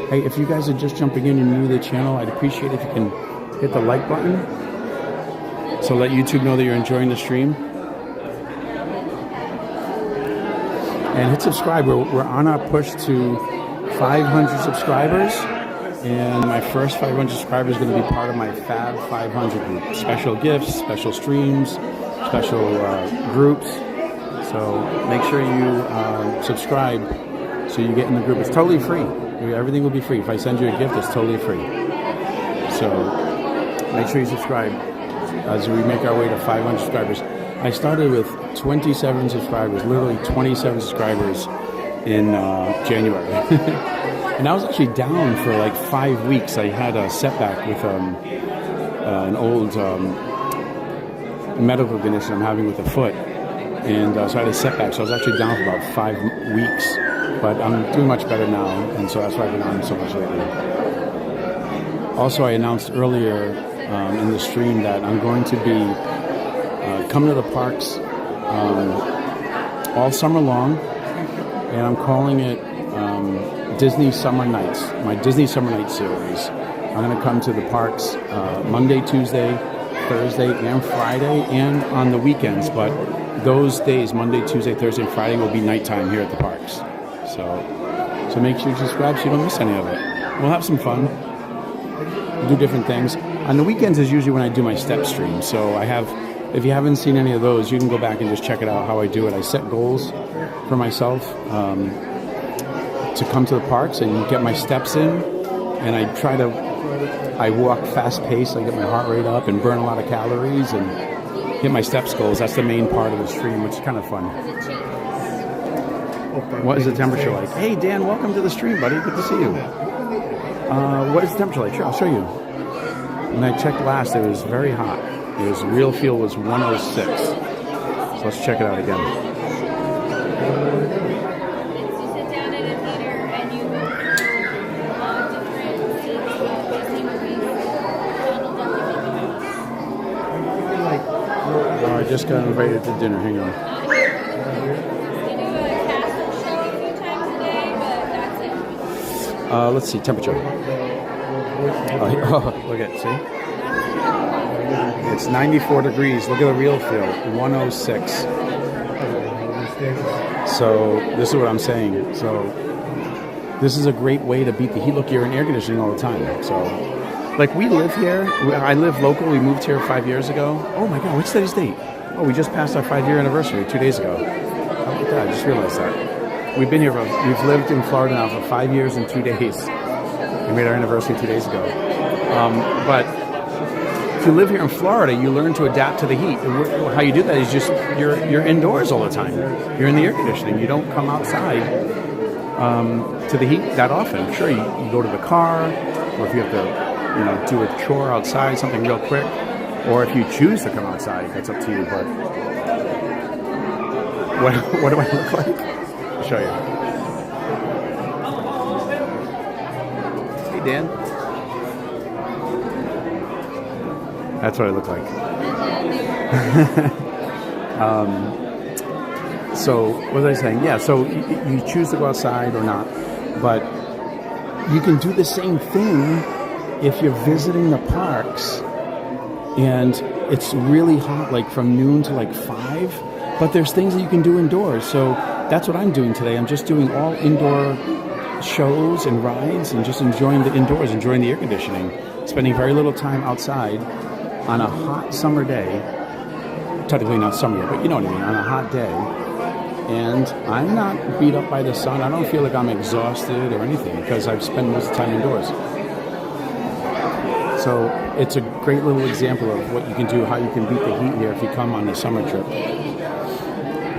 Hey, if you guys are just jumping in and new to the channel, I'd appreciate if you can hit the like button, so let YouTube know that you're enjoying the stream. And hit subscribe. We're on our push to 500 subscribers. And my first 500 subscribers are going to be part of my Fab 500 group. Special gifts, special streams, special groups. So make sure you subscribe so you get in the group. It's totally free. Everything will be free. If I send you a gift, it's totally free. So make sure you subscribe as we make our way to 500 subscribers. I started with 27 subscribers, literally 27 subscribers in January. And I was actually down for like 5 weeks. I had a setback with an old medical condition I'm having with the foot. And so I had a setback, so I was actually down for about 5 weeks. But I'm doing much better now, and so that's why I've been on so much lately. Also, I announced earlier in the stream that I'm going to be coming to the parks all summer long, and I'm calling it Disney Summer Nights, my Disney Summer Nights series. I'm going to come to the parks Monday, Tuesday, Thursday, and Friday, and on the weekends, but those days, Monday, Tuesday, Thursday, and Friday, will be nighttime here at the parks. So make sure you subscribe so you don't miss any of it. We'll have some fun. We'll do different things. On the weekends is usually when I do my step stream. So I have, if you haven't seen any of those, you can go back and just check it out how I do it. I set goals for myself to come to the parks and get my steps in. And I walk fast paced, I get my heart rate up and burn a lot of calories and hit my steps goals. That's the main part of the stream, which is kind of fun. What is the temperature like? Hey, Dan, welcome to the stream, buddy. Good to see you. What is the temperature like? Sure, I'll show you. When I checked last, it was very hot. It was real feel was 106. So let's check it out again. I just got invited to dinner. Hang on. Let's see, temperature. Oh, look at it, see? It's 94 degrees. Look at the real feel, 106. So this is what I'm saying. So this is a great way to beat the heat. Look, you're in air conditioning all the time. So, like, we live here. I live local. We moved here 5 years ago. Oh my God, what's today's date? Oh, we just passed our 5-year anniversary 2 days ago. How about that? I just realized that. We've been here we've lived in Florida now for 5 years and 2 days. We made our anniversary 2 days ago. But if you live here in Florida, you learn to adapt to the heat. How you do that is just you're indoors all the time. You're in the air conditioning. You don't come outside to the heat that often. Sure, you go to the car, or if you have to, do a chore outside, something real quick, or if you choose to come outside, that's up to you. But what do I look like? I'll show you. Hey, Dan. That's what I look like. So what was I saying? Yeah, so you choose to go outside or not, but you can do the same thing if you're visiting the parks and it's really hot, like from noon to like 5, but there's things that you can do indoors. So that's what I'm doing today. I'm just doing all indoor shows and rides and just enjoying the indoors, enjoying the air conditioning, spending very little time outside on a hot summer day. Technically not summer yet, but you know what I mean, on a hot day. And I'm not beat up by the sun. I don't feel like I'm exhausted or anything because I've spent most of the time indoors. So it's a great little example of what you can do, how you can beat the heat here if you come on a summer trip.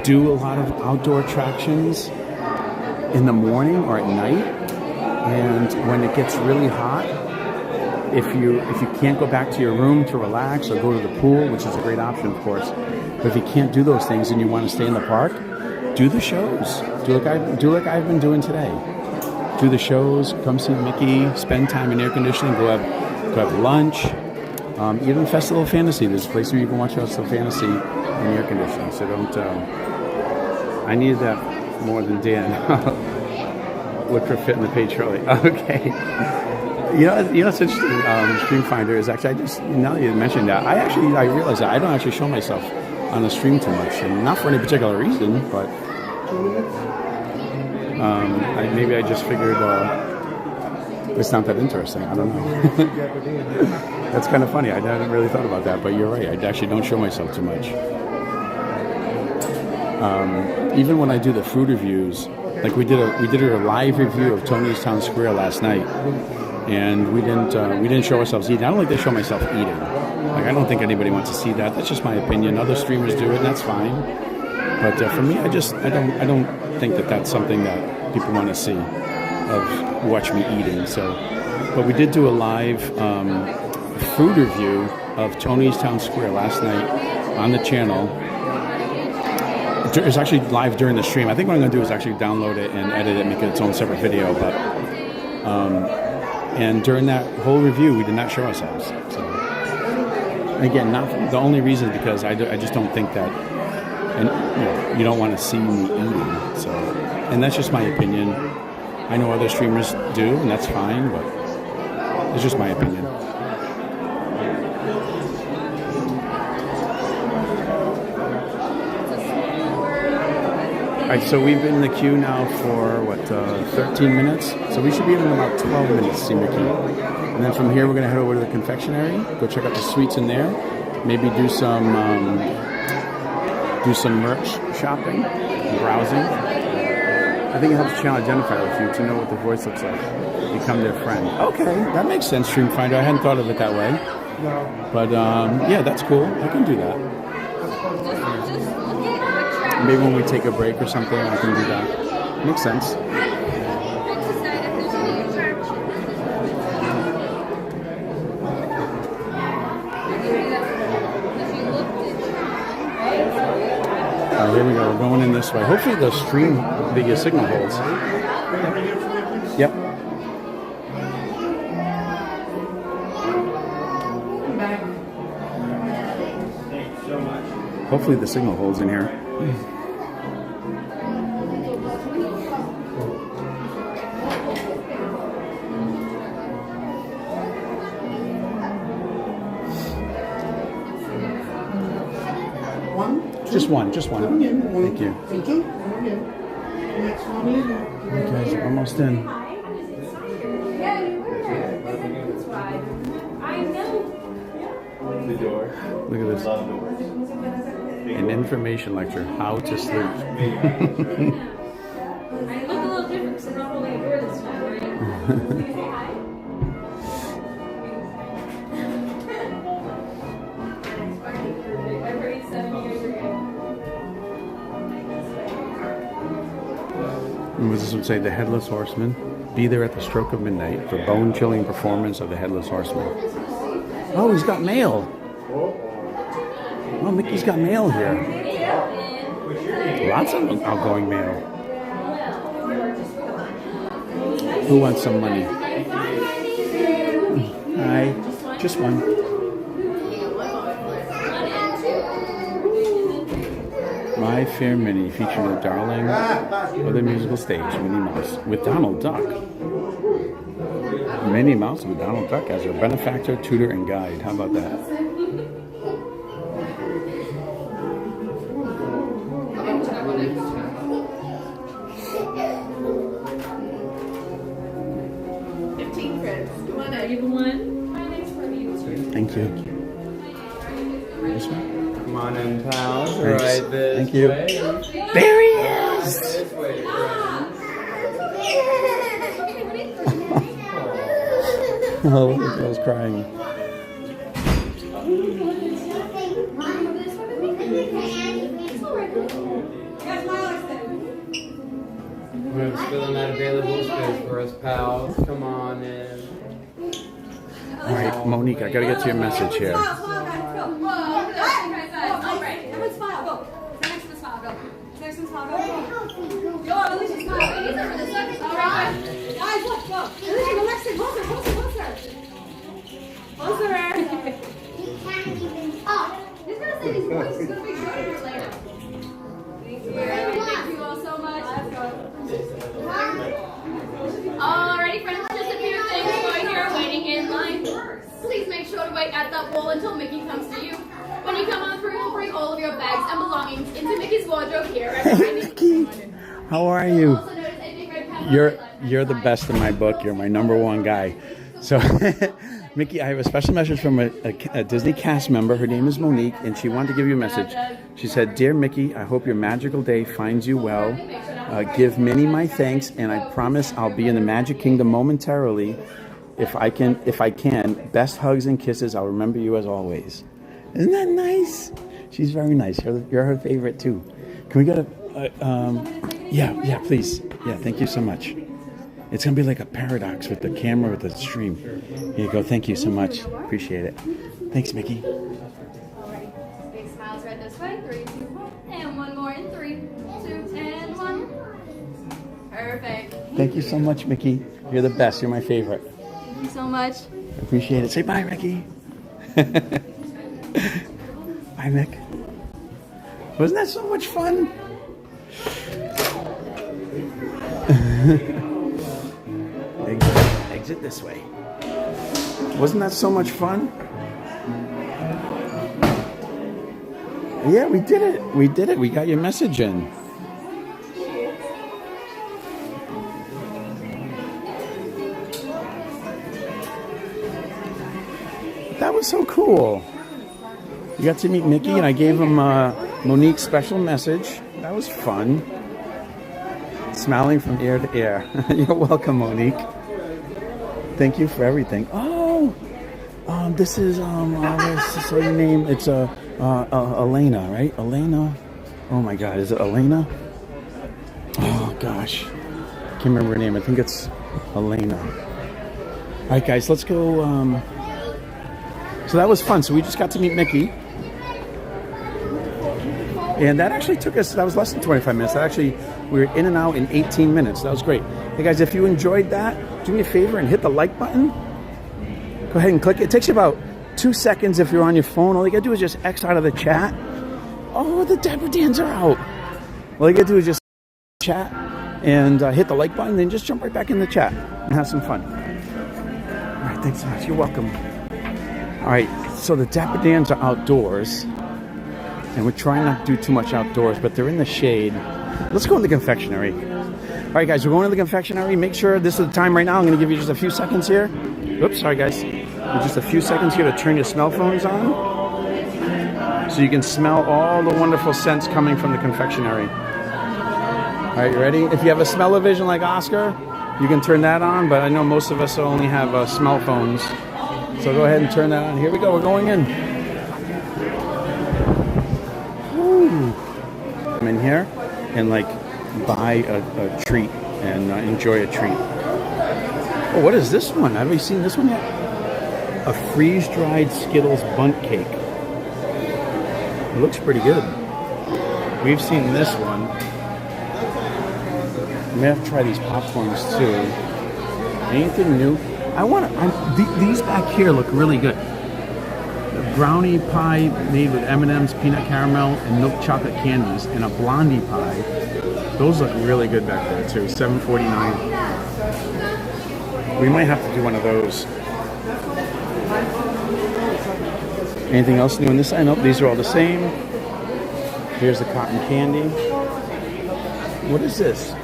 Do a lot of outdoor attractions in the morning or at night. And when it gets really hot, if you can't go back to your room to relax or go to the pool, which is a great option, of course, but if you can't do those things and you want to stay in the park, do the shows. Do like I've been doing today. Do the shows, come see Mickey, spend time in air conditioning, go have lunch. Even Festival of Fantasy, there's a place where you can watch Festival of Fantasy in air conditioning. So don't. I needed that more than Dan. Look for fit in the page shortly. Okay. You know what's interesting? Stream Finder is actually, now that you mentioned that, I realize that I don't actually show myself on the stream too much, and not for any particular reason, but maybe I just figured it's not that interesting. I don't know. That's kind of funny. I hadn't really thought about that, but you're right. I actually don't show myself too much. Even when I do the food reviews, like we did a live review of Tony's Town Square last night, and we didn't show ourselves eating. I don't like to show myself eating. Like, I don't think anybody wants to see that. That's just my opinion. Other streamers do it, and that's fine. But for me, I don't think that that's something that people want to see, of watch me eating. So, but we did do a live food review of Tony's Town Square last night on the channel. It was actually live during the stream. I think what I'm going to do is actually download it and edit it and make it its own separate video. But and during that whole review, we did not show ourselves. So, again, not the only reason is because I just don't think that, and you don't want to see me eating. So, and that's just my opinion. I know other streamers do, and that's fine, but it's just my opinion. All right, so we've been in the queue now for, 13 minutes? So we should be in about 12 minutes to see Mickey. And then from here, we're going to head over to the Confectionary, go check out the sweets in there, maybe do some merch shopping, browsing. I think it helps the channel identify with you to know what the voice looks like. Become their friend. Okay, that makes sense, Stream Finder. I hadn't thought of it that way. But yeah, that's cool. I can do that. Maybe when we take a break or something, I can do that. Makes sense. Here we go. We're going in this way. Hopefully the stream, the signal holds. Yep. Hopefully the signal holds in here. Just one. Thank you. Okay, so almost in. Look at this. An information lecture, how to sleep. I look a little different because I'm not holding a door this time, right? Every 7 years ago. And what this would say, the Headless Horseman. Be there at the stroke of midnight for bone-chilling performance of the Headless Horseman. Oh, he's got mail. Oh, Mickey's got mail here. Lots of outgoing mail. Who wants some money? Hi. Just one. My Fair Mini, featuring the darling of the musical stage, Minnie Mouse, with Donald Duck. Minnie Mouse with Donald Duck as her benefactor, tutor, and guide. How about that? Thank you. This one? Come on in, pals. Thanks. Right this Thank you. way. There he is! This way, Oh, the girl's crying. We're filling that available space for us, pals. Come on in. All right, Monique, I gotta get to your message here. Alrighty, friends, just a few things while you're waiting in line. Please make sure to wait at that wall until Mickey comes to you. When you come on through, we'll bring all of your bags and belongings into Mickey's wardrobe here. Hey, Mickey, how are you? You're the best in my book. You're my #1 guy. So, Mickey, I have a special message from a Disney cast member. Her name is Monique, and she wanted to give you a message. She said, "Dear Mickey, I hope your magical day finds you well. Give Minnie my thanks, and I promise I'll be in the Magic Kingdom momentarily. If I can, best hugs and kisses. I'll remember you as always." Isn't that nice? She's very nice. You're her favorite too. Can we get a? Yeah, please. Yeah, thank you so much. It's gonna be like a paradox with the camera with the stream. Here you go. Thank you so much. Appreciate it. Thanks, Mickey. Alrighty. Big smiles right this way. 3, 2, 1. And one more in 3, 2, and 1. Perfect. Thank you so much, Mickey. You're the best. You're my favorite. Thank you so much. Appreciate it. Say bye, Mickey. Bye, Mick. Wasn't that so much fun? Exit this way. Wasn't that so much fun? Yeah, we did it. We did it. We got your message in. That was so cool. You got to meet Mickey, and I gave him Monique's special message. That was fun. Smiling from ear to ear. You're welcome, Monique. Thank you for everything. Oh, this is what's her name? It's Elena, right? Elena. Oh my God, is it Elena? Oh gosh, can't remember her name. I think it's Elena. All right, guys, let's go. So that was fun. So we just got to meet Mickey. And that actually took us, that was less than 25 minutes. That actually, we were in and out in 18 minutes. That was great. Hey guys, if you enjoyed that, do me a favor and hit the like button. Go ahead and click it. It takes you about 2 seconds if you're on your phone. All you gotta do is just X out of the chat. Oh, the Dapper Dans are out. All you gotta do is just chat and hit the like button, then just jump right back in the chat and have some fun. All right, thanks so much. You're welcome. All right, so the Dapper Dans are outdoors. And we're trying not to do too much outdoors, but they're in the shade. Let's go in the confectionery. All right, guys, we're going to the confectionery. Make sure this is the time right now. I'm going to give you just a few seconds here. Oops, sorry, guys. Just a few seconds here to turn your smell phones on, so you can smell all the wonderful scents coming from the confectionery. All right, you ready? If you have a smell-o-vision like Oscar, you can turn that on, but I know most of us only have smell phones. So go ahead and turn that on. Here we go. We're going in. Come in here and like buy a treat and enjoy a treat. Oh, what is this one? Have we seen this one yet? A freeze-dried Skittles bundt cake. It looks pretty good. We've seen this one. I may have to try these popcorns too. Anything new? These back here look really good. brownie pie made with M&M's, peanut caramel, and milk chocolate candies, and a blondie pie. Those look really good back there too. $7.49. We might have to do one of those. Anything else new on this side? Nope, these are all the same. Here's the cotton candy. What is this?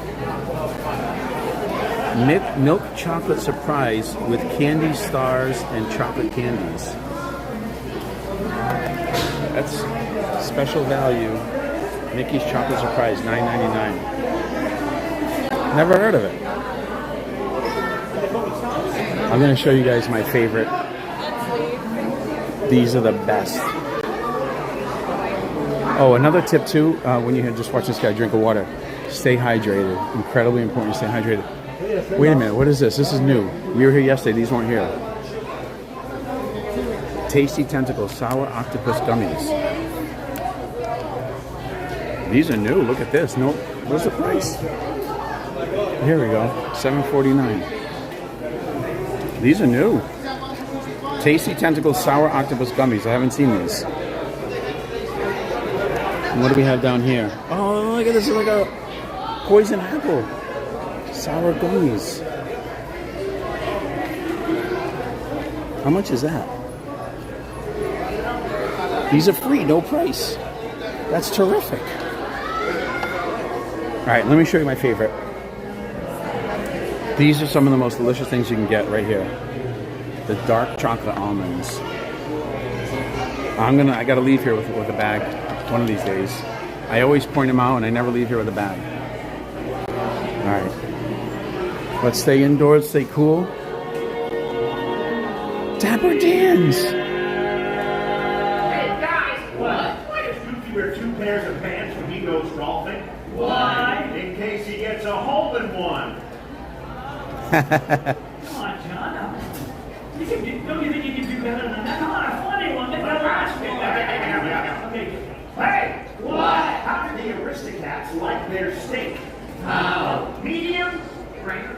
Milk chocolate surprise with candy stars and chocolate candies. That's special value. Mickey's chocolate surprise, $9.99. Never heard of it. I'm going to show you guys my favorite. These are the best. Oh, another tip too, when you just watch this guy drink of water, stay hydrated. Incredibly important to stay hydrated. Wait a minute, what is this? This is new. We were here yesterday, these weren't here. Tasty Tentacle Sour Octopus Gummies. These are new, look at this. No, what's the price? Here we go, $7.49. These are new. Tasty Tentacle Sour Octopus Gummies. I haven't seen these. And what do we have down here? Oh, look at this. It's like a poison apple. Sour gummies. How much is that? These are free, no price. That's terrific. All right, let me show you my favorite. These are some of the most delicious things you can get right here. The dark chocolate almonds. I gotta leave here with a bag one of these days. I always point them out and I never leave here with a bag. All right. Let's stay indoors, stay cool. Dapper Dan's. Hey guys, what? Why does Goofy wear 2 pairs of pants when he goes golfing? Why? In case he gets a hole in one. Come on, John. Don't you think you can do better than that? Come on, a funny one. Okay. Hey! What? How do the Aristocats like their steak? How? Medium? Rare?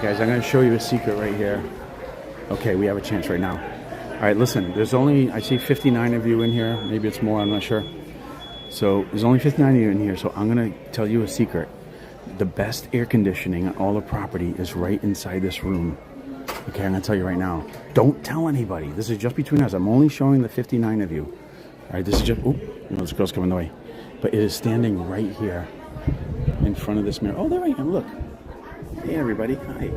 Guys, I'm going to show you a secret right here. Okay, we have a chance right now. All right, listen, there's only, I see 59 of you in here. Maybe it's more, I'm not sure. So there's only 59 of you in here, so I'm going to tell you a secret. The best air conditioning on all the property is right inside this room. Okay, I'm going to tell you right now. Don't tell anybody. This is just between us. I'm only showing the 59 of you. All right, this is just, oh, no, this girl's coming the way. But it is standing right here in front of this mirror. Oh, there I am, look. Hey everybody, hi.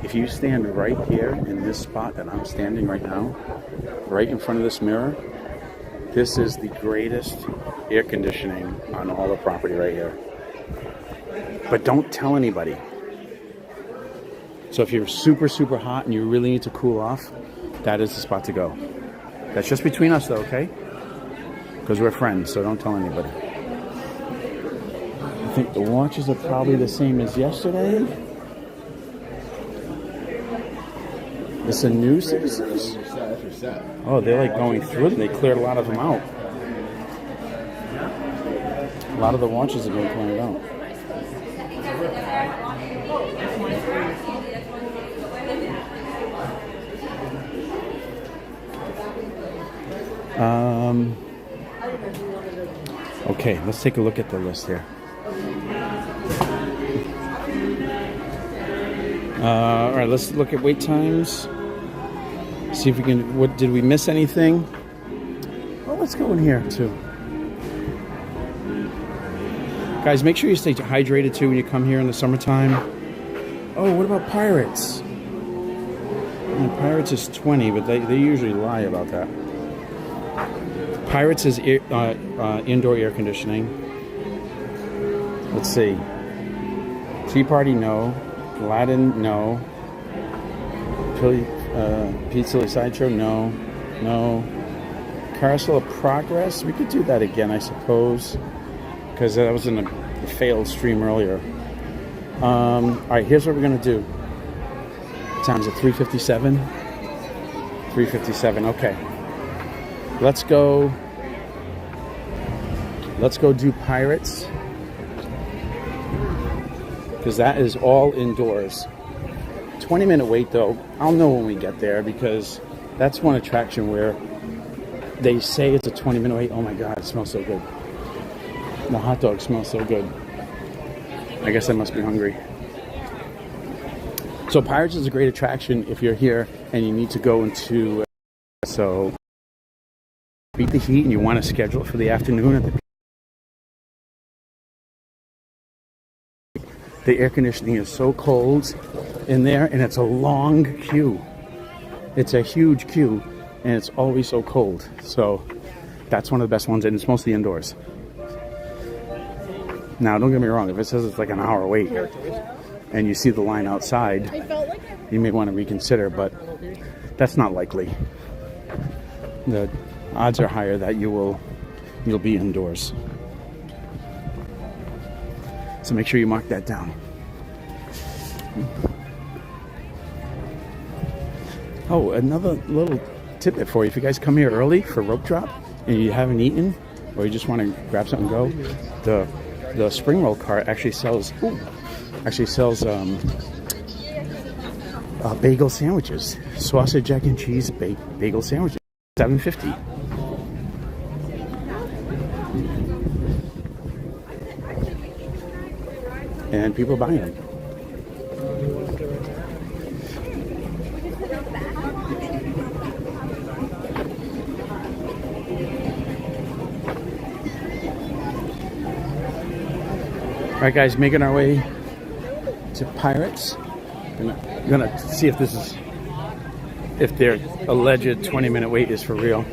If you stand right here in this spot that I'm standing right now, right in front of this mirror, this is the greatest air conditioning on all the property right here. But don't tell anybody. So if you're super, super hot and you really need to cool off, that is the spot to go. That's just between us though, okay? Because we're friends, so don't tell anybody. I think the watches are probably the same as yesterday. It's a new citizens. Oh, they're like going through them. They cleared a lot of them out. A lot of the watches have been cleared out. Okay, let's take a look at the list here. All right, let's look at wait times. See if we can. What did we miss anything? Well, let's go in here too. Guys, make sure you stay hydrated too when you come here in the summertime. Oh, what about Pirates? Pirates is 20, but they usually lie about that. Pirates is indoor air conditioning. Let's see. Tea Party, no. Aladdin, no. Pizza Sideshow, no. No. Carousel of Progress, we could do that again, I suppose, because that was in a failed stream earlier. Alright, here's what we're going to do. What time is it? 3:57? 3:57, okay. Let's go do Pirates, because that is all indoors. 20-minute wait though. I'll know when we get there, because that's one attraction where they say it's a 20-minute wait. Oh my god, it smells so good. The hot dog smells so good. I guess I must be hungry. So Pirates is a great attraction if you're here and you need to go into, so beat the heat and you want to schedule it for the afternoon. The air conditioning is so cold in there, and it's a long queue. It's a huge queue, and it's always so cold. So that's one of the best ones, and it's mostly indoors. Now, don't get me wrong, if it says it's like an hour wait and you see the line outside, you may want to reconsider, but that's not likely. The odds are higher that you'll be indoors. So make sure you mark that down. Oh, another little tidbit for you. If you guys come here early for rope drop and you haven't eaten, or you just want to grab something and go, the spring roll cart actually sells bagel sandwiches, sausage, egg, and cheese bagel sandwiches, $7.50. And people are buying them. Alright guys, making our way to Pirates. Gonna see if their alleged 20-minute wait is for real.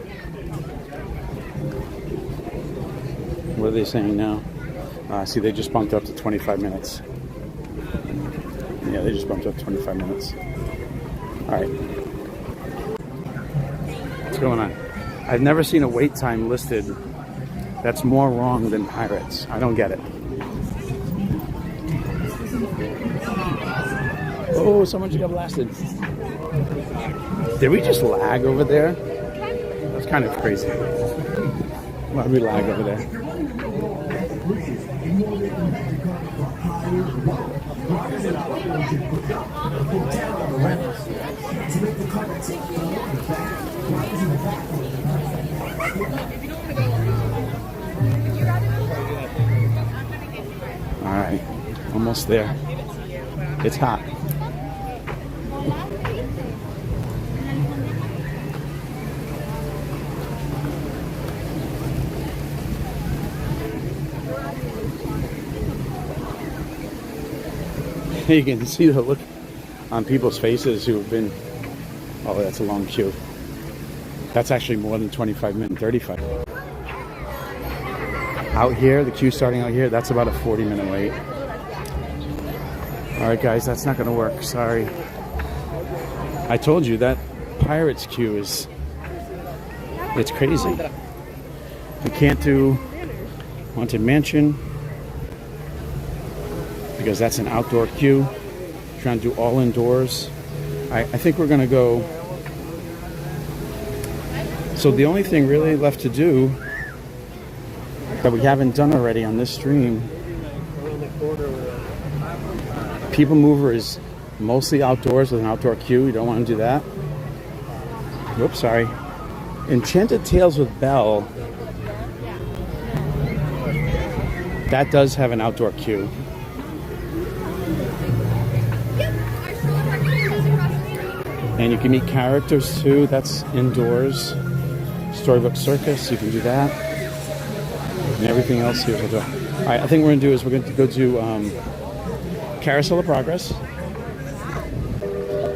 What are they saying now? See, they just bumped up to 25 minutes. Yeah, they just bumped up to 25 minutes. Alright. What's going on? I've never seen a wait time listed that's more wrong than Pirates. I don't get it. Oh, someone just got blasted. Did we just lag over there? That's kind of crazy. Why did we lag over there? All right, almost there. It's hot. You can see the look on people's faces who have been, oh, that's a long queue. That's actually more than 25 minutes, 35. Out here, the queue starting out here, that's about a 40-minute wait. All right, guys, that's not going to work. Sorry. I told you that Pirates queue is, it's crazy. We can't do Haunted Mansion because that's an outdoor queue. Trying to do all indoors. I think we're going to go. So the only thing really left to do that we haven't done already on this stream, People Mover is mostly outdoors with an outdoor queue. You don't want to do that. Whoops, sorry. Enchanted Tales with Belle, that does have an outdoor queue. And you can meet characters too. That's indoors. Storybook Circus, you can do that. And everything else here. All right, I think what we're going to do is we're going to go to Carousel of Progress.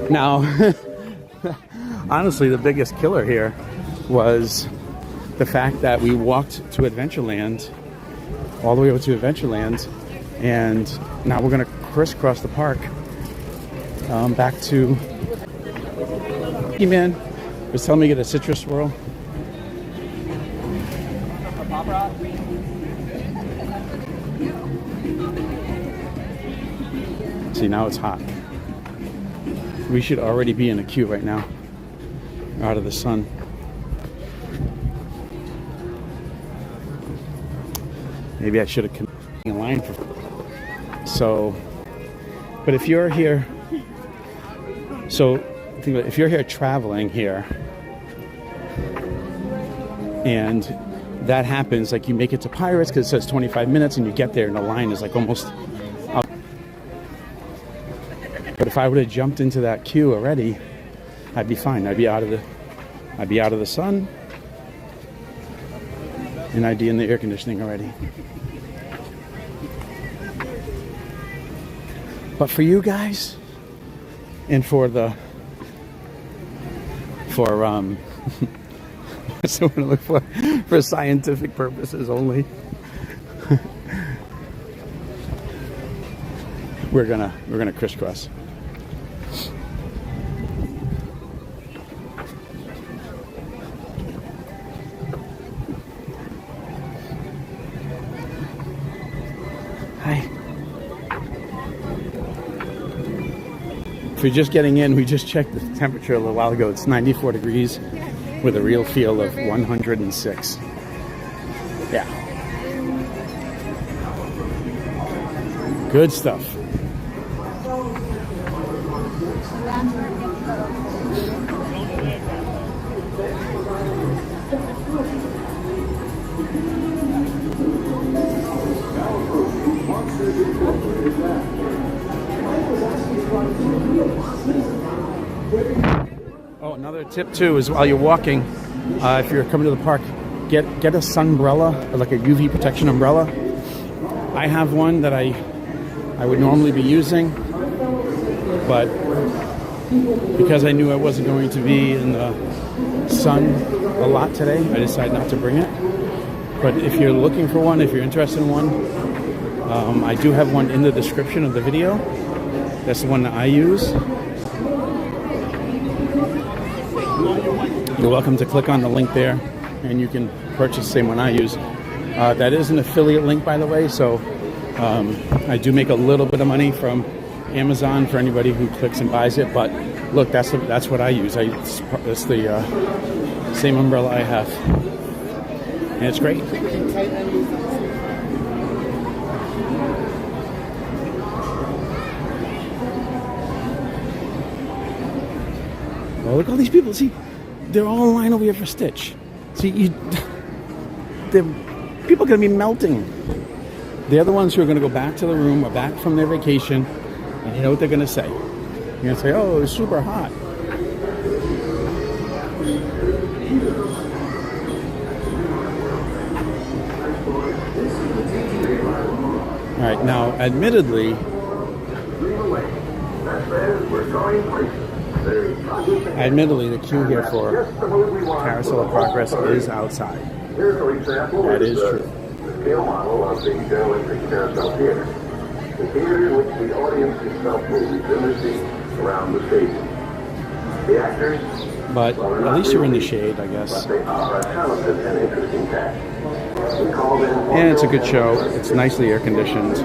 Now, honestly, the biggest killer here was the fact that we walked to Adventureland, all the way over to Adventureland, and now we're going to crisscross the park back to man was telling me to get a citrus swirl. See, now it's hot. We should already be in a queue right now, out of the sun. Maybe I should have come in line for. So, but if you're here, so think about it, if you're here traveling here, and that happens, like you make it to Pirates because it says 25 minutes, and you get there, and the line is like almost. But if I would have jumped into that queue already, I'd be fine. I'd be out of the sun, and I'd be in the air conditioning already. But for you guys, and for what's the word I look for scientific purposes only, we're gonna crisscross. Hi. If you're just getting in, we just checked the temperature a little while ago. It's 94 degrees with a real feel of 106. Yeah. Good stuff. Oh, another tip too is while you're walking, if you're coming to the park, get a sunbrella, or like a UV protection umbrella. I have one that I would normally be using, but because I knew I wasn't going to be in the sun a lot today, I decided not to bring it. But if you're looking for one, if you're interested in one, I do have one in the description of the video. That's the one that I use. You're welcome to click on the link there, and you can purchase the same one I use. That is an affiliate link, by the way, so I do make a little bit of money from Amazon for anybody who clicks and buys it. But look, that's what I use. It's the same umbrella I have, and it's great. Well, look at all these people. See, they're all in line over here for Stitch. See, people are going to be melting. They're the ones who are going to go back to the room or back from their vacation, and you know what they're going to say. You're going to say, oh, it's super hot. All right, now, admittedly, the queue here for Carousel of Progress is outside. That is true. The scale model of the electric carousel theater. The theater in which the audience itself moves in the seats around the stage. The actors... But at least you're in the shade, I guess. But they are a talented and interesting cast. And it's a good show. It's nicely air conditioned.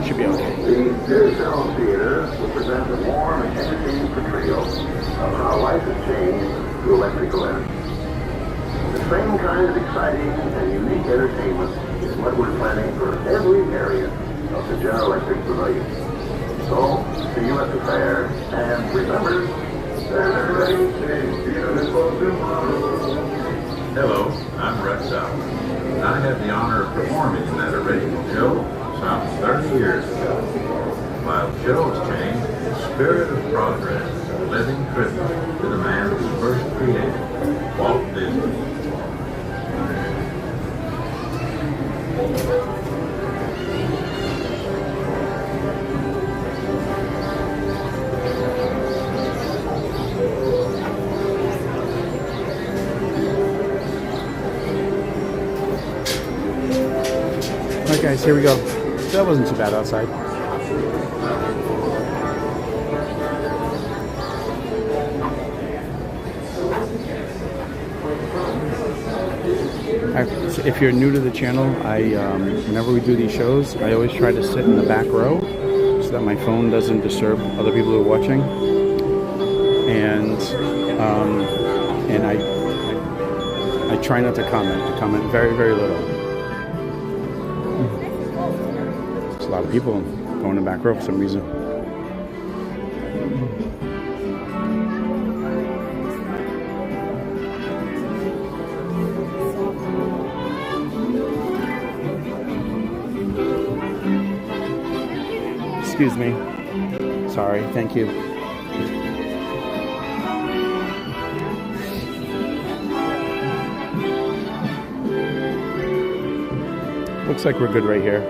Should be okay. The Carousel Theater will present a warm and entertaining portrayal of how life has changed through electrical energy. The same kind of exciting and unique entertainment is what we're planning for every area of the General Electric Pavilion. So, the U.S.A. and remember, hello, I'm Rex Out. I had the honor of performing in that original show some 30 years ago. While shows change, the spirit of progress is a living tribute to the man who first created Walt Disney. Alright guys, here we go. That wasn't too bad outside. If you're new to the channel, whenever we do these shows, I always try to sit in the back row so that my phone doesn't disturb other people who are watching. And I try not to comment. I comment very, very little. There's a lot of people going in the back row for some reason. Excuse me. Sorry, thank you. Looks like we're good right here.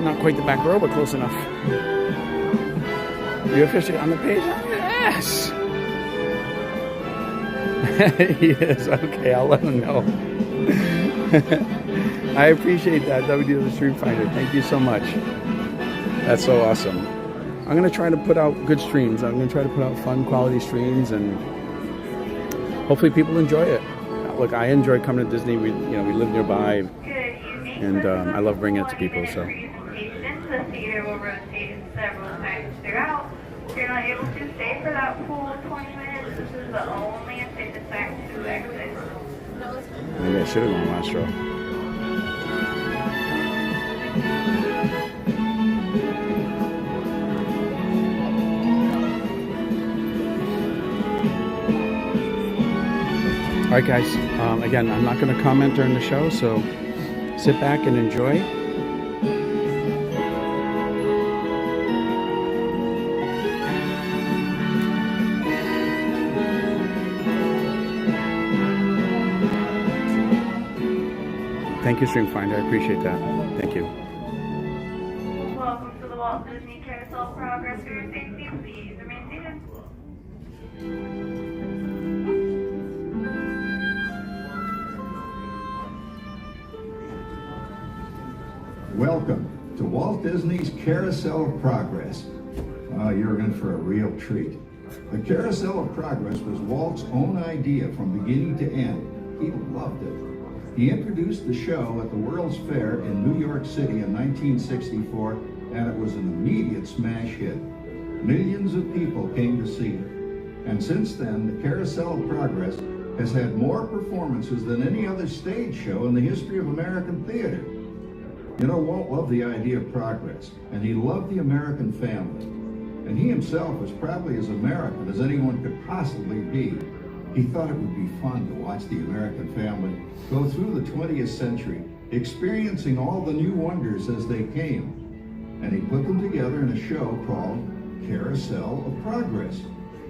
Not quite the back row, but close enough. You're officially on the page? Yes! Yes, okay, I'll let him know. I appreciate that, WD the Stream Finder. Thank you so much. That's so awesome. I'm going to try to put out good streams. I'm going to try to put out fun, quality streams, and hopefully people enjoy it. Look, I enjoy coming to Disney. We live nearby, and I love bringing it to people. So. The theater will rotate several times throughout. If you're not able to stay for that full 20 minutes, this is the only and safest time to exit. Maybe I should have gone last row. All right, guys. Again, I'm not going to comment during the show, so sit back and enjoy. Thank you, Stream Finder. I appreciate that. Thank you. Welcome to the Walt Disney Carousel of Progress. For your safety, please remain seated. Welcome to Walt Disney's Carousel of Progress. You're in for a real treat. The Carousel of Progress was Walt's own idea from beginning to end. He loved it. He introduced the show at the World's Fair in New York City in 1964, and it was an immediate smash hit. Millions of people came to see it. And since then, the Carousel of Progress has had more performances than any other stage show in the history of American theater. You know, Walt loved the idea of progress, and he loved the American family. And he himself was probably as American as anyone could possibly be. He thought it would be fun to watch the American family go through the 20th century, experiencing all the new wonders as they came. And he put them together in a show called Carousel of Progress,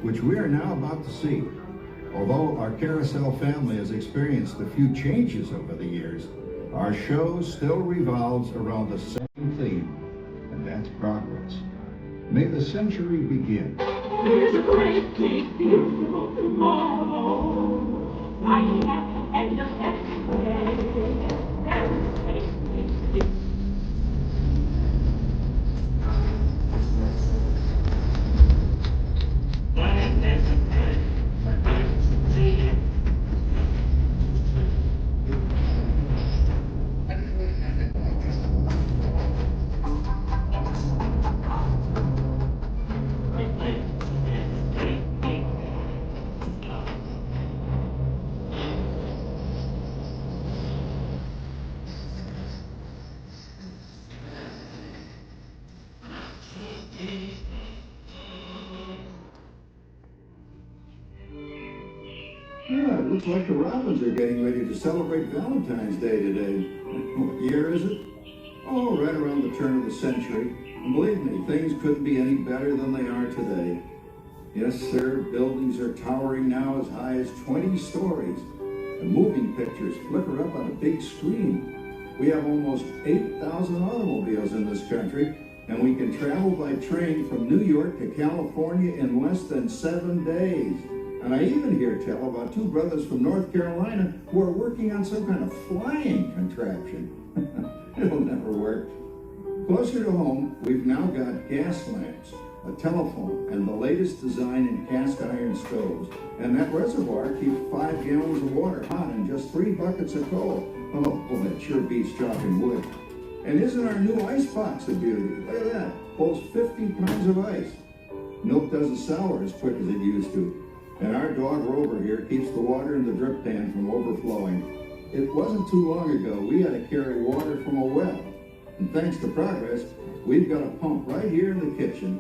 which we are now about to see. Although our Carousel family has experienced a few changes over the years, our show still revolves around the same theme, and that's progress. May the century begin. There's a great, big, beautiful tomorrow. I have and just have to Yeah, it looks like the Robins are getting ready to celebrate Valentine's Day today. What year is it? Oh, right around the turn of the century. And believe me, things couldn't be any better than they are today. Yes, sir, buildings are towering now as high as 20 stories. And moving pictures flicker up on a big screen. We have almost 8,000 automobiles in this country, and we can travel by train from New York to California in less than 7 days. And I even hear tell about two brothers from North Carolina who are working on some kind of flying contraption. It'll never work. Closer to home, we've now got gas lamps. a telephone, and the latest design in cast iron stoves. And that reservoir keeps 5 gallons of water hot in just 3 buckets of coal. Oh, boy, it sure beats chopping wood. And isn't our new ice box a beauty? Look at that. Holds 50 pounds of ice. Milk doesn't sour as quick as it used to. And our dog Rover here keeps the water in the drip pan from overflowing. It wasn't too long ago we had to carry water from a well. And thanks to Progress, we've got a pump right here in the kitchen.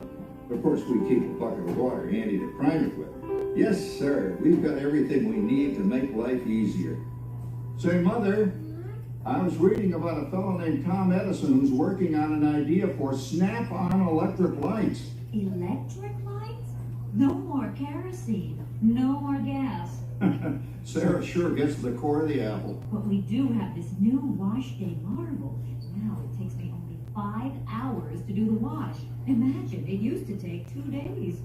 Of course, we keep a bucket of water handy to prime it with. Yes, sir, we've got everything we need to make life easier. Say, Mother, I was reading about a fellow named Tom Edison who's working on an idea for snap-on electric lights. Electric lights? No more kerosene, no more gas. Sarah sure gets to the core of the apple. But we do have this new wash day marvel. Now it takes me only 5 hours to do the wash. Imagine, it used to take 2 days.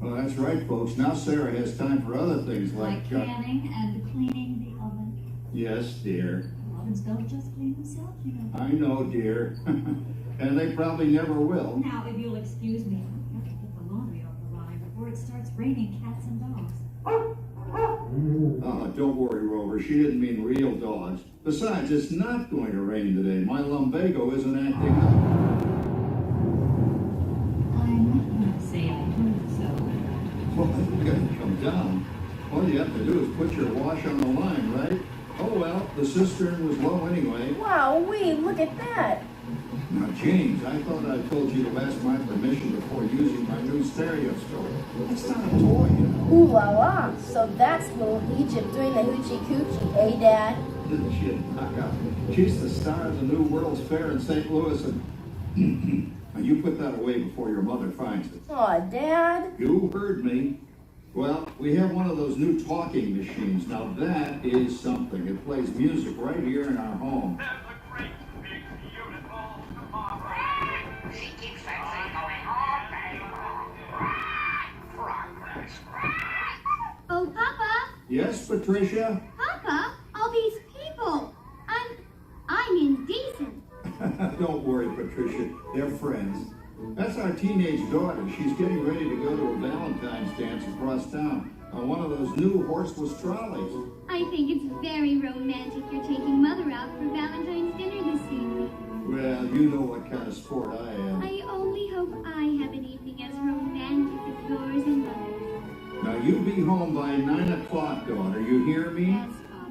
Well, that's right, folks. Now Sarah has time for other things Like canning and cleaning the oven. Yes, dear. Ovens don't just clean themselves, you know. I know, dear. And they probably never will. Now, if you'll excuse me, I have to get the laundry off the line before it starts raining cats and dogs. Oh, don't worry, Rover. She didn't mean real dogs. Besides, it's not going to rain today. My lumbago isn't acting up. I'm not going to say I told you so. Well, you gotta come down. All you have to do is put your wash on the line, right? Oh, well, the cistern was low anyway. Wow-wee, look at that. Now, James, I thought I told you to ask my permission before using my new stereoscope. It's not a toy, you know. Ooh la la. So that's little Egypt doing the hoochie coochie, eh, Dad? Shit, knock out. She's the star of the new World's Fair in St. Louis, and now you put that away before your mother finds it. Aw, Dad. You heard me. Well, we have one of those new talking machines. Now that is something. It plays music right here in our home. Oh, Papa! Yes, Patricia? Papa, all these people! I'm indecent. Don't worry, Patricia. They're friends. That's our teenage daughter. She's getting ready to go to a Valentine's dance across town on one of those new horseless trolleys. I think it's very romantic you're taking Mother out for Valentine's dinner this evening. Well, you know what kind of sport I am. I only hope I have an evening as romantic as yours and Mother's. Now, you be home by 9 o'clock, daughter. You hear me? Yes, Papa.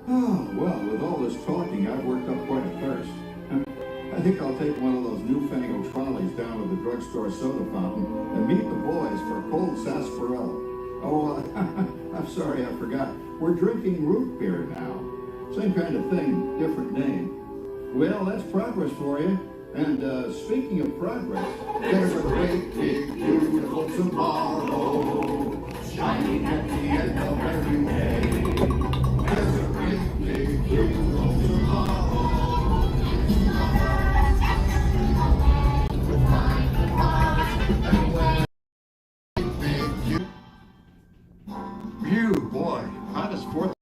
Oh, well, with all this talking, I've worked up quite a thirst. I think I'll take one of those newfangled trolleys down to the drugstore soda fountain and meet the boys for a cold sarsaparilla. Oh, I'm sorry, I forgot. We're drinking root beer now. Same kind of thing, different name. Well, that's progress for you. And speaking of progress, there's a great, big, beautiful tomorrow shining at the end of every day. There's a great, big, beautiful tomorrow. Phew, boy, hot as fourth.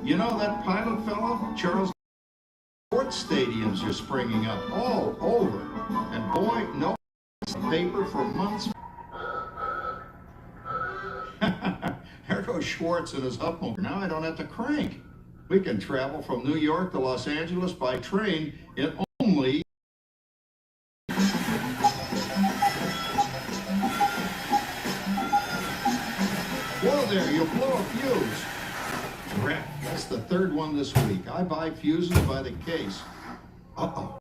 You know that pilot fellow, Charles? Sports stadiums are springing up all over, and boy, no paper for months. There goes Schwartz and his up motor. Now I don't have to crank. We can travel from New York to Los Angeles by train in only. Whoa there, you blow a fuse. Crap, that's the third one this week. I buy fuses by the case. Uh-oh.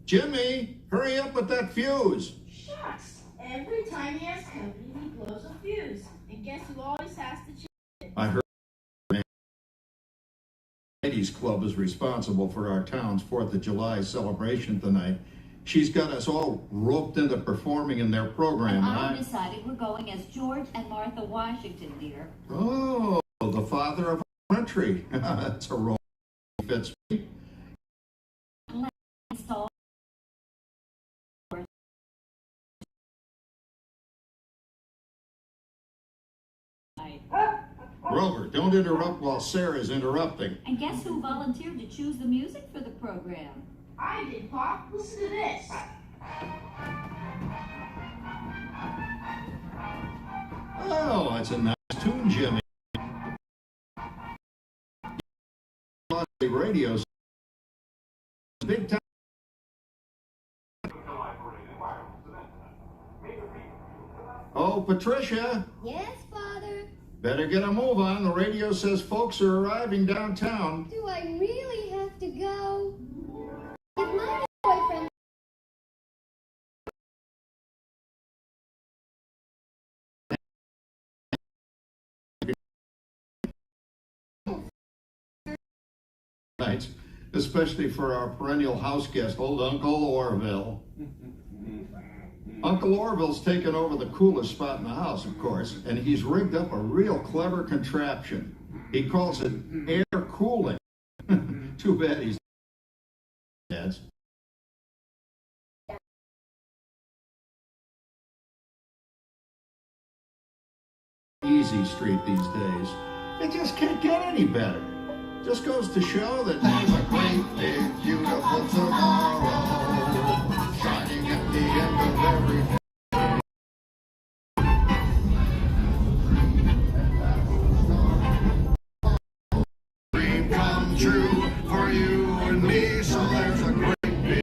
Jimmy, hurry up with that fuse. Shucks. Every time he has company, he blows a fuse. And guess who always has to change it? I heard the Ladies Club is responsible for our town's 4th of July celebration tonight. She's got us all roped into performing in their program. And I decided we're going as George and Martha Washington, dear. Oh, the father of our country. That's a role that fits me. Rover, don't interrupt while Sarah's interrupting. And guess who volunteered to choose the music for the program? I did, Pop. Listen to this. Oh, that's a nice tune, Jimmy. Radio. Big time. Oh, Patricia. Yes, Father? Better get a move on. The radio says folks are arriving downtown. Do I really have to go? If my boyfriend... Nights, especially for our perennial house guest, old Uncle Orville. Uncle Orville's taken over the coolest spot in the house, of course, and he's rigged up a real clever contraption. He calls it air cooling. Too bad he's dead. Easy street these days. It just can't get any better. Just goes to show that there's a great big beautiful tomorrow shining at the end of every day. Dream come true for you and me, so there's a great big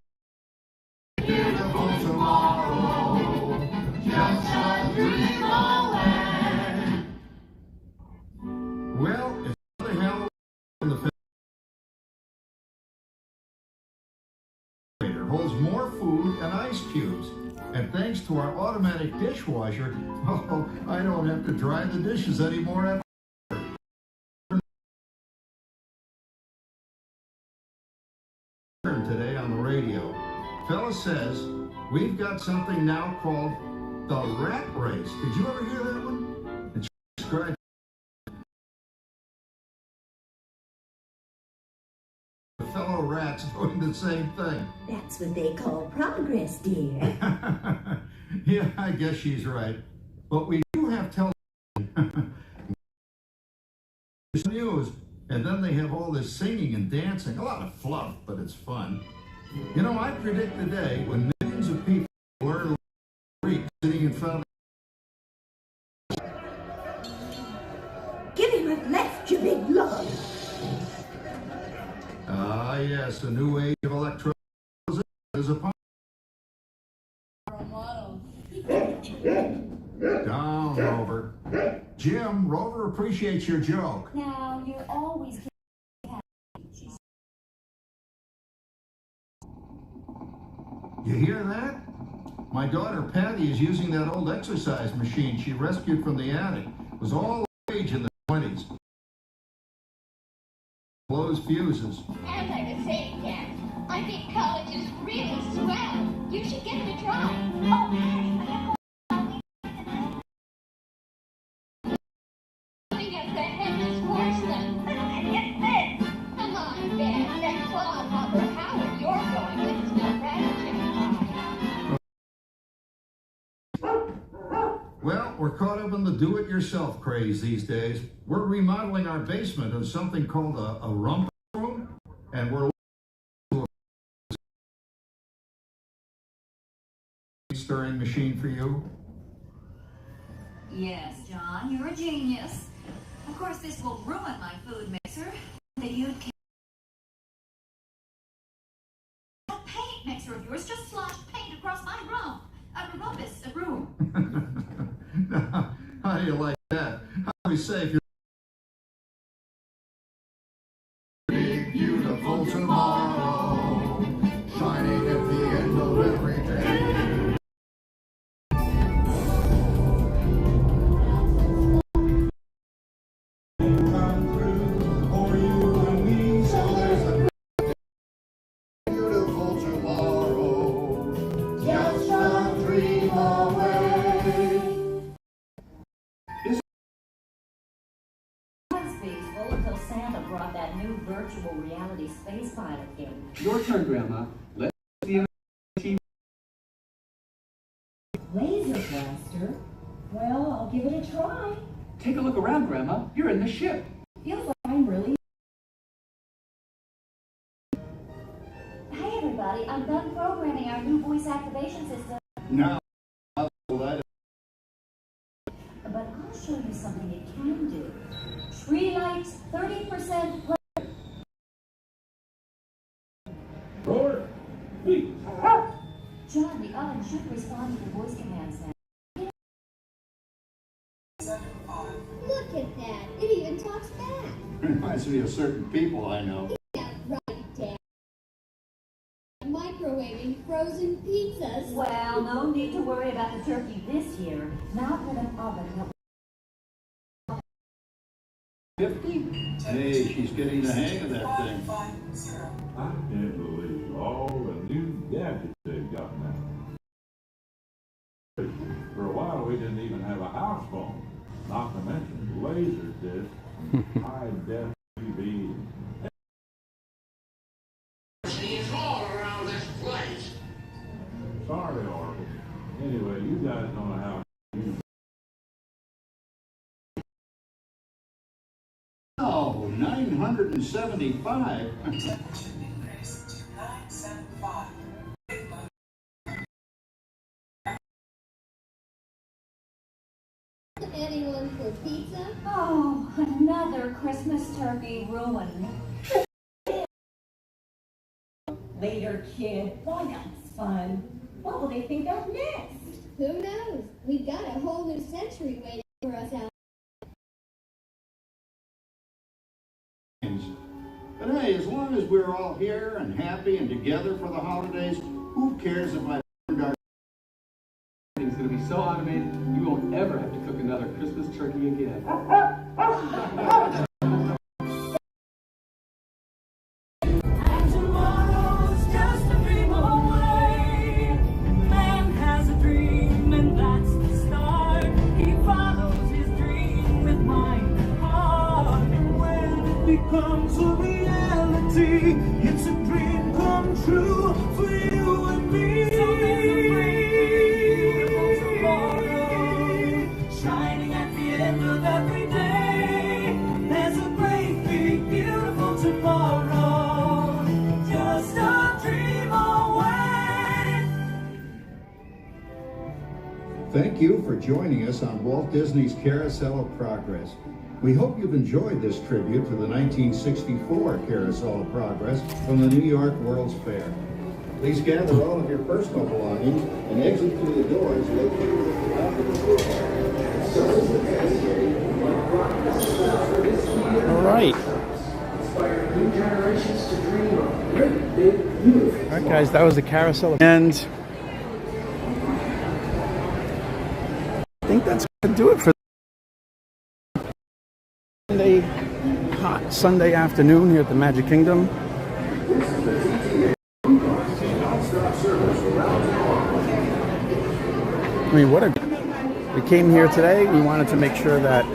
beautiful tomorrow just a dream away. Well, it's another hell in the refrigerator holds more food and ice cubes. And thanks to our automatic dishwasher, oh, I don't have to dry the dishes anymore. Today on the radio, fella says we've got something now called the rat race. Did you ever hear that one? It's described. Fellow rats doing the same thing. That's what they call progress, dear. Yeah, I guess she's right. But we do have television. News, and then they have all this singing and dancing. A lot of fluff, but it's fun. You know, I predict the day when millions of people learn to read sitting in front of. Give him a left, you big lug. Ah, yes, the new age of electronics is upon. Down, Rover. Jim, Rover appreciates your joke. Now, you're always You hear that? My daughter Patty is using that old exercise machine she rescued from the attic. It was all the rage in the 20s. Blows fuses. As I was saying, Dad, I think college is really swell. You should give it a try. Oh, Patty, putting us the headless horseman. And get this. Come on, Dad. That claw hopper Howard you're going with is no rabbit. Well, we're caught up in the do-it-yourself craze these days. We're remodeling our basement in something called a rump room, and we're stirring machine for you. Yes, John, you're a genius. Of course, this will ruin my food mixer. That you'd a paint mixer of yours just sloshed paint across my room. A room. Now, how do you like that? How do we say if you're big, beautiful tomorrow, shining at the end of every day. Come through for you and me, so there's a beautiful tomorrow, just a dream away. Until Santa brought that new virtual reality space pilot game. Your turn, Grandma. Let's see the Laser blaster? Well, I'll give it a try. Take a look around, Grandma. You're in the ship. Feels like I'm really... Hey, everybody. everybody. I'm done programming our new voice activation system. Now, But I'll show you something it can do. Tree lights, 30% play. Roar, please. John, the oven should respond to the voice commands now. Look at that. It even talks back. reminds me of certain people I know. Yeah, right, Dad. Microwaving frozen pizzas. Well, no need to worry about the turkey this year. Not with an oven that 50? Hey, she's getting the hang of that thing. I can't believe all the new gadgets they've got now. For a while, we didn't even have a house phone, not to mention laser discs, high-def TV. She's all around this place. Sorry, Oracle. Anyway, you guys know how you... Oh, 975. Anyone for pizza? Oh, another Christmas turkey ruined. Later, kid. Why not? It's fun. What will they think of next? Who knows? We've got a whole new century waiting for us out. But hey, as long as we're all here and happy and together for the holidays, who cares if I learned our... It's going to be so automated, you won't ever have to cook another Christmas turkey again. Becomes a reality. It's a dream come true for you and me. So there's a great beautiful tomorrow shining at the end of every day. There's a great big beautiful tomorrow, just a dream away. Thank you for joining us on Walt Disney's Carousel of Progress. We hope you've enjoyed this tribute to the 1964 Carousel of Progress from the New York World's Fair. Please gather all of your personal belongings and exit through the doors located at the top of the floor. All right. All right, guys, that was the Carousel. And I think that's going to do it for hot Sunday afternoon here at the Magic Kingdom. I mean, we came here today. We wanted to make sure that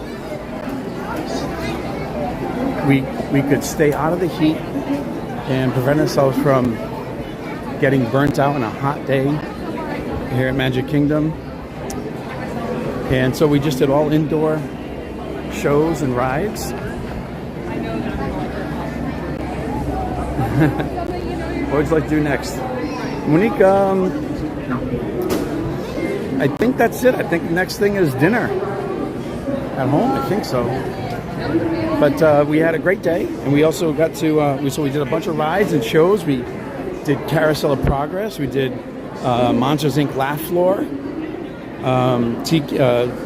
we could stay out of the heat and prevent ourselves from getting burnt out on a hot day here at Magic Kingdom. And so we just did all indoor shows and rides. What would you like to do next? Monique, I think that's it. I think the next thing is dinner at home. I think so. But we had a great day, and we also got to, we did a bunch of rides and shows. We did Carousel of Progress. We did Monsters Inc. Laugh Floor,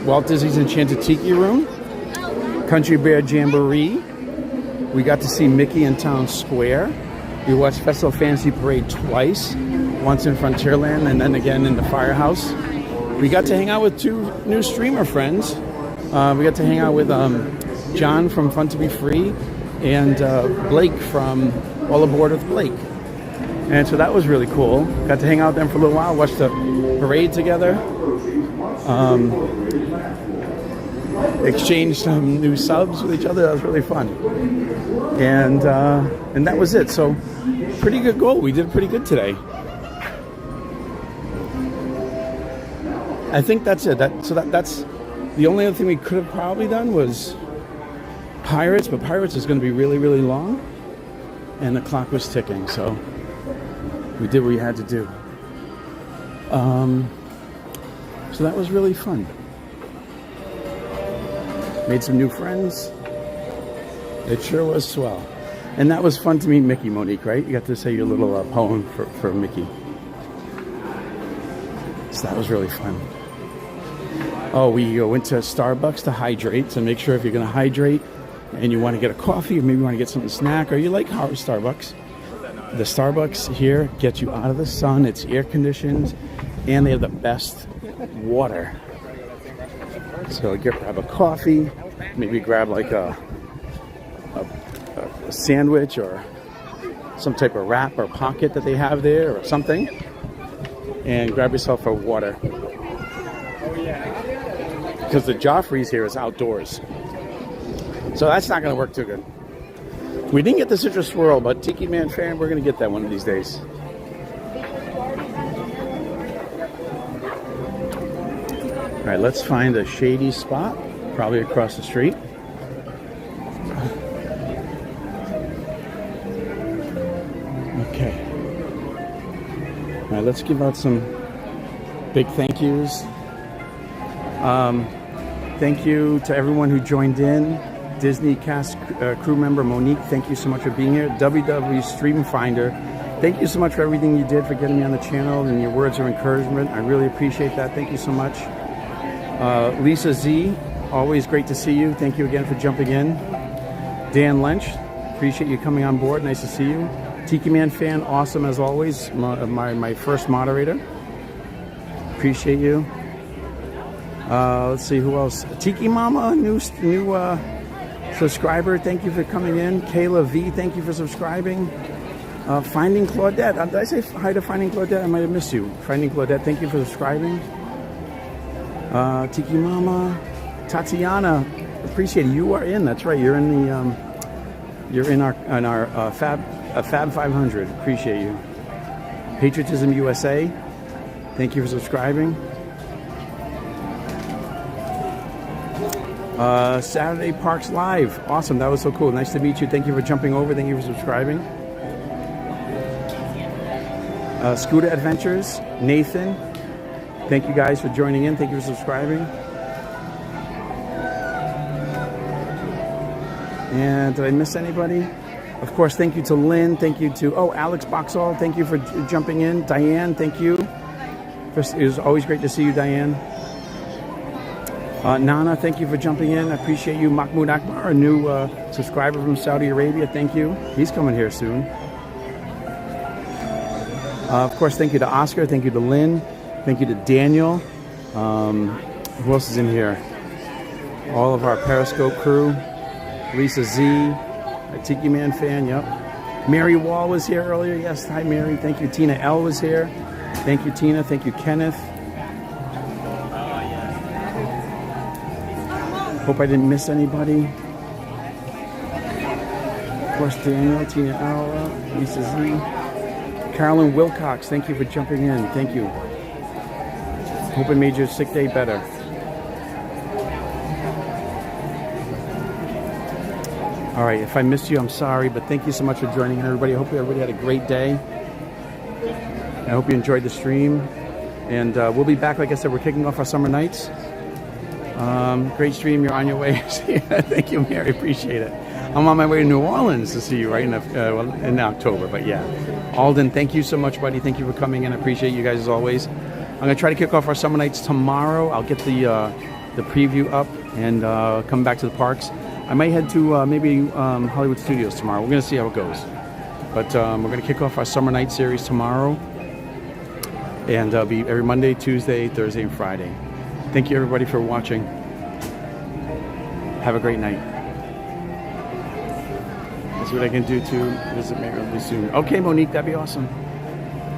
Walt Disney's Enchanted Tiki Room, Country Bear Jamboree. We got to see Mickey in Town Square. We watched Festival Fantasy Parade twice, once in Frontierland and then again in the Firehouse. We got to hang out with two new streamer friends. We got to hang out with John from Fun to Be Free and Blake from All Aboard with Blake. And so that was really cool. Got to hang out with them for a little while, watch the parade together. Exchanged some new subs with each other. That was really fun. And that was it. So pretty good goal. We did pretty good today. I think that's it. That's the only other thing we could have probably done was Pirates, but Pirates is going to be really, really long, and the clock was ticking. So we did what we had to do. So that was really fun. Made some new friends. It sure was swell. And that was fun to meet Mickey, Monique, right? You got to say your little poem for Mickey. So that was really fun. Oh, we went to Starbucks to hydrate. So make sure if you're going to hydrate and you want to get a coffee or maybe you want to get something to snack or you like Starbucks, the Starbucks here gets you out of the sun. It's air conditioned and they have the best water. So grab a coffee, maybe grab like a sandwich or some type of wrap or pocket that they have there or something, and grab yourself a water. Because the Joffrey's here is outdoors. So that's not going to work too good. We didn't get the citrus swirl, but Tiki Man fan, we're going to get that one of these days. All right, let's find a shady spot, probably across the street. Okay. All right, let's give out some big thank yous. Thank you to everyone who joined in. Disney cast crew member Monique, thank you so much for being here. WW Stream Finder, thank you so much for everything you did, for getting me on the channel and your words of encouragement. I really appreciate that. Thank you so much. Lisa Z, always great to see you. Thank you again for jumping in. Dan Lynch, appreciate you coming on board. Nice to see you. Tiki Man fan, awesome as always. My first moderator. Appreciate you. Let's see who else. Tiki Mama, new subscriber. Thank you for coming in. Kayla V, thank you for subscribing. Finding Claudette. Did I say hi to Finding Claudette? I might have missed you. Finding Claudette, thank you for subscribing. Tiki Mama, Tatiana, appreciate it. You are in. That's right. You're in the. You're in our Fab 500. Appreciate you. Patriotism U.S.A. Thank you for subscribing. Saturday Parks Live. Awesome. That was so cool. Nice to meet you. Thank you for jumping over. Thank you for subscribing. Scooter Adventures. Nathan. Thank you guys for joining in. Thank you for subscribing. And did I miss anybody? Of course, thank you to Lynn. Thank you to, Alex Boxall. Thank you for jumping in. Diane, thank you. It was always great to see you, Diane. Nana, thank you for jumping in. I appreciate you. Mahmoud Akbar, a new subscriber from Saudi Arabia. Thank you. He's coming here soon. Of course, thank you to Oscar. Thank you to Lynn. Thank you to Daniel. Who else is in here? All of our Periscope crew. Lisa Z, a Tiki Man fan, yep. Mary Wall was here earlier. Yes, hi Mary. Thank you. Tina L was here. Thank you, Tina. Thank you, Kenneth. Hope I didn't miss anybody. Of course, Daniel, Tina L, Lisa Z. Carolyn Wilcox, thank you for jumping in. Thank you. Hope it made your sick day better. All right, if I missed you, I'm sorry, but thank you so much for joining in, everybody. I hope everybody had a great day. I hope you enjoyed the stream. And we'll be back. Like I said, we're kicking off our summer nights. Great stream. You're on your way. Thank you, Mary. Appreciate it. I'm on my way to New Orleans to see you right in October. But yeah, Alden, thank you so much, buddy. Thank you for coming in. I appreciate you guys as always. I'm going to try to kick off our summer nights tomorrow. I'll get the preview up and come back to the parks. I might head to maybe Hollywood Studios tomorrow. We're going to see how it goes. But we're going to kick off our summer night series tomorrow. And it'll be every Monday, Tuesday, Thursday, and Friday. Thank you, everybody, for watching. Have a great night. That's what I can do to visit Maryland soon. Okay, Monique, that'd be awesome.